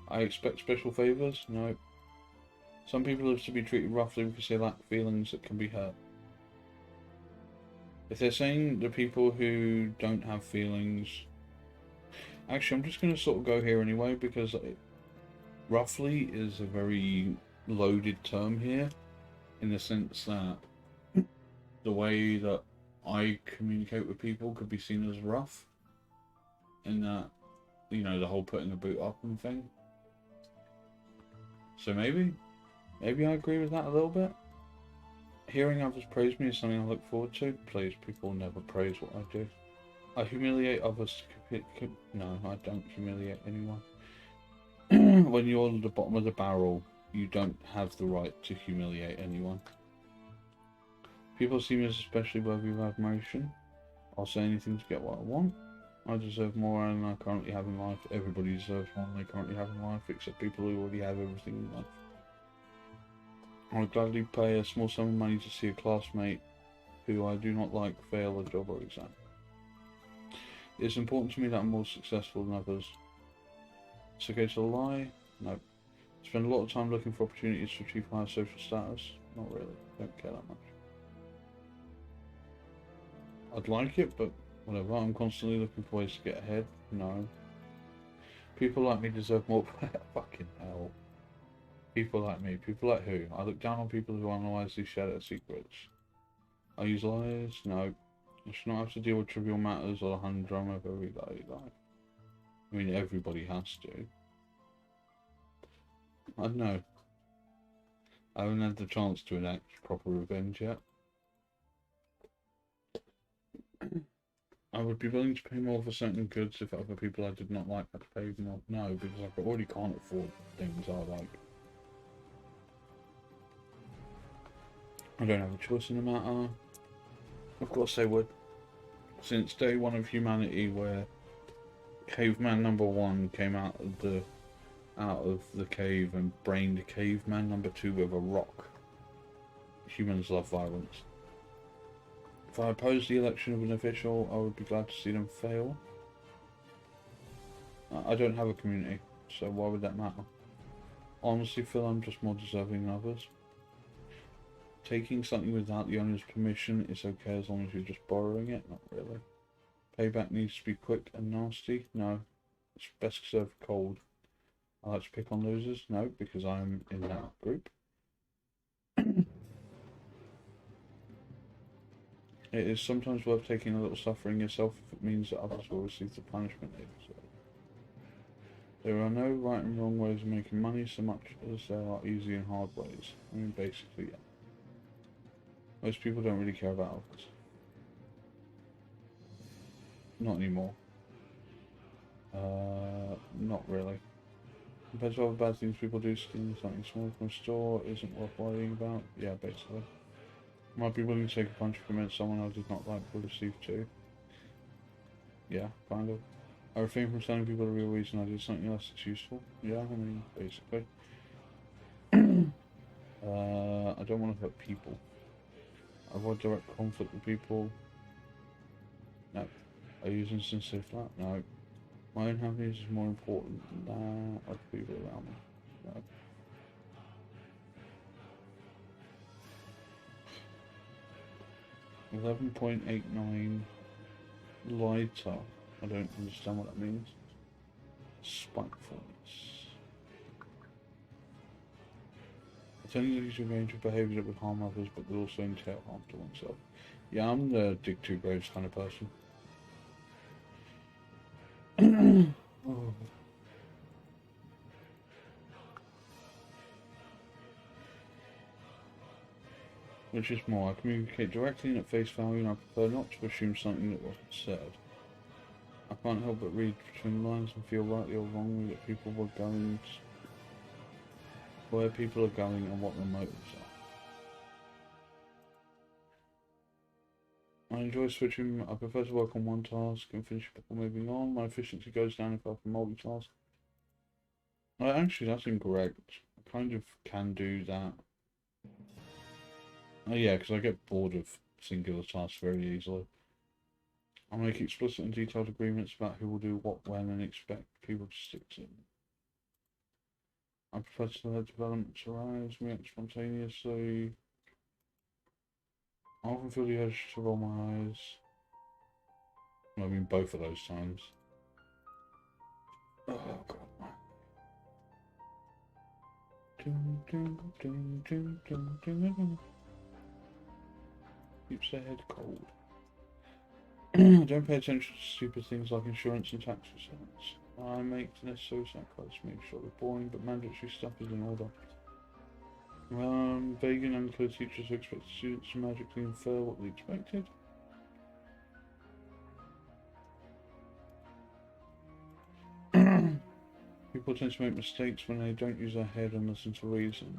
I expect special favours? No. Some people have to be treated roughly because they lack feelings that can be hurt. If they're saying the people who don't have feelings... Actually, I'm just going to sort of go here anyway, because roughly is a very loaded term here, in the sense that the way that I communicate with people could be seen as rough, in that, you know, the whole putting the boot up and thing. So maybe I agree with that a little bit. Hearing others praise me is something I look forward to. Please, people never praise what I do. I humiliate others to no, I don't humiliate anyone. When you're at the bottom of the barrel, you don't have the right to humiliate anyone. People see me as especially worthy of admiration. I'll say anything to get what I want. I deserve more than I currently have in life. Everybody deserves more than they currently have in life, except people who already have everything in life. I would gladly pay a small sum of money to see a classmate who I do not like fail a job or exam. It is important to me that I'm more successful than others. It's okay to lie? No. Spend a lot of time looking for opportunities to achieve higher social status? Not really. Don't care that much. I'd like it, but whatever. I'm constantly looking for ways to get ahead? No. People like me deserve more. Fucking hell. People like me. People like who? I look down on people who unwisely share their secrets. I use liars? No. I should not have to deal with trivial matters or the humdrum of everyday life. I mean, everybody has to. I don't know. I haven't had the chance to enact proper revenge yet. I would be willing to pay more for certain goods if other people I did not like had to pay more. No, because I already can't afford things I like. I don't have a choice in the matter. Of course they would. Since day one of humanity, where caveman number 1 came out of the cave and brained caveman number 2 with a rock. Humans love violence. If I oppose the election of an official, I would be glad to see them fail. I don't have a community, so why would that matter? I honestly feel I'm just more deserving than others. Taking something without the owner's permission is okay as long as you're just borrowing it. Not really. Payback needs to be quick and nasty. No. It's best served cold. I like to pick on losers. No, because I'm in that group. It is sometimes worth taking a little suffering yourself if it means that others will receive the punishment they deserve. There are no right and wrong ways of making money so much as there are easy and hard ways. I mean, basically, yeah. Most people don't really care about others. Not anymore. Not really. Compared to other bad things people do, stealing something small from a store isn't worth worrying about. Yeah, basically. Might be willing to take a punch if it meant someone I did not like would receive too. Yeah, kind of. I refrain from telling people the real reason I did something unless it's useful. Yeah, I mean, basically. I don't want to hurt people. I avoid direct conflict with people. No. I use insensitive flat. No. My own happiness is more important than that of people around me. No. $11.89 lighter. I don't understand what that means. Spitefulness. Attending to a range of behaviours that would harm others but would also entail harm to oneself. Yeah, I'm the dig two graves kind of person. Oh. Which is more, I communicate directly and at face value, and I prefer not to assume something that wasn't said. I can't help but read between the lines and feel rightly or wrongly that people were going where people are going and what their motives are. I enjoy switching. I prefer to work on one task and finish before moving on. My efficiency goes down if I can multitask. Actually, that's incorrect. I kind of can do that. Oh yeah, because I get bored of singular tasks very easily. I make explicit and detailed agreements about who will do what when and expect people to stick to them. I prefer to let developments arise, react spontaneously. I often feel the urge to roll my eyes. I mean both of those times. Oh god. Keeps their head cold. Don't pay attention to stupid things like insurance and tax returns. I make the necessary sacrifices to make sure the boring but mandatory stuff is in order. Vague and unclear teachers who expect students to magically infer what they expected. People tend to make mistakes when they don't use their head and listen to reason.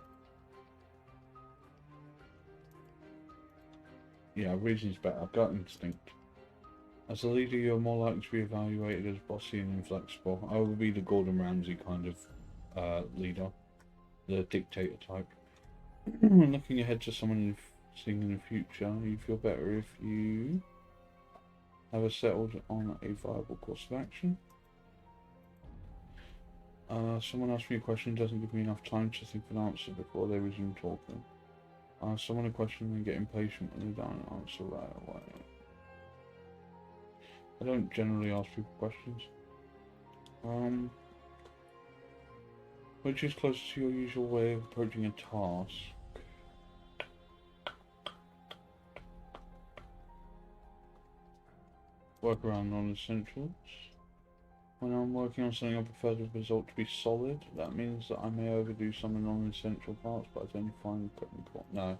Yeah, reason's better. Gut instinct. As a leader, you're more likely to be evaluated as bossy and inflexible. I would be the Gordon Ramsay kind of leader, the dictator type. When looking ahead to someone seeing in the future, you feel better if you have settled on a viable course of action. Someone asks me a question doesn't give me enough time to think of an answer before they resume talking. Someone a question and get impatient when they don't answer right away. I don't generally ask people questions. Which is closer to your usual way of approaching a task? Work around non-essentials. When I'm working on something, I prefer the result to be solid. That means that I may overdo some of the non-essential parts, but I don't find them important. No.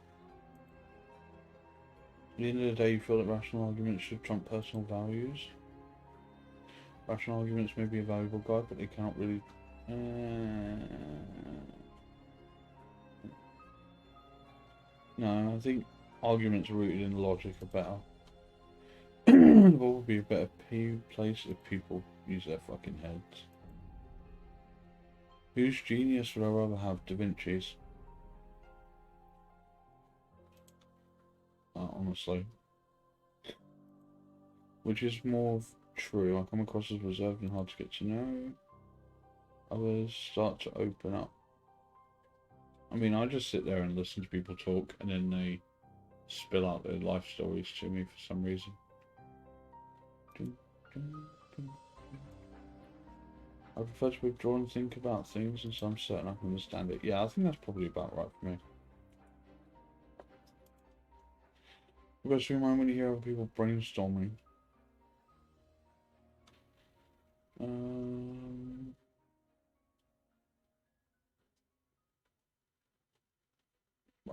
At the end of the day, you feel that rational arguments should trump personal values. Rational arguments may be a valuable guide, but they cannot really... No, I think arguments rooted in logic are better. The world would be a better place if people use their fucking heads. Whose genius would I rather have? Da Vinci's. Honestly. Which is more true. I come across as reserved and hard to get to know. Others start to open up. I mean, I just sit there and listen to people talk, and then they spill out their life stories to me for some reason. I prefer to withdraw and think about things, and so I'm certain I can understand it. Yeah, I think that's probably about right for me. What goes through your mind when you hear other people brainstorming?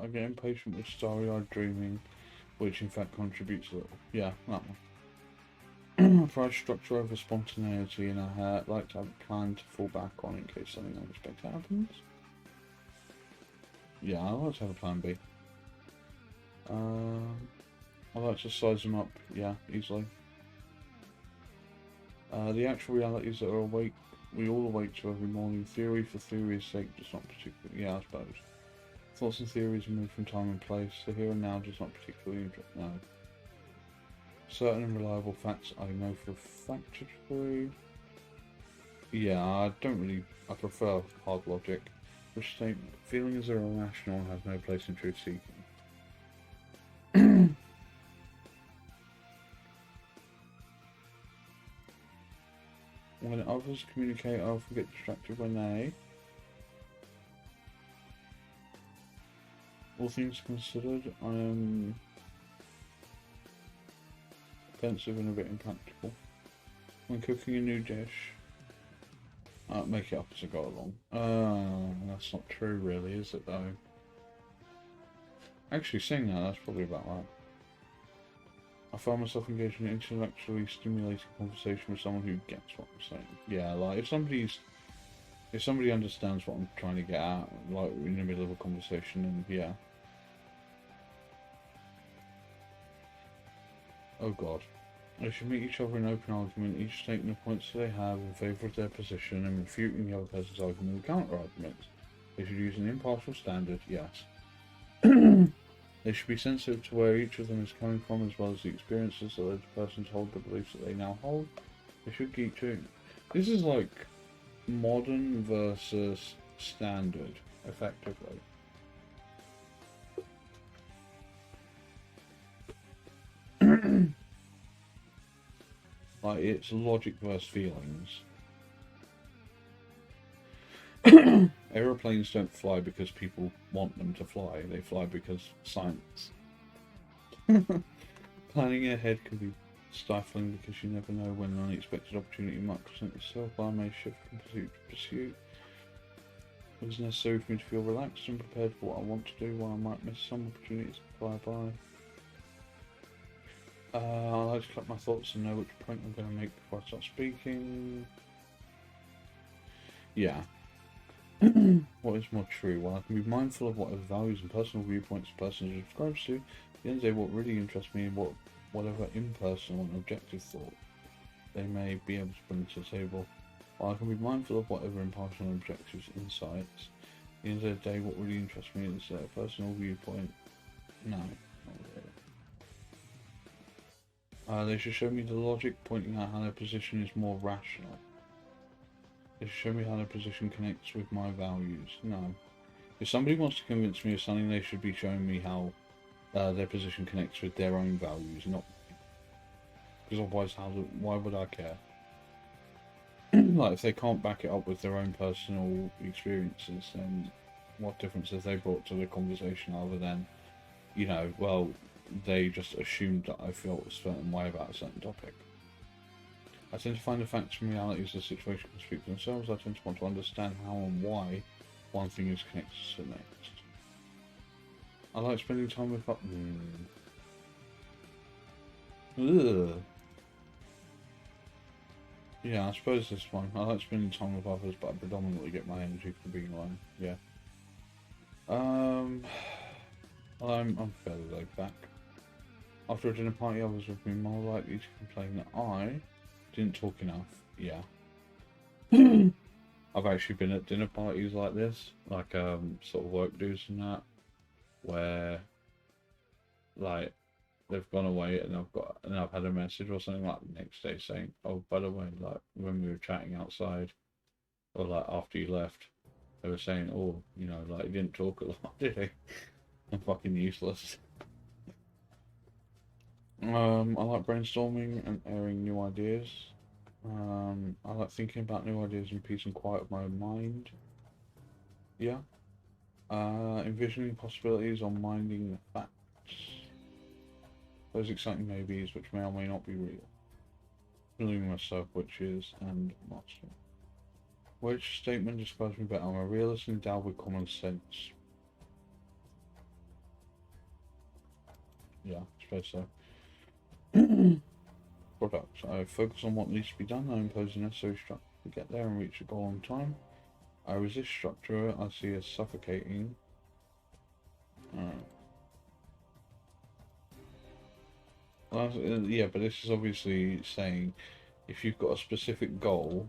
I get impatient with starry-eyed dreaming, which in fact contributes a little. Yeah, that one. I prize structure over spontaneity, and I like to have a plan to fall back on in case something unexpected happens. Yeah, I like to have a plan B. I like to size them up, yeah, easily. The actual realities that are we all awake to every morning. Theory for theory's sake does not particularly... Yeah, I suppose. Thoughts and theories are moved from time and place. The here and now does not particularly... No. Certain and reliable facts I know for a fact to true. Yeah, I don't really... I prefer hard logic. Which statement? Feelings are irrational and have no place in truth seeking. When others communicate, I often get distracted when they... All things considered, I am offensive and a bit impractical. When cooking a new dish, I make it up as I go along. That's not true really, is it though? Actually, saying that, that's probably about right. I found myself engaged in an intellectually stimulating conversation with someone who gets what I'm saying. Yeah, like if somebody understands what I'm trying to get at, like in the middle of a conversation, and yeah. Oh god. They should meet each other in open argument, each stating the points that they have in favour of their position and refuting the other person's argument with counter-arguments. They should use an impartial standard, yes. They should be sensitive to where each of them is coming from, as well as the experiences that those persons hold the beliefs that they now hold. They should keep tuning. This is like modern versus standard, effectively. Like, it's logic versus feelings. Aeroplanes don't fly because people want them to fly, they fly because science. Planning ahead can be stifling because you never know when an unexpected opportunity might present itself. I may shift from pursuit to pursuit. It is necessary for me to feel relaxed and prepared for what I want to do, while I might miss some opportunities to fly by. I like to collect my thoughts and know which point I'm going to make before I start speaking. Yeah. What is more true? While I can be mindful of whatever values and personal viewpoints a person subscribes to, at the end of the day, what really interests me is whatever impersonal and objective thought they may be able to bring to the table. While I can be mindful of whatever impartial and objective insights, at the end of the day, what really interests me is a personal viewpoint. No, not really. They should show me the logic, pointing out how their position is more rational. They should show me how their position connects with my values. No. If somebody wants to convince me of something, they should be showing me how their position connects with their own values, not... Because otherwise, why would I care? Like, if they can't back it up with their own personal experiences, then what difference have they brought to the conversation other than, you know, well, they just assumed that I felt a certain way about a certain topic. I tend to find the facts and realities of the situation can speak for themselves. I tend to want to understand how and why one thing is connected to the next. I like spending time with... Ugh. Yeah, I suppose this one. I like spending time with others, but I predominantly get my energy from being alone. Yeah. I'm fairly laid back. After a dinner party, others would be more likely to complain that I didn't talk enough. Yeah. I've actually been at dinner parties like this, like sort of work dues and that, where like they've gone away and I've had a message or something like the next day saying, oh, by the way, like when we were chatting outside, or like after you left, they were saying, oh, you know, like you didn't talk a lot, did he? I'm fucking useless. I like brainstorming and airing new ideas. I like thinking about new ideas in peace and quiet of my own mind. Yeah. Envisioning possibilities or minding the facts. Those exciting maybes which may or may not be real. Believing myself, witches, and mastering. Which statement describes me better? I'm a realist endowed with common sense. Yeah, I suppose so. Products. I focus on what needs to be done. I impose the necessary structure to get there and reach the goal on time. I resist structure. I see as suffocating. Yeah, but this is obviously saying if you've got a specific goal,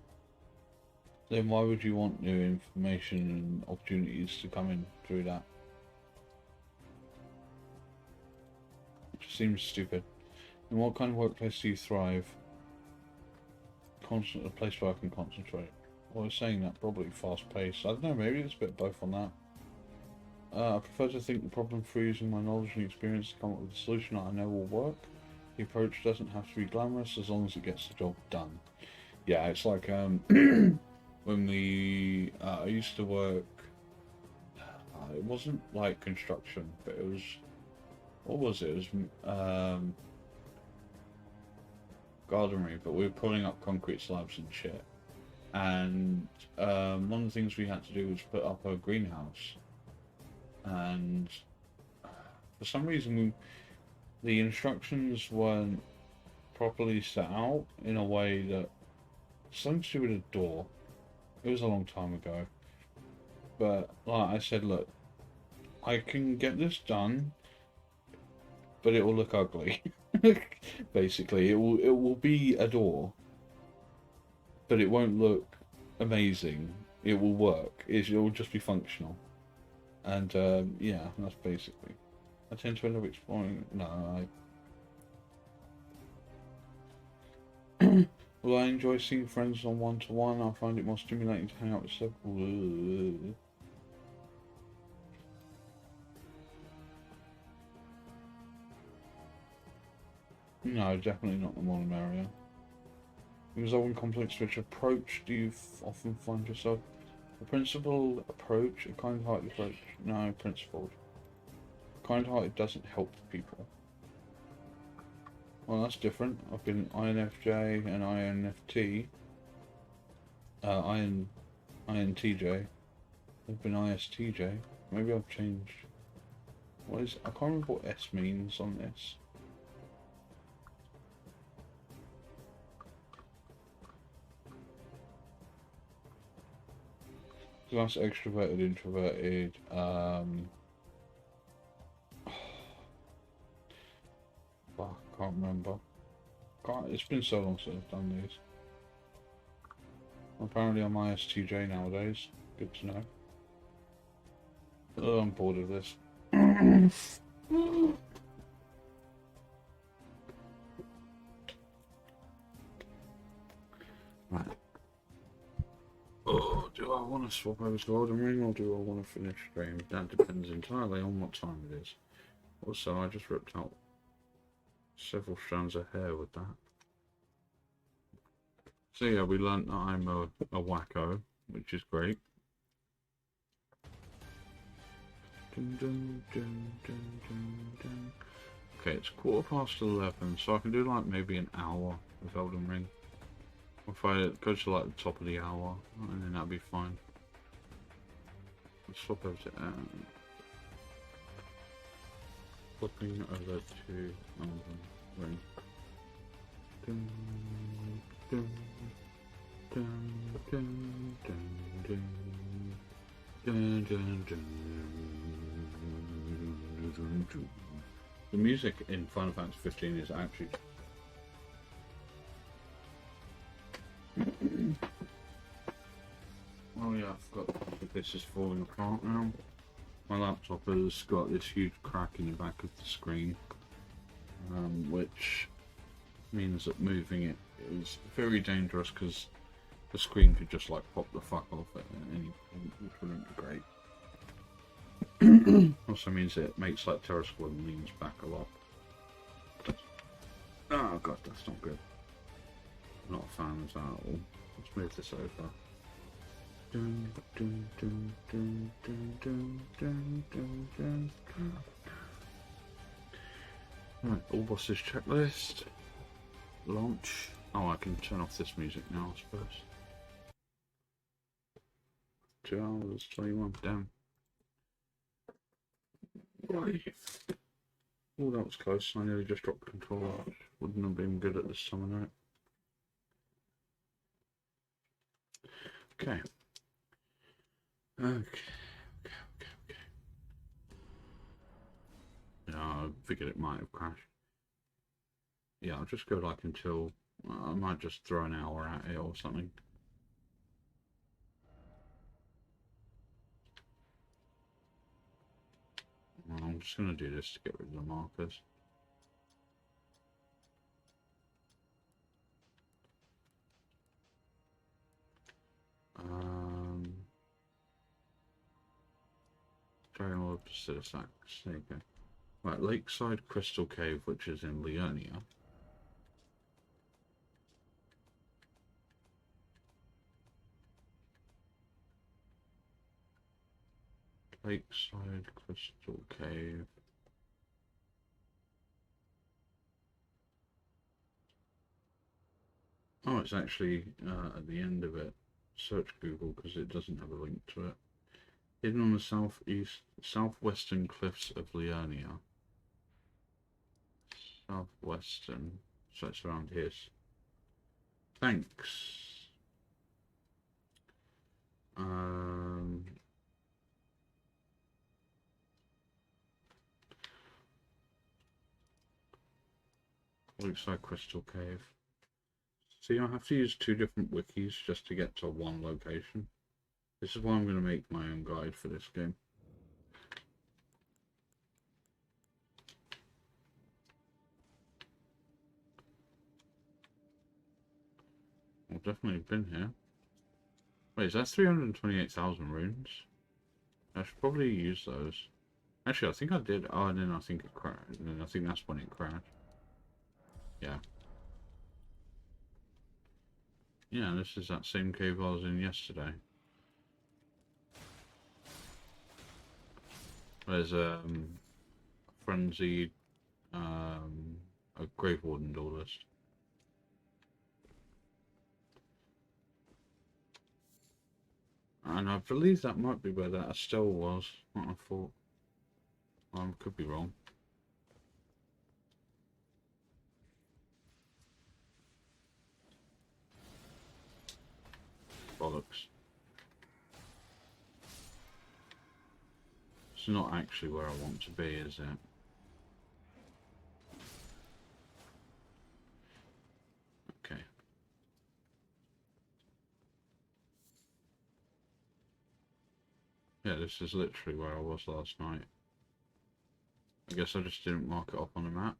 then why would you want new information and opportunities to come in through that? It seems stupid. In what kind of workplace do you thrive? A place where I can concentrate. Well, I was saying that probably fast-paced. I don't know, maybe it's a bit both on that. I prefer to think the problem free using my knowledge and experience to come up with a solution that I know will work. The approach doesn't have to be glamorous as long as it gets the job done. Yeah, it's like when I used to work. It wasn't like construction, but it was. What was it? It was gardenery, but we were pulling up concrete slabs and shit. And one of the things we had to do was put up a greenhouse. And For some reason, the instructions weren't properly set out in a way that something to do with a door. It was a long time ago, but like I said, look, I can get this done, but it will look ugly. Basically, it will be a door, but it won't look amazing. It will work. It will just be functional, and yeah, that's basically. I tend to end up exploring. No, well, I enjoy seeing friends on one-to-one. I find it more stimulating to hang out with several. No, definitely not the modern area. Resolving conflicts, which approach do you often find yourself? A principled approach, a kind-hearted approach? No, principled. Kind-hearted doesn't help people. Well, that's different. I've been INFJ and INFT. INTJ. I've been ISTJ. Maybe I've changed. What is? I can't remember what S means on this. So that's extroverted, introverted. I can't remember. It's been so long since I've done these. Apparently I'm ISTJ nowadays. Good to know. Oh, I'm bored of this. Right. Oh, do I want to swap over to Elden Ring or do I want to finish stream? That depends entirely on what time it is. Also, I just ripped out several strands of hair with that. So yeah, we learnt that I'm a wacko, which is great. Dun, dun, dun, dun, dun, dun. Okay, it's 11:15, so I can do like maybe an hour of Elden Ring. If I go to like the top of the hour, and then that'll be fine. Let's swap over to flipping over to Elden Ring. Dun, dun, dun, dun, dun, dun, dun, dun, dun, dun. The music in Final Fantasy 15 is actually oh yeah, I forgot that this is falling apart now. My laptop has got this huge crack in the back of the screen, which means that moving it is very dangerous because the screen could just like pop the fuck off at any point, which wouldn't be great. Also means it makes like Terra Squad leans back a lot. Oh god, that's not good. I'm not a fan of that at all. Let's move this over. Dun, dun, dun, dun, dun, dun, dun, dun, dun, dun. Right, all bosses checklist. Launch. Oh, I can turn off this music now, I suppose. 2 hours, 21, damn. Right. Oh, that was close. I nearly just dropped the controller. Wouldn't have been good at this time of night. Okay. Okay. Yeah, I figured it might have crashed. Yeah, I'll just go like until I might just throw an hour at it or something. I'm just going to do this to get rid of the markers. Dragon Lord Basilisax. There you go. Right, Lakeside Crystal Cave, which is in Leonia. Lakeside Crystal Cave. Oh, it's actually at the end of it. Search Google because it doesn't have a link to it. Hidden on the southwestern cliffs of Leonia. Southwestern. So it's around here. Thanks. Looks like Crystal Cave. See, I have to use 2 different wikis just to get to one location. This is why I'm going to make my own guide for this game. I've definitely been here. Wait, is that 328,000 runes? I should probably use those. Actually, I think I did. Oh, and then I think it crashed. And then I think that's when it crashed. Yeah. Yeah, this is that same cave I was in yesterday. There's a frenzied, a Grave Warden duelist. And I believe that might be where that Estelle was. What I thought. I could be wrong. Bollocks. It's not actually where I want to be, is it? Okay. Yeah, this is literally where I was last night. I guess I just didn't mark it up on the map.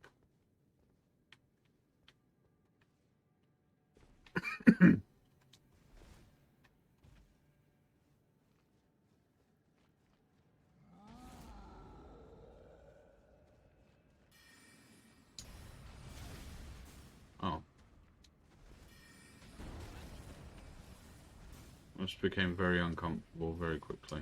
Oh. This became very uncomfortable very quickly.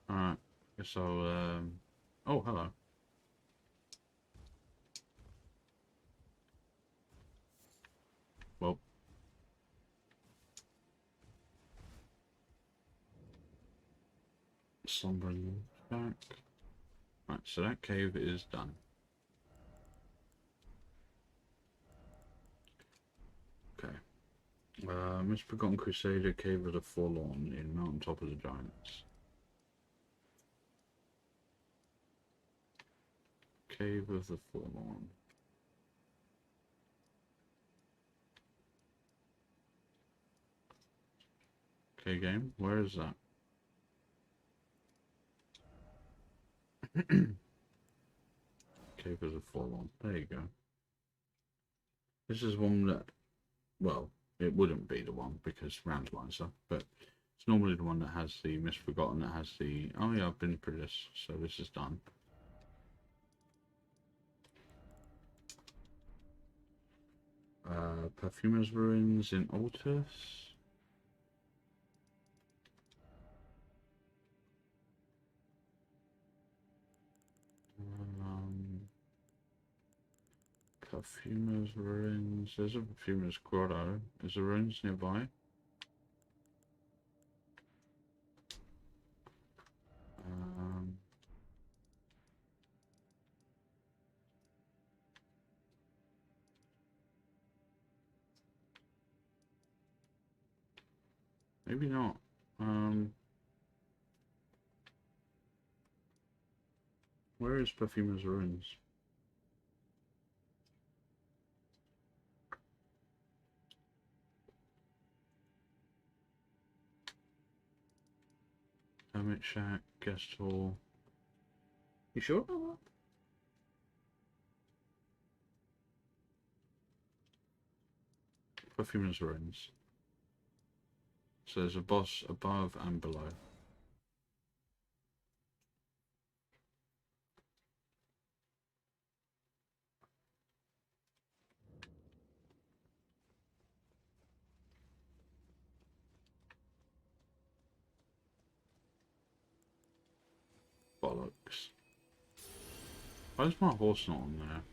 Alright, guess I'll, oh, hello. Well. Slumbering back. Right, so that cave is done. Okay. Misbegotten Crusader, Cave of the Forlorn in Mountaintop of the Giants. Cave of the Forlorn. Okay, game, where is that? Cave of the Forlorn. There you go. This is one that, well, it wouldn't be the one because randomizer, but it's normally the one that has the Misbegotten, that has the, oh yeah, I've been through this, so this is done. Perfumer's Ruins in Altus. Perfumer's Ruins. There's a Perfumer's Grotto. Is there ruins nearby? Maybe not. Where is Perfumer's Ruins? Hermit Shack, Guest Hall. You sure? Perfumer's Ruins. So there's a boss above and below. Why is my horse not on there?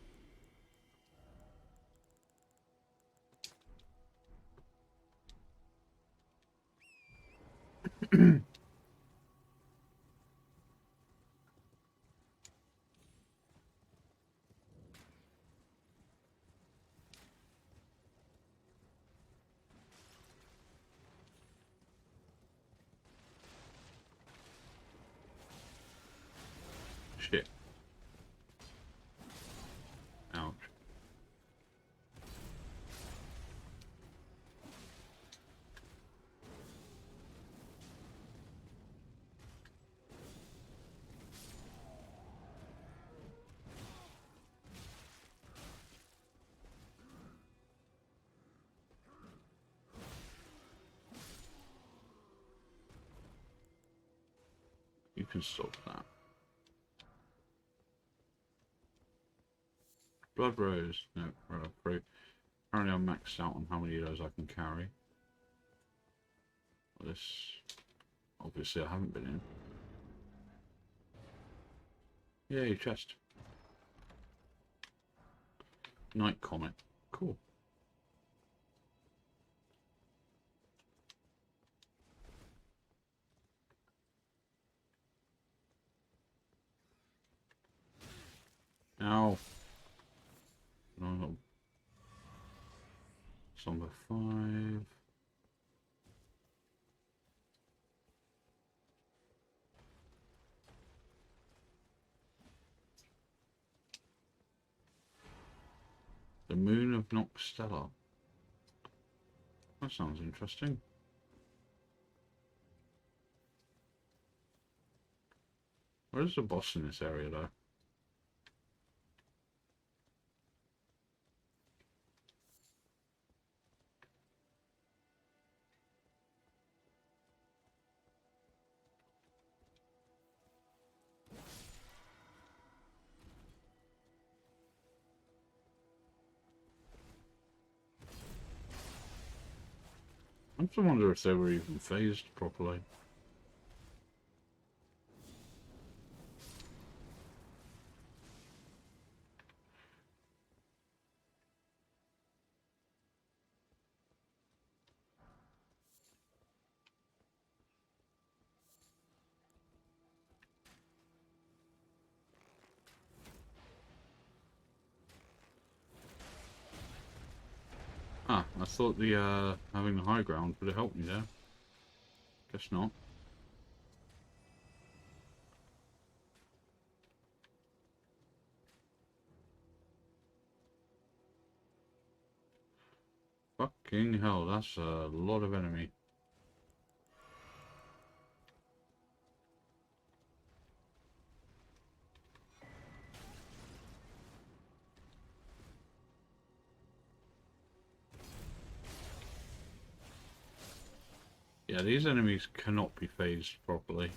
Shit. Ouch. You can stop that. Blood Rose. No, fruit. Apparently I'm maxed out on how many of those I can carry. Well, this... Obviously I haven't been in. Yay, chest. Night Comet. Cool. Ow. No. Number 5. The Moon of Noxtella. That sounds interesting. Where's the boss in this area though? I have to wonder if they were even phased properly. Ah, I thought the having the high ground would have helped me there. Guess not. Fucking hell, that's a lot of enemy. Yeah, these enemies cannot be phased properly.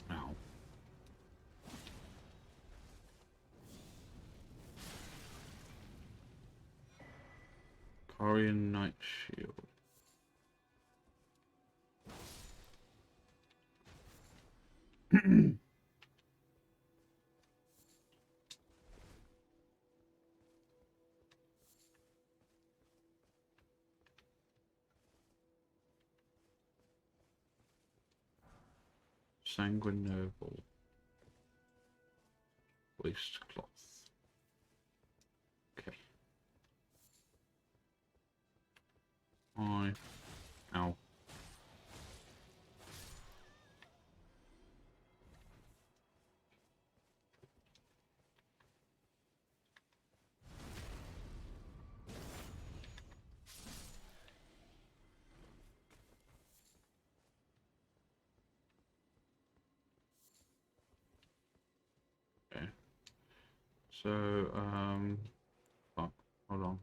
Ow. Corian Knight Shield. Sanguine Noble. Waste Cloth. Okay. Ow. Okay. So, fuck, hold on.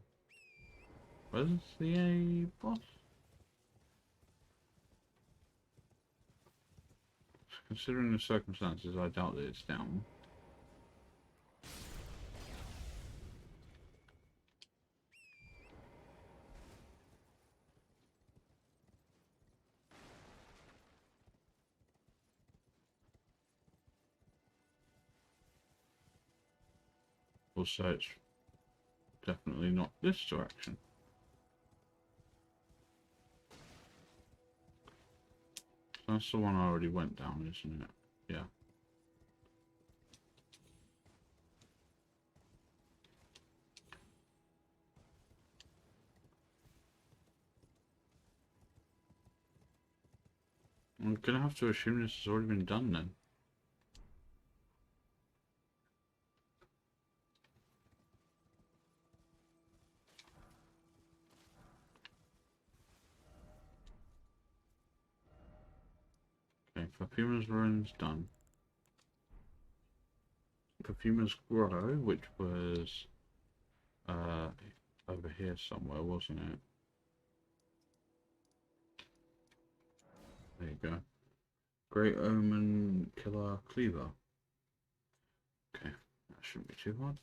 Where's the A boss? Considering the circumstances, I doubt that it's down. Also, it's definitely not this direction. That's the one I already went down, isn't it? Yeah. I'm gonna have to assume this has already been done then. Okay, Perfumer's Ruin's done. Perfumer's Grotto, which was over here somewhere, wasn't it? There you go. Great Omen Killer Cleaver. Okay, that shouldn't be too hard.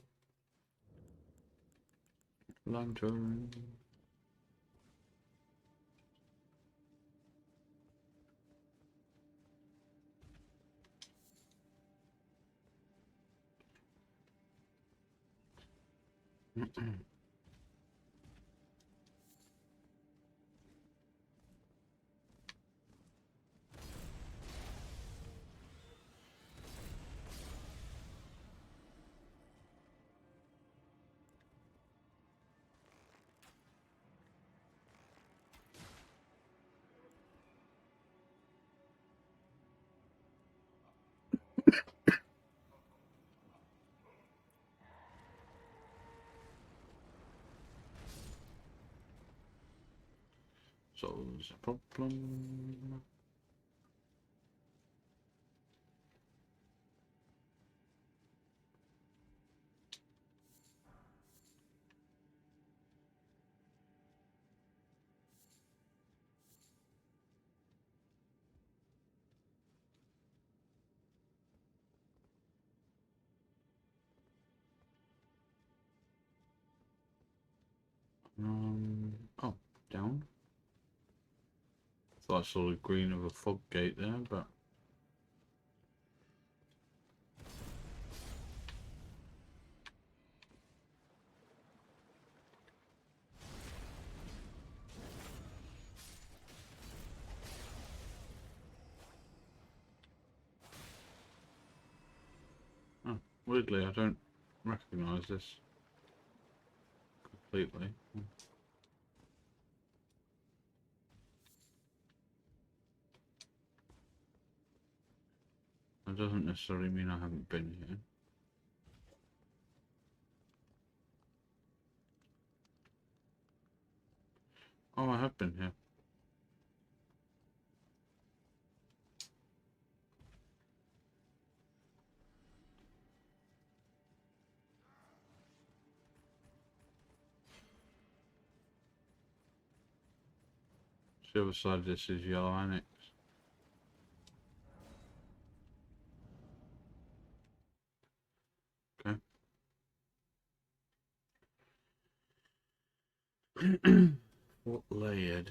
Lantern. So there's a problem. Oh, down. Thought I saw the green of a fog gate there, but oh, weirdly I don't recognise this completely. That doesn't necessarily mean I haven't been here. Oh, I have been here. The other side of this is Yellow Annex. Okay. What layered?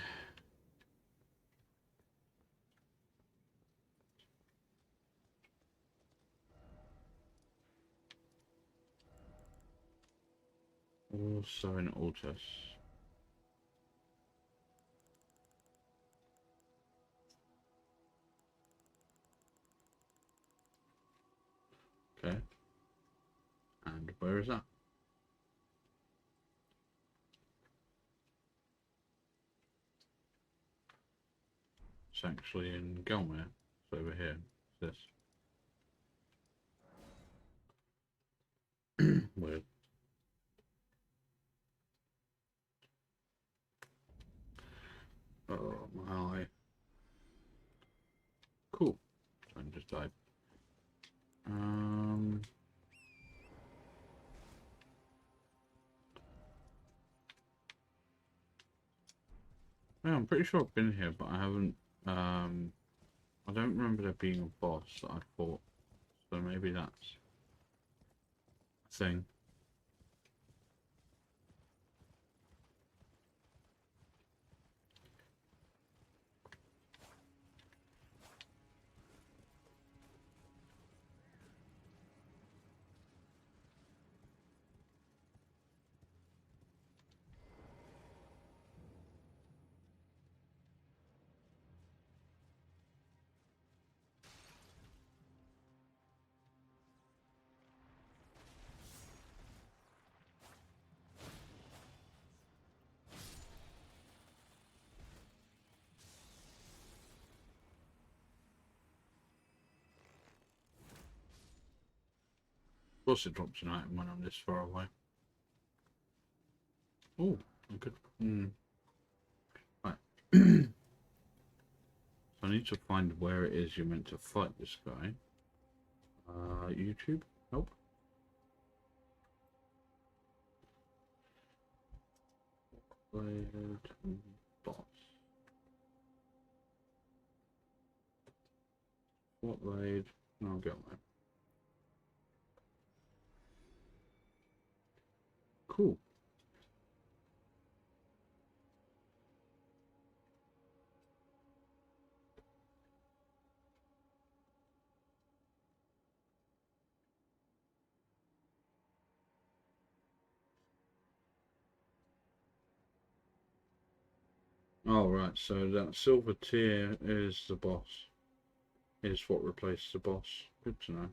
Also in Altus. Okay. And where is that? It's actually in Gelmir. It's over here. It's this. Weird. Oh my. Cool. I just died. Yeah, I'm pretty sure I've been here, but I haven't. I don't remember there being a boss that I fought, so maybe that's a thing. Plus it drops an item when I'm this far away. Oh, I could. Right. So I need to find where it is you're meant to fight this guy. YouTube, help. Boss. What raid? No, I'll get one. Cool. Oh, right, so that silver tier is the boss. Is what replaced the boss. Good to know.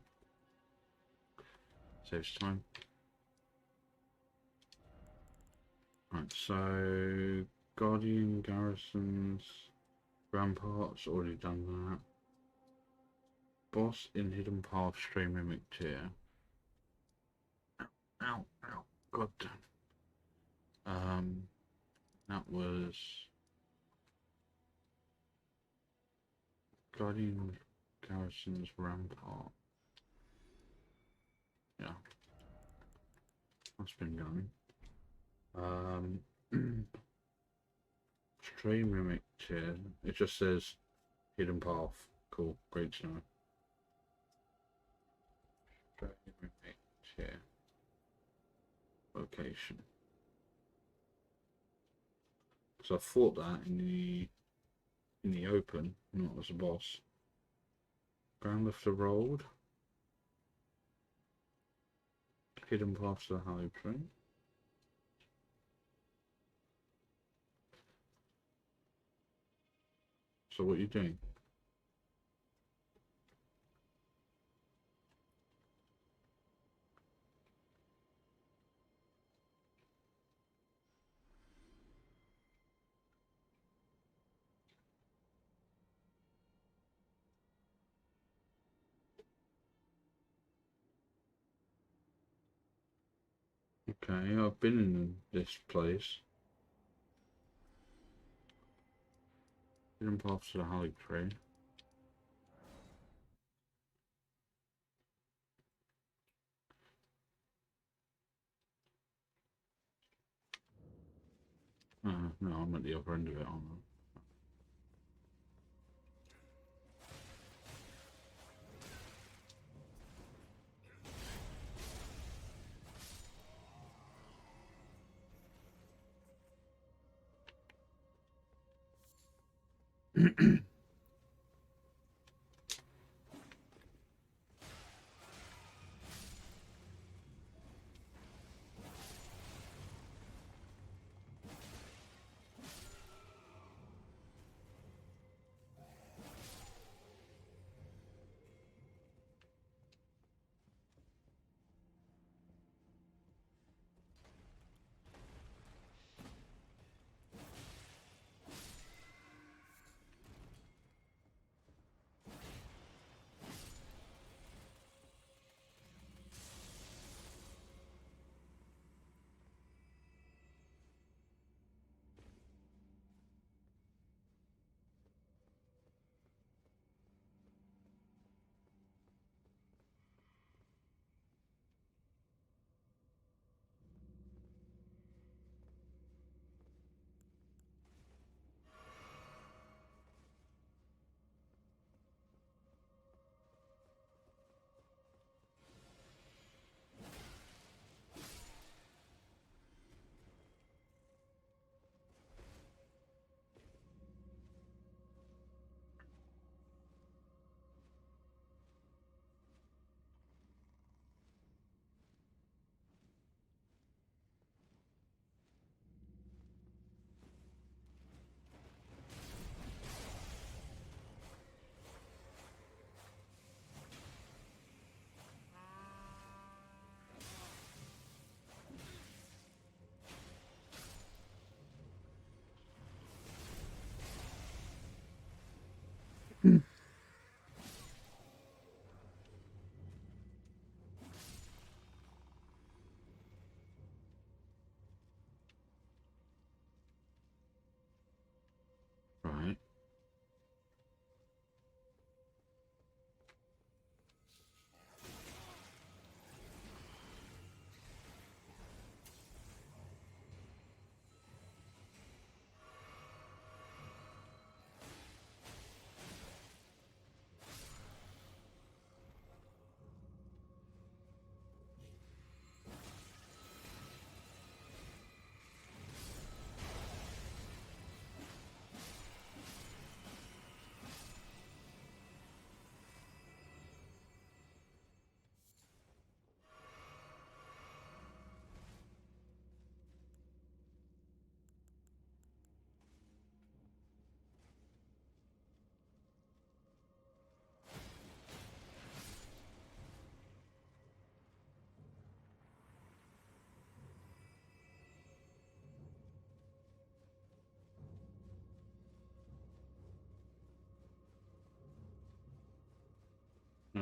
Saves time. Right, so Guardian Garrisons, Ramparts, already done that. Boss in Hidden Path Stream Mimic tier. Ow, ow, god damn. That was Guardian Garrisons Rampart. Yeah. That's been going. Stream Mimic tier. It just says Hidden Path. Cool, great to know. Stream Mimic tier. Location. So I fought that in the open, not as a boss. Ground Lifter Road. Hidden Paths to the Hollow Tree. So what are you doing? Okay, I've been in this place. Hidden Paths to the Hollow Tree. No, I'm at the other end of it, aren't I?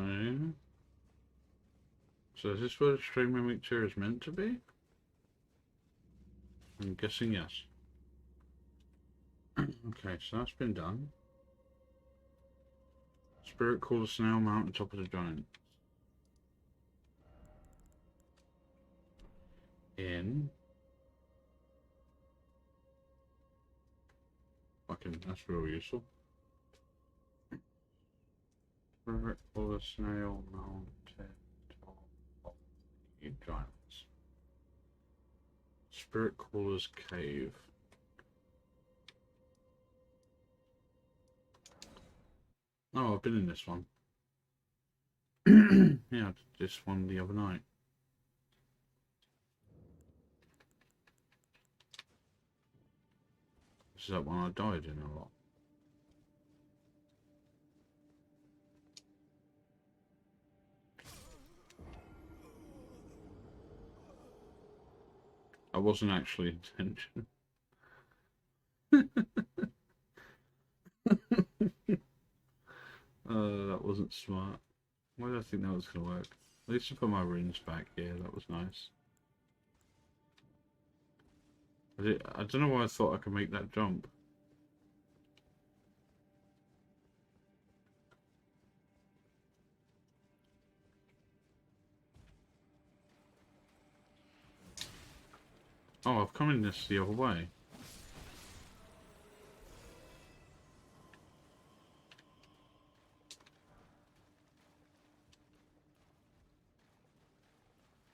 Okay. So is this where the string mimic tier is meant to be? I'm guessing yes. Okay, so that's been done. Spirit cooler snail mount on top of the giant. In. Fucking, that's real useful. Spirit cooler snail mounted top of the giants. Spirit cooler's cave. Oh, I've been in this one. Yeah, I did this one the other night. This is that one I died in a lot. That wasn't actually intention. That wasn't smart. Why did I think that was going to work? At least I put my runes back here, that was nice. I don't know why I thought I could make that jump. Oh, I've come in this the other way.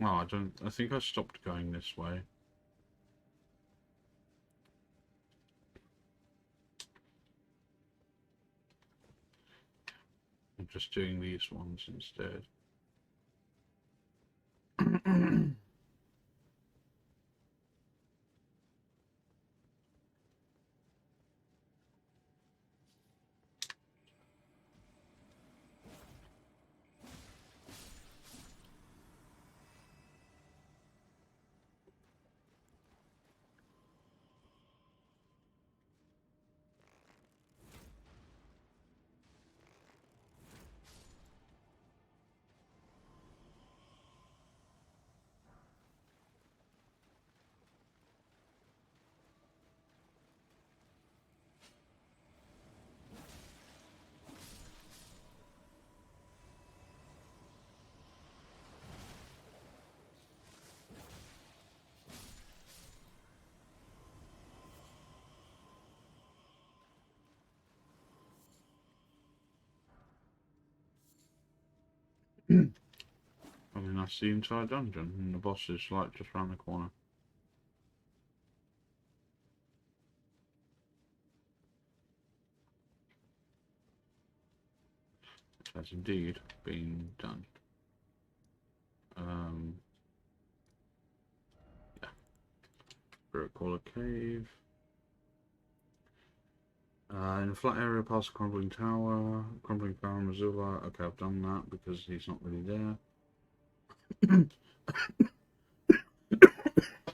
Oh, I think I stopped going this way. I'm just doing these ones instead. I mean, that's the entire dungeon, and the boss is like just around the corner. It has indeed been done. Yeah. Spirit Caller Cave. In a flat area past a crumbling tower, crumbling tower in Missoula. Okay, I've done that because he's not really there.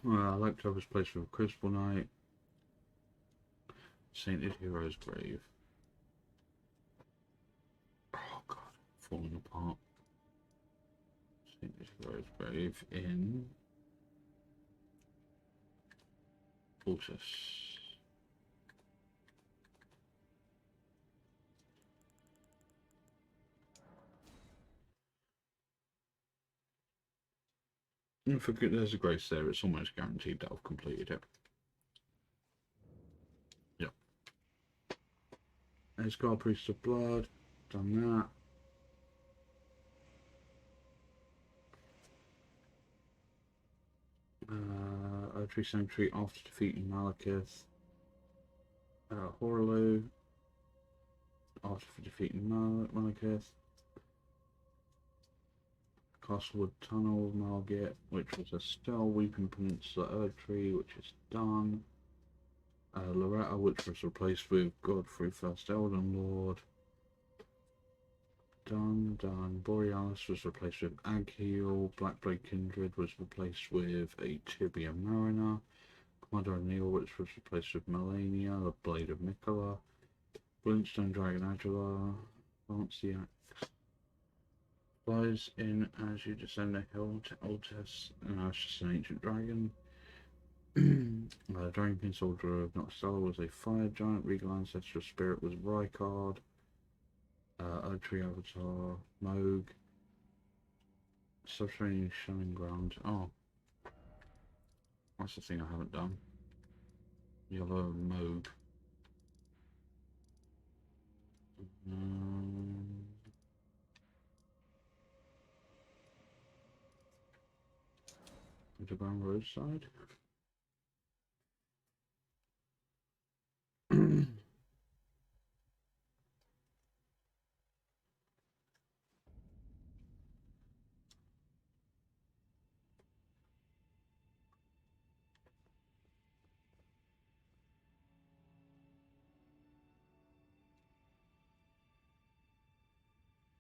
I like to have his place with a Crucible Knight. Sainted Hero's Grave. Oh god, falling apart. Sainted Hero's Grave in Fortress. If there's a grace there, it's almost guaranteed that I've completed it. Yep. There's God Priest of Blood. Done that. Tree Sanctuary after defeating Malekith. Horaloo after defeating Malekith. Castlewood Tunnel of Malgit, which was a Stell Weeping Peninsula Erdtree, which is done. Loretta, which was replaced with Godfrey First Elden Lord. Done. Borealis was replaced with Agheel. Blackblade Kindred was replaced with a Tibia Mariner. Commander O'Neill, which was replaced with Melania, the Blade of Mikola. Glintstone Dragon Agila. Fancy Axe. Flies in as you descend a hill to old tests. No, it's just an ancient dragon. Dragon King Soldier of Noxtella was a fire giant. Regal ancestral spirit was Rykard. Oak Tree Avatar, Moog. Subterranean Shining Ground. Oh, that's the thing I haven't done. Yellow Moog. Underground Roadside.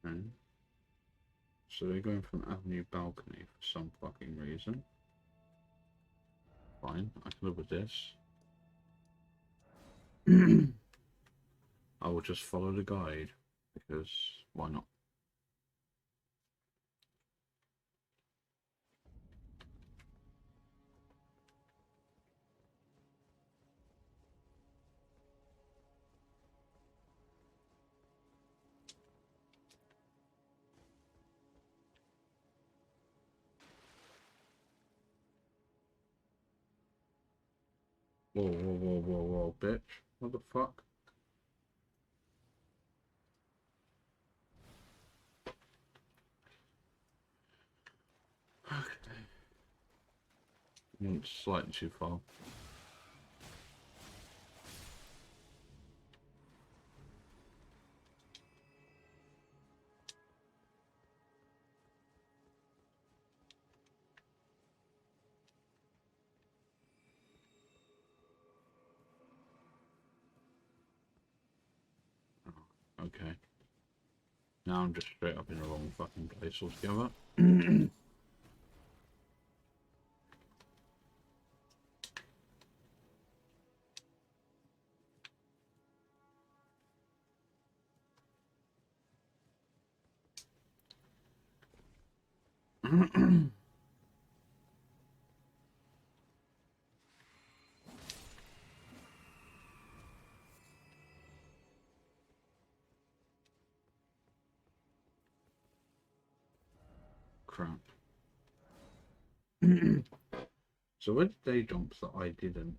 Okay. So they're going from Avenue Balcony for some fucking reason. Fine, I can live with this. I will just follow the guide, because why not? Whoa, whoa, whoa, whoa, whoa, bitch. What the fuck? Okay. Went slightly too far. Oh, okay. Now I'm just straight up in the wrong fucking place altogether. Crap. So where did they jump that I didn't?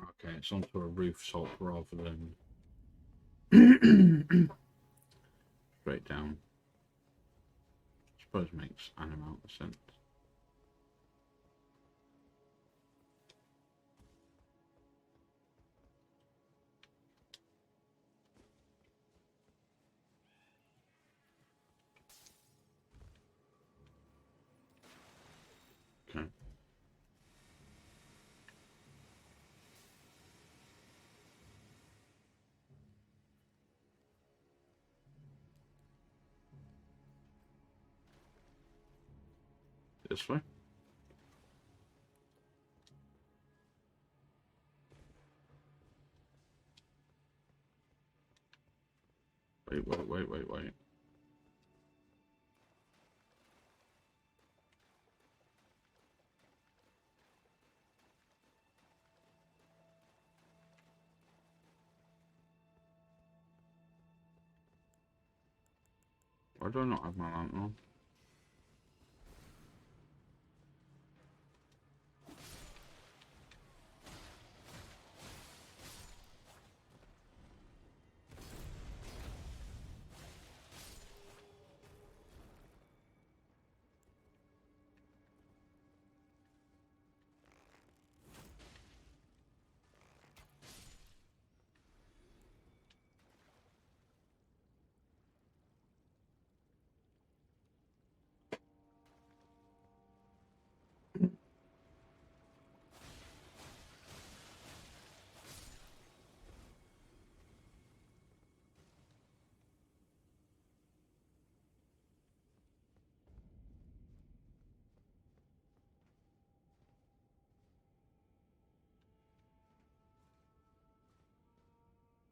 Okay, it's onto a rooftop rather than straight down. I suppose makes an amount of sense. Okay. This way. Wait, wait, wait, wait, wait. Why do I not have my lantern on?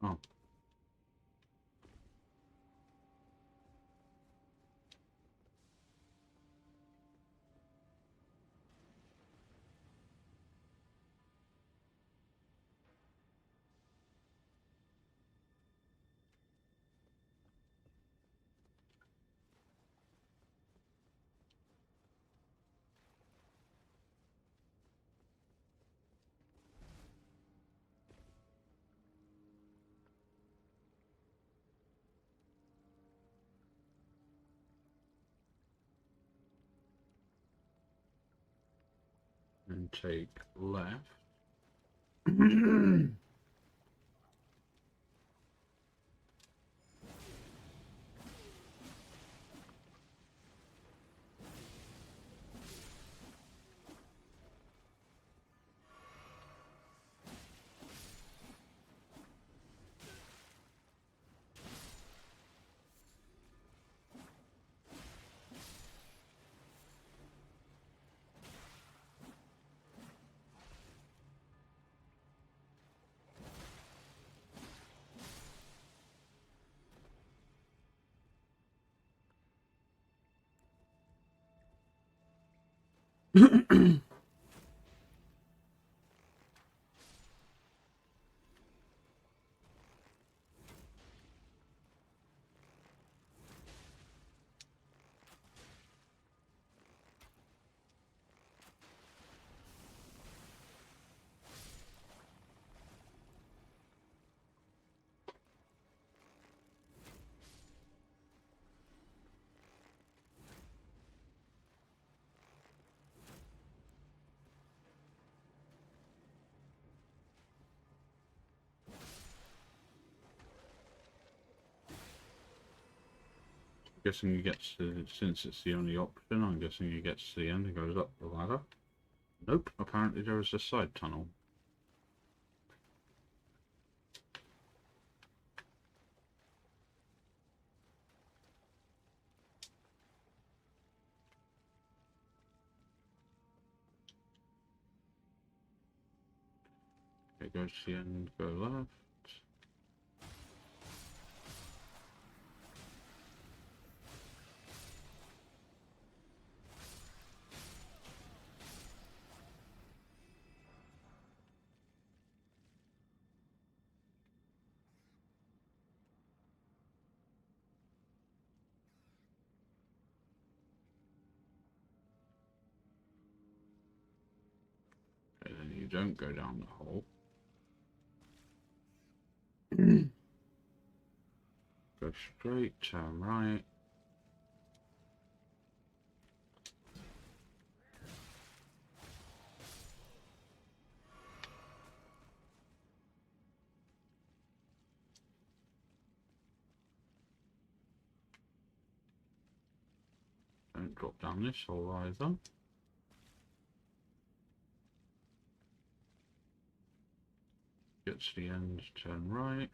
Oh. take left. Guessing he gets to, since it's the only option, I'm guessing he gets to the end and goes up the ladder. Nope, apparently there is a side tunnel. Okay, go to the end, go left. Okay, then you don't go down the hole. Go straight, turn right. Don't drop down this hole either. Get to the end, turn right.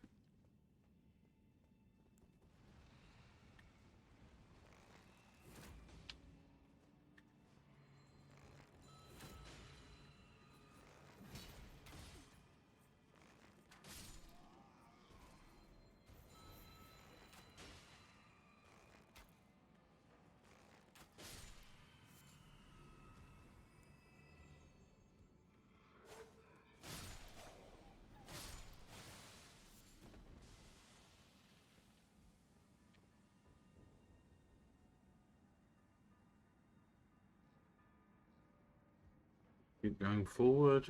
Keep going forward.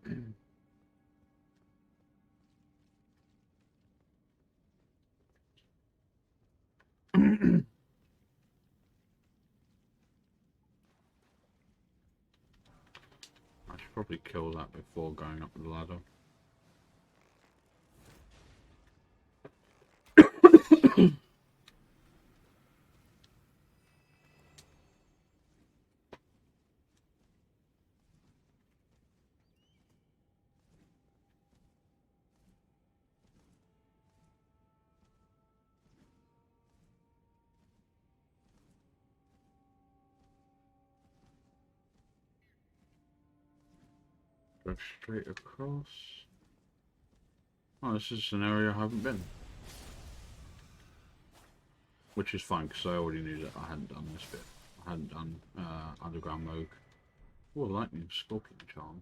I should probably kill that before going up the ladder. Go straight across. Oh, this is an area I haven't been. Which is fine, because I already knew that I hadn't done this bit. I hadn't done underground mode. Oh, lightning scorpion charm.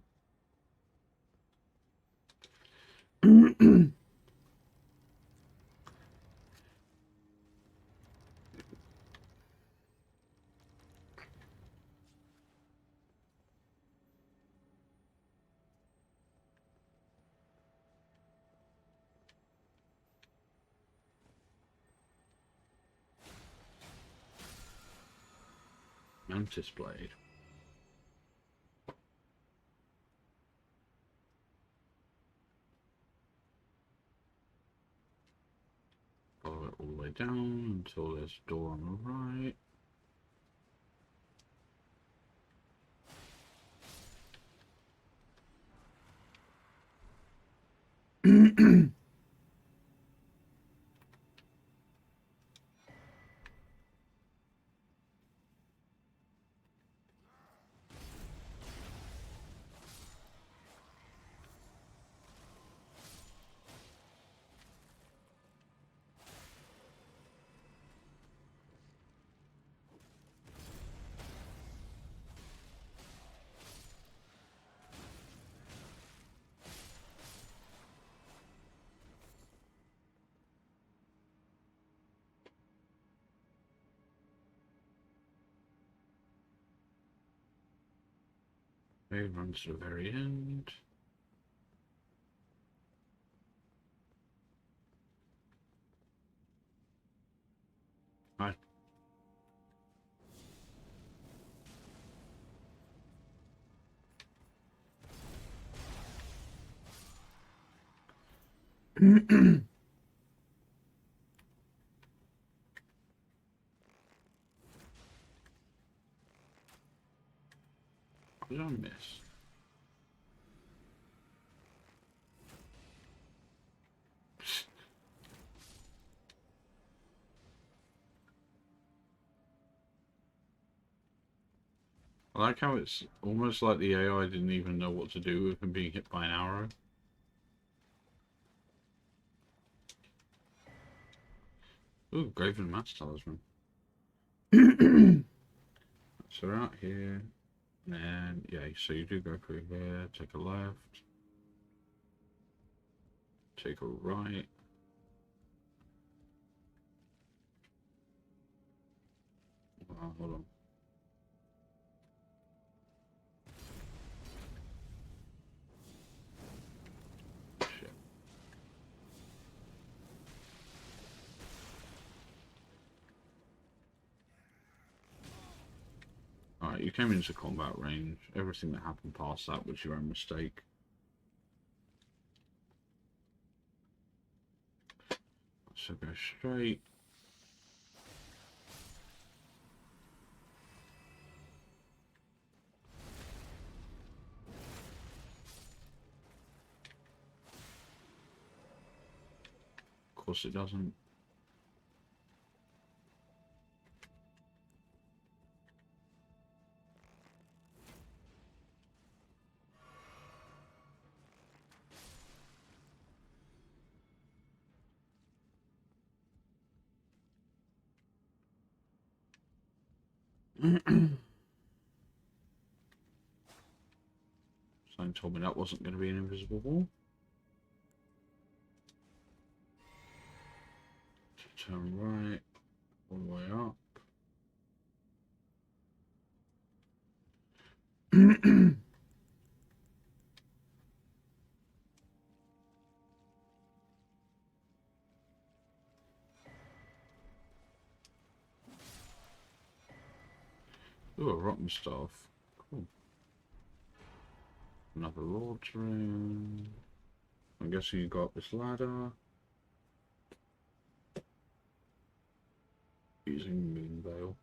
Mantis blade. down until there's a door on the right. Okay, runs to the very end. Hi. What did I miss? I like how it's almost like the AI didn't even know what to do with him being hit by an arrow. Ooh, Graven Mass Talisman. So we're out here, and yeah, so you do go through here, take a left, take a right. Oh, hold on. Shit. Alright, you came into combat range. Everything that happened past that was your own mistake. So go straight. Of course it doesn't. Someone told me that wasn't going to be an invisible wall. So turn right, all the way up. Ooh, a rotten staff. Cool. Another Lord's room. I'm guessing you got up this ladder. Using Moon Veil.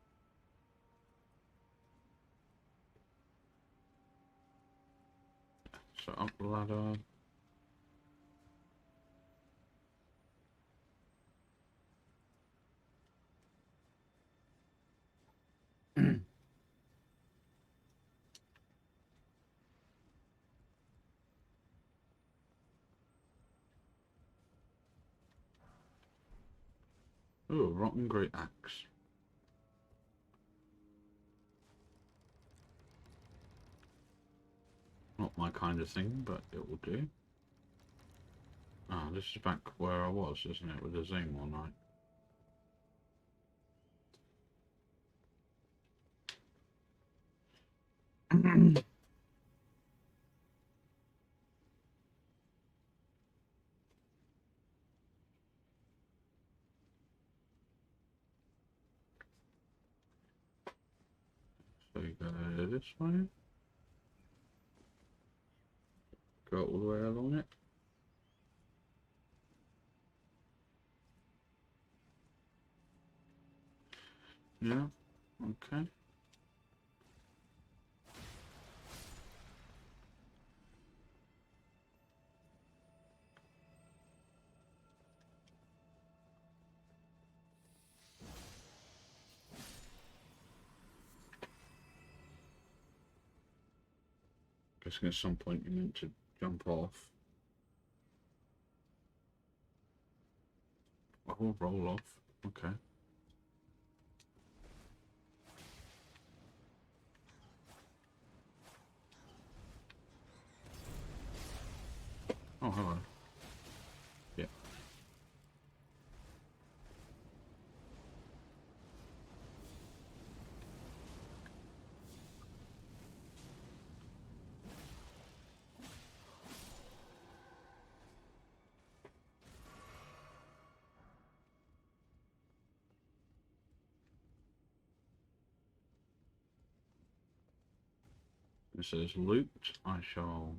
So up the ladder. Ooh, a rotten great axe. Not my kind of thing, but it will do. Ah, this is back where I was, isn't it? With the Zing one, right? So you go this way. Go all the way along it. Yeah, okay. Guessing at some point you meant to jump off. Oh, roll off. Okay. Oh, hello. Yeah. It says loot. I shall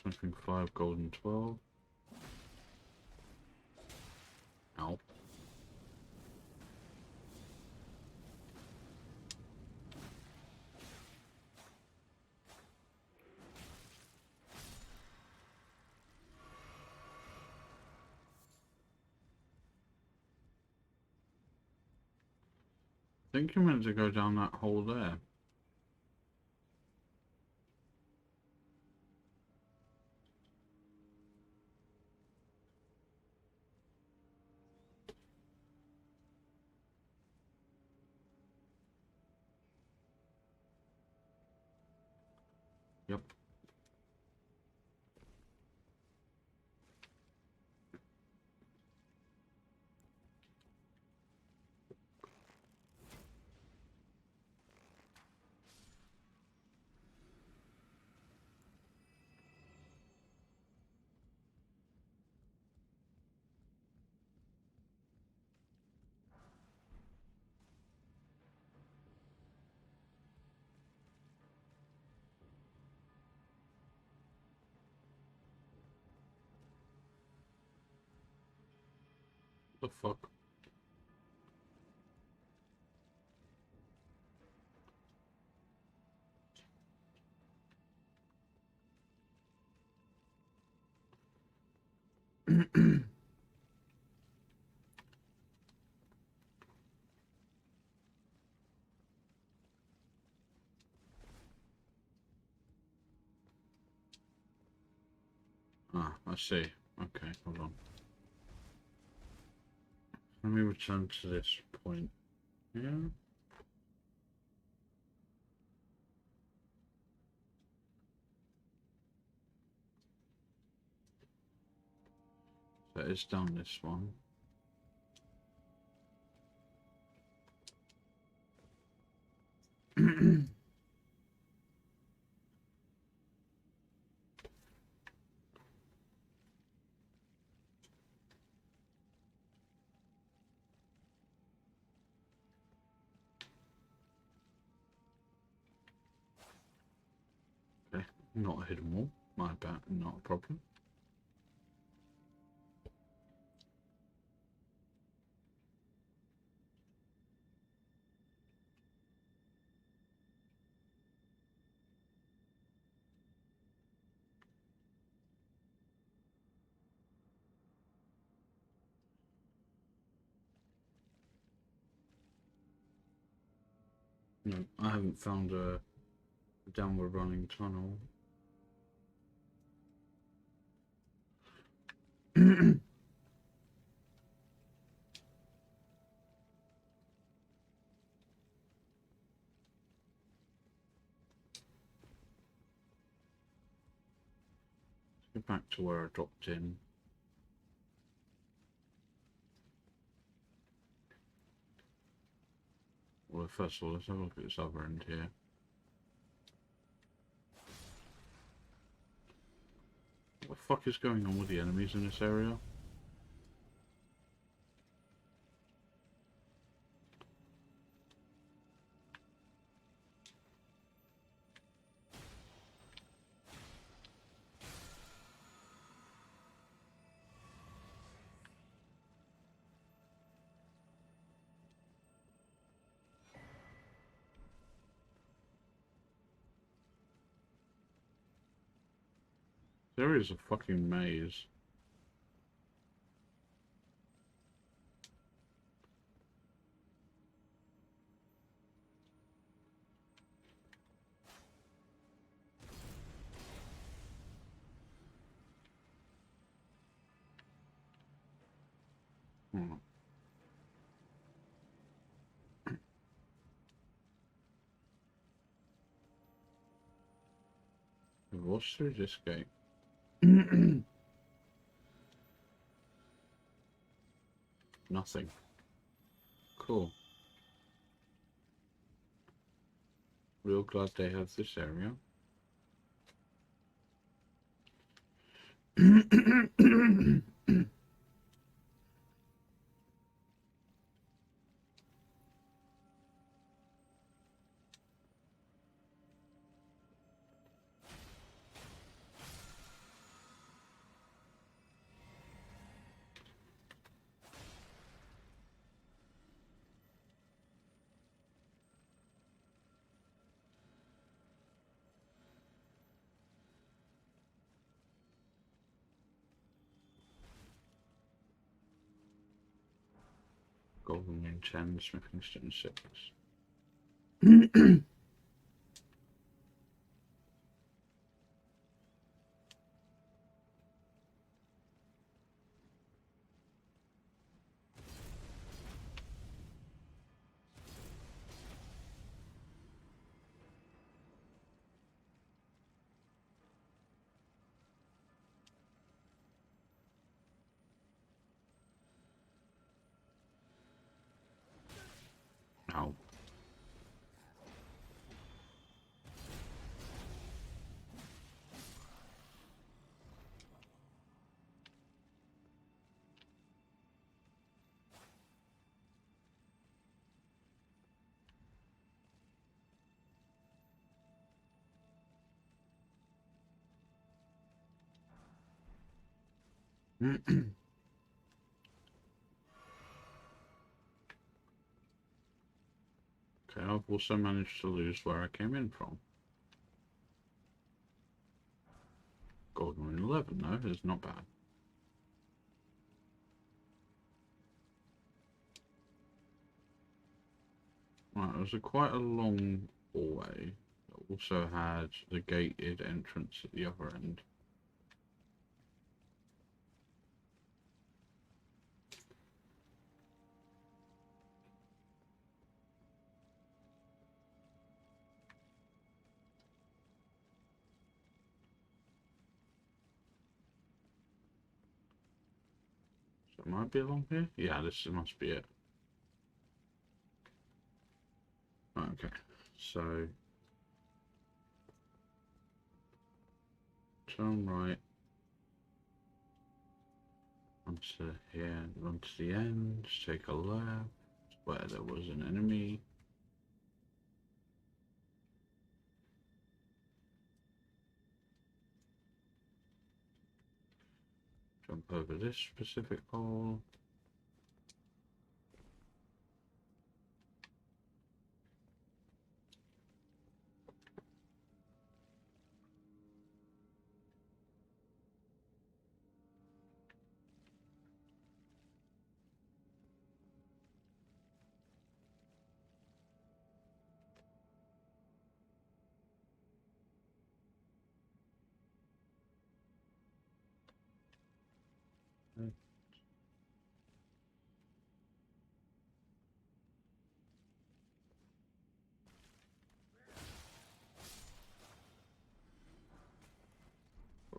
smithing 5, golden 12. Ow. I think you meant to go down that hole there. Yep. The fuck? Ah, I see. Okay, hold on. Let me return to this point. Yeah. So it's down this one. Okay, not a hidden wall. My bad, not a problem. No, I haven't found a downward running tunnel. Go back to where I dropped in. Well, first of all, let's have a look at this other end here. What the fuck is going on with the enemies in this area? There is a fucking maze. Hmm. What's through this gate? Nothing. Cool. Real glad they have this area. Golden Moon 10, Smithing Stone 6. Ow. Okay, I've also managed to lose where I came in from. Golden Moon 11, though, is not bad. Right, it was quite a long hallway. It also had the gated entrance at the other end. So it might be along here? Yeah, this must be it. Okay, so turn right onto here, run to the end, take a left where there was an enemy. Jump over this specific hole.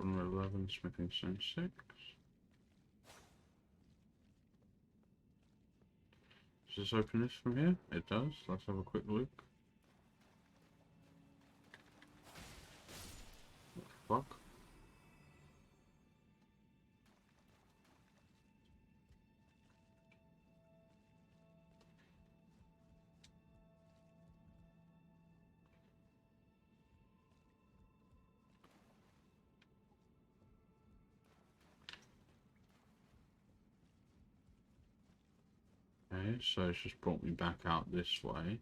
Number 11, Smithing Stone 6. Does this open this from here? It does. Let's have a quick look. What the fuck? Okay, so it's just brought me back out this way.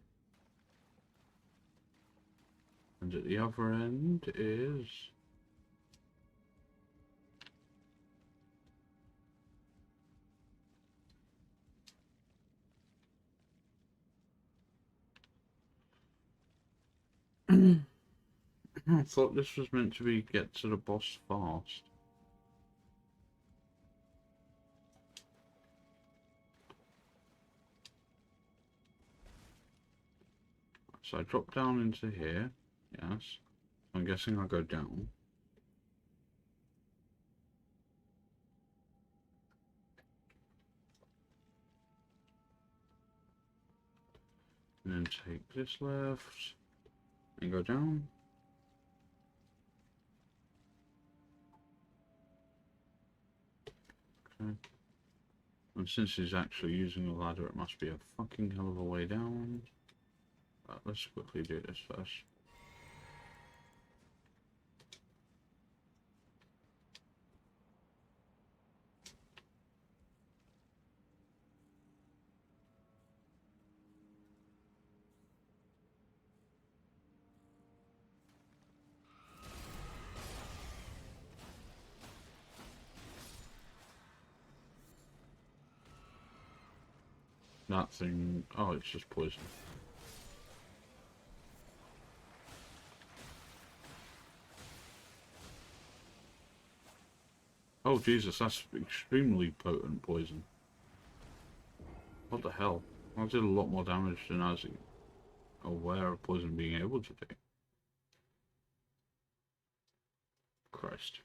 And at the other end is... I thought this was meant to be get to the boss fast. So I drop down into here. Yes. I'm guessing I go down. And then take this left. And go down. Okay. And since he's actually using a ladder, it must be a fucking hell of a way down. But let's quickly do this first. That thing... Oh, it's just poison. Oh, Jesus, that's extremely potent poison. What the hell? I did a lot more damage than I was aware of poison being able to do. Christ.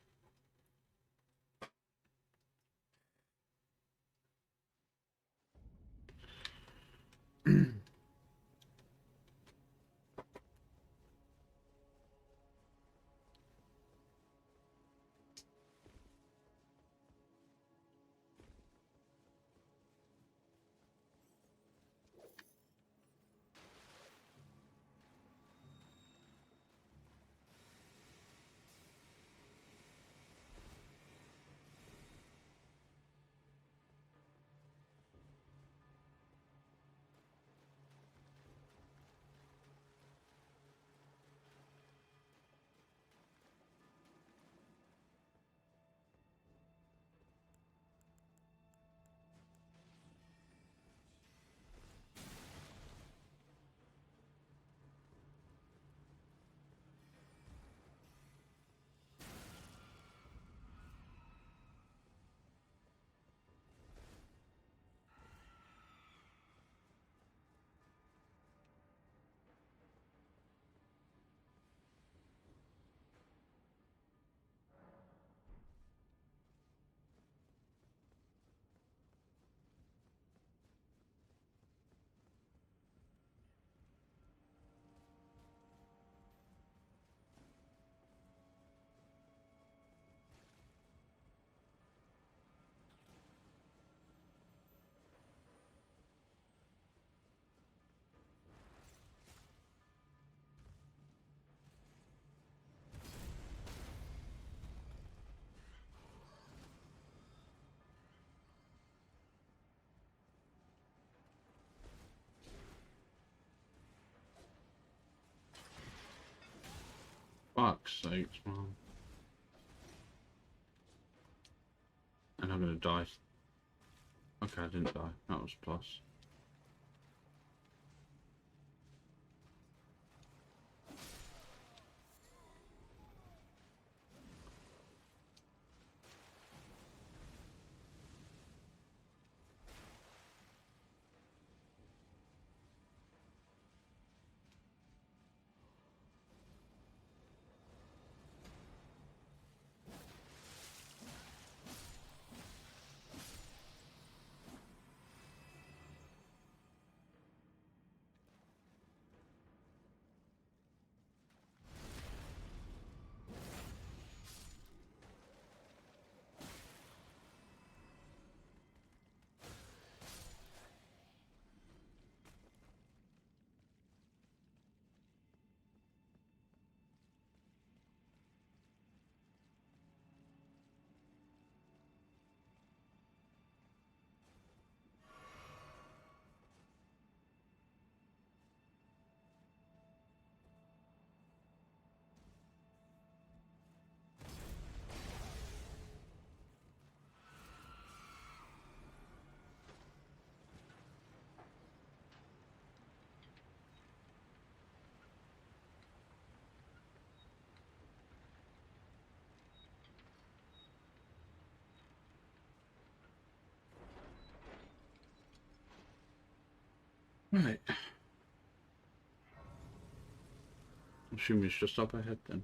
Fuck's sakes, man. And I'm gonna die. Okay, I didn't die. That was plus. Right. Assume it's just up ahead then.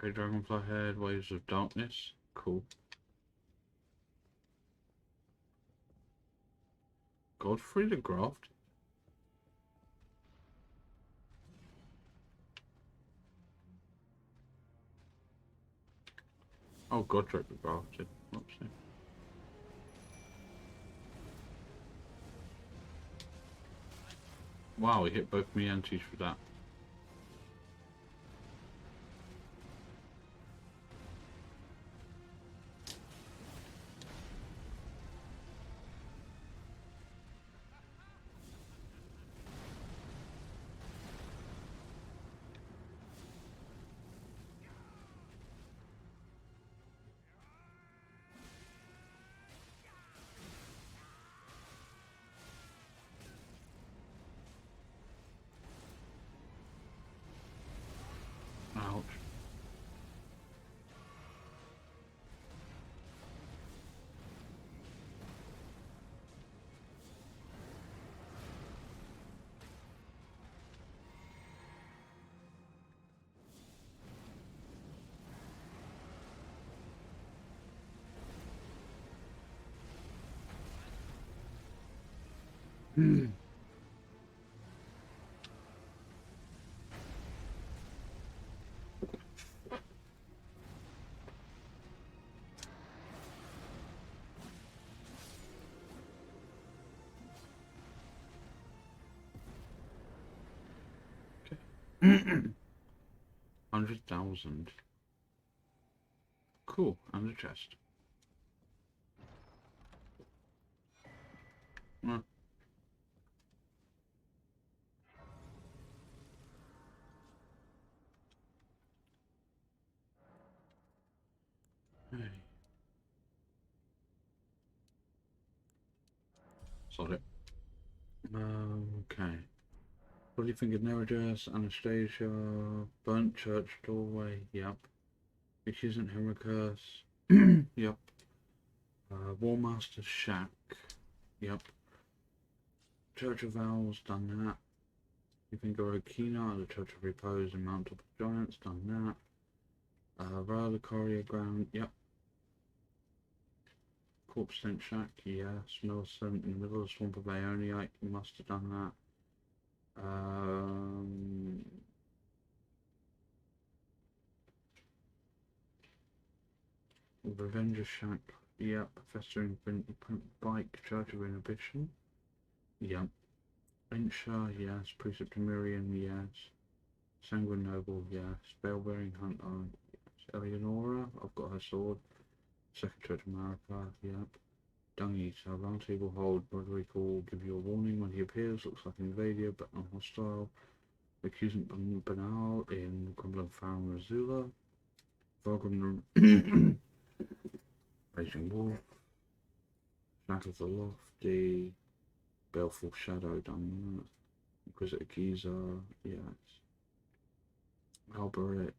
Okay, dragonfly head, waves of darkness. Cool. Godfrey the Graft. Oh, Godric the Grafted. Whoopsie. Wow, he hit both me antis for that. Ouch. Okay. 100,000. Cool, and a chest. Hey. Sorry. Okay. What do you think of Nereidus, Anastasia, Burnt Church Doorway? Yep. Which isn't Heracurse? Yep. Warmaster's Shack? Yep. Church of Owls, done that. You think of Okina, the Church of Repose and Mount Top of Giants, done that. Vale Courier Ground, yep. Corpse Tent Shack, yes. Millicent in the middle of the Swamp of Aeonite, you must have done that. Revenger Shack, yep. Professor Bike, Church of Inhibition, yep. Incha, yes. Precept of Miriam, yes. Sanguine Noble, yes. Spellbearing Hunter, yes. Eleonora, I've got her sword. Second Church of Marika, yep. Dung Eater, Round Table Hold, Broderick will give you a warning when he appears. Looks like an invader, but not hostile. Accusant Banal in Crumbling Farm Razula. Vargrim Raging Wolf. Shadow of the Lofty. Baleful Shadow, done that. Inquisitor Giza, yes. Alberich.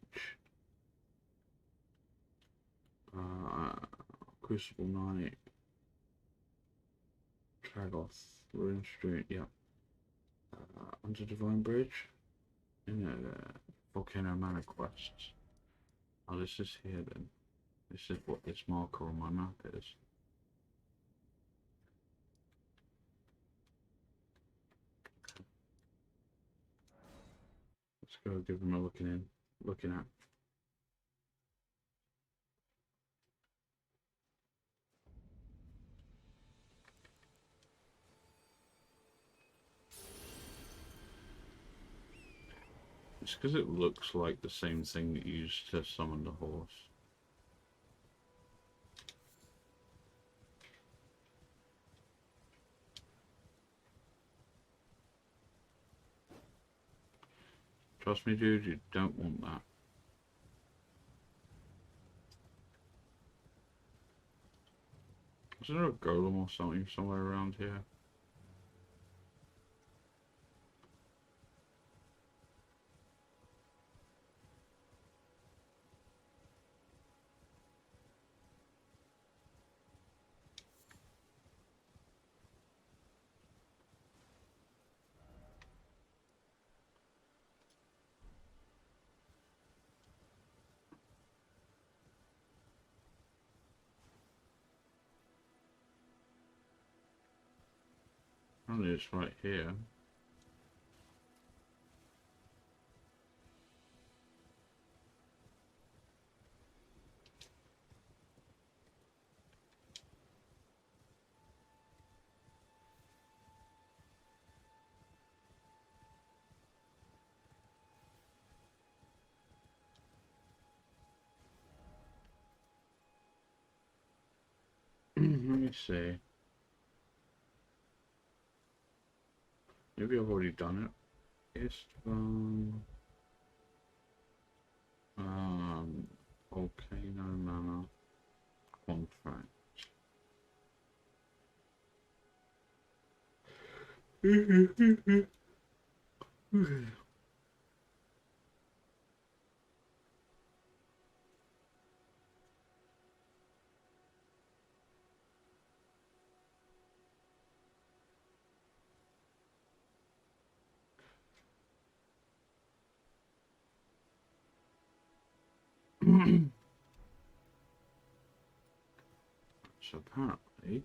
Crucible Knight. Tragoth. Ruin Street, yep. Under Divine Bridge. In Volcano Mana Quests. Oh, this is here then. This is what this marker on my map is. Let's go give them a looking at. It's because it looks like the same thing that you used to summon the horse. Trust me, dude, you don't want that. Is there a golem or something somewhere around here? Apparently it's right here. Let me see. Maybe I've already done it. It's volcano manor contract. So apparently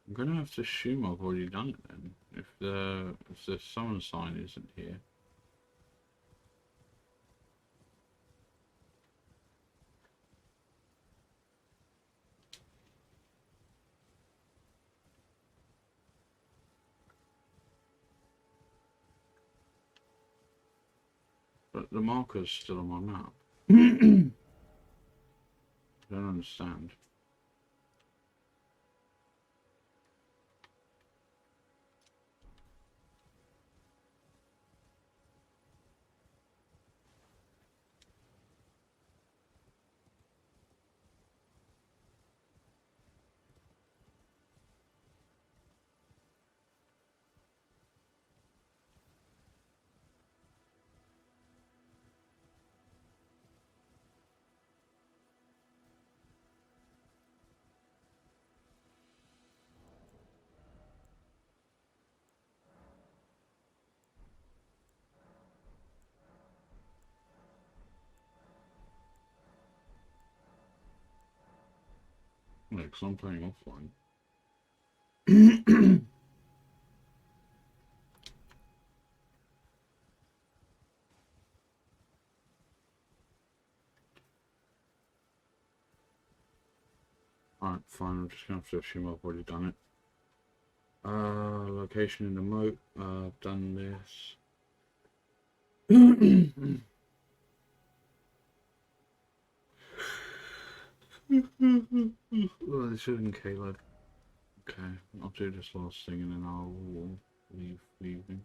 I'm gonna have to assume I've already done it then. If the summon sign isn't here. But the marker's still on my map. I don't understand. Yeah, because I'm playing offline. Alright, fine, I'm just gonna have to assume I've already done it. Location in the moat, I've done this. Oh, this isn't Caleb. Okay, I'll do this last thing and then I'll leaving.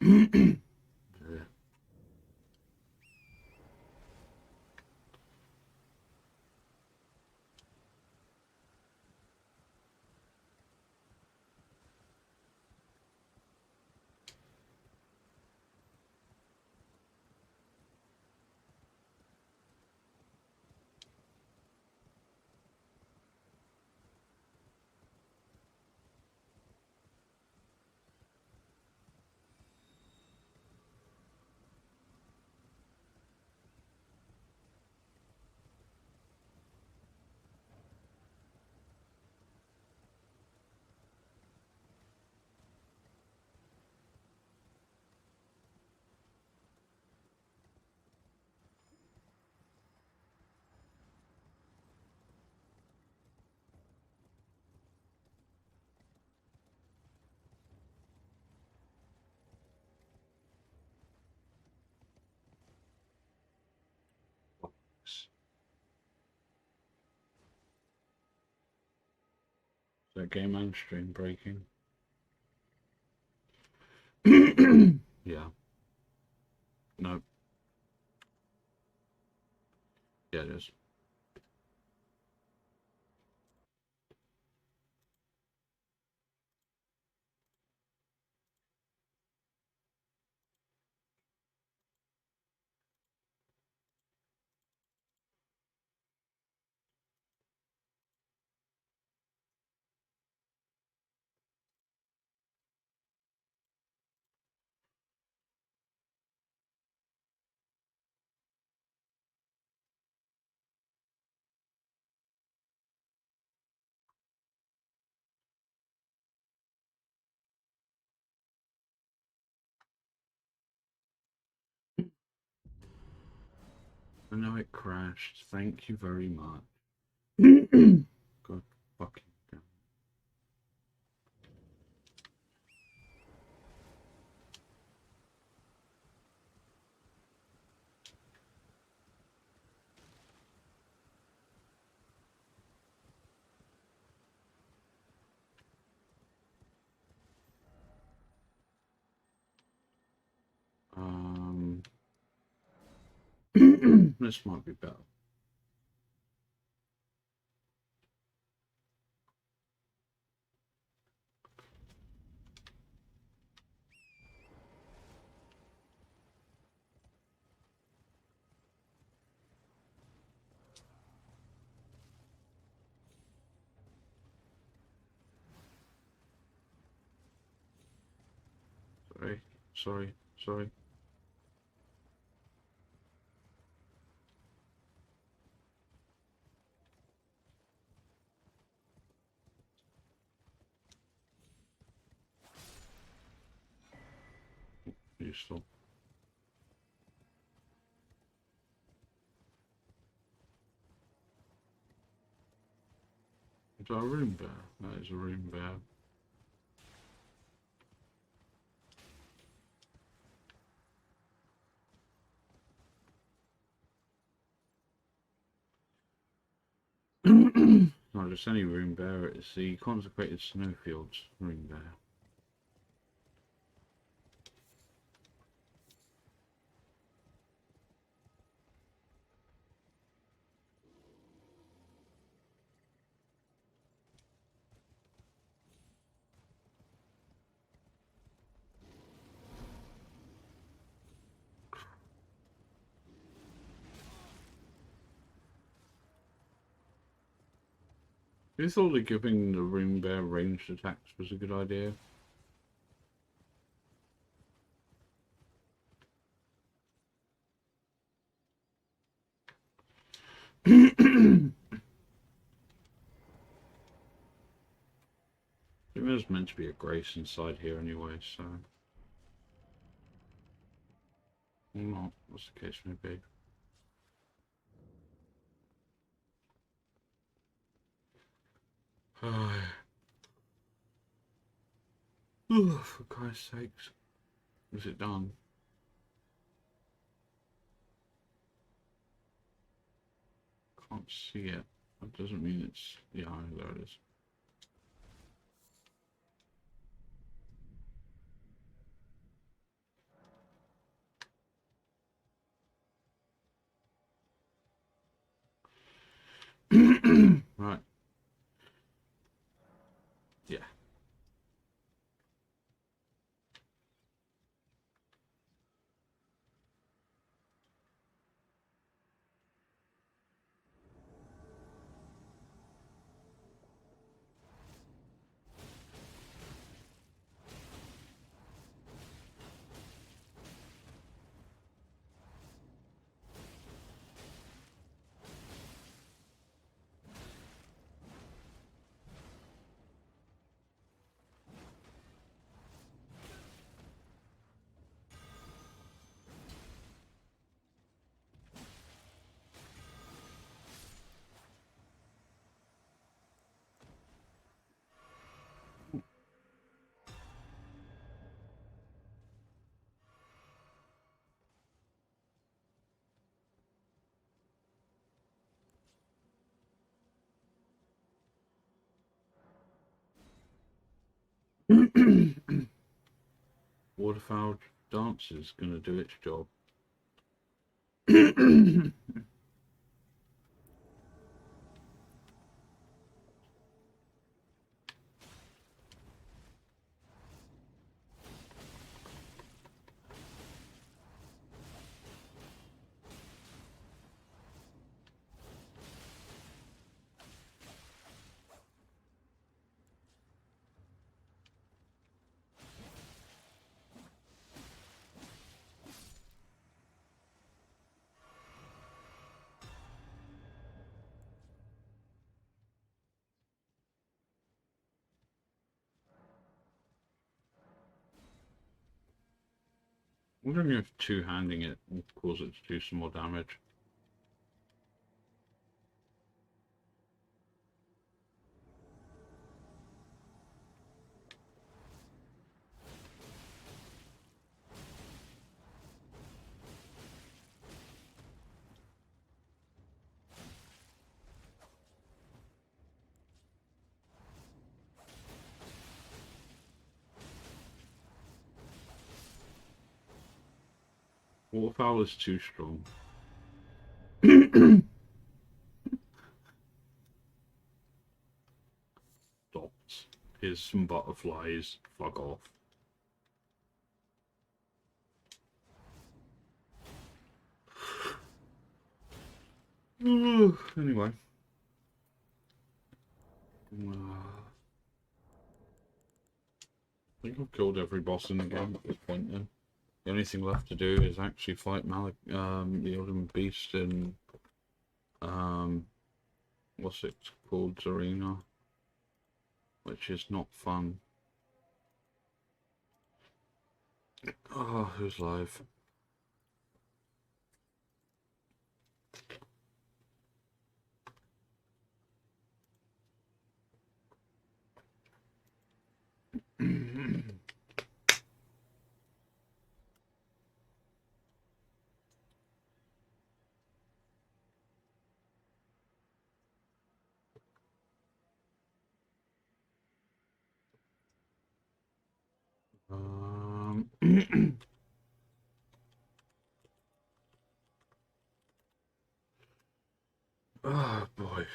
Yeah. that game and stream breaking? Yeah. No. Yeah, it is. I know it crashed. Thank you very much. God fucking damn. This might be better. Sorry, sorry, sorry. Useful. Is that a room bear? That is a room bear. Not just any room bear, it's the consecrated snowfields room bear. You thought that giving the room bear ranged attacks was a good idea? It was meant to be a grace inside here anyway, so... Or not, what's the case may be. Oh, for Christ's sakes. Is it done? Can't see it. That doesn't mean it's... Yeah, there it is. Right. Yeah. Waterfowl dance is going to do its job. I'm wondering if two-handing it will cause it to do some more damage. Waterfowl is too strong. Dots. Here's some butterflies. Fuck off. Anyway. I think I've killed every boss in the game at this point then. The only thing left to do is actually fight the Ultimate Beast in what's it called, Zarina, which is not fun. Oh, who's live? Oh boy.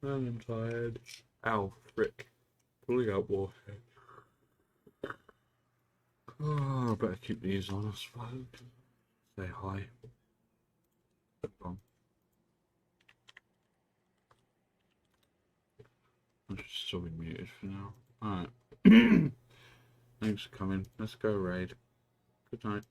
I'm tired. Ow, frick. Pulling out water. Oh, I better keep these on, I suppose. Say hi. I'm just still be muted for now. Alright. Thanks for coming. Let's go raid. Good night.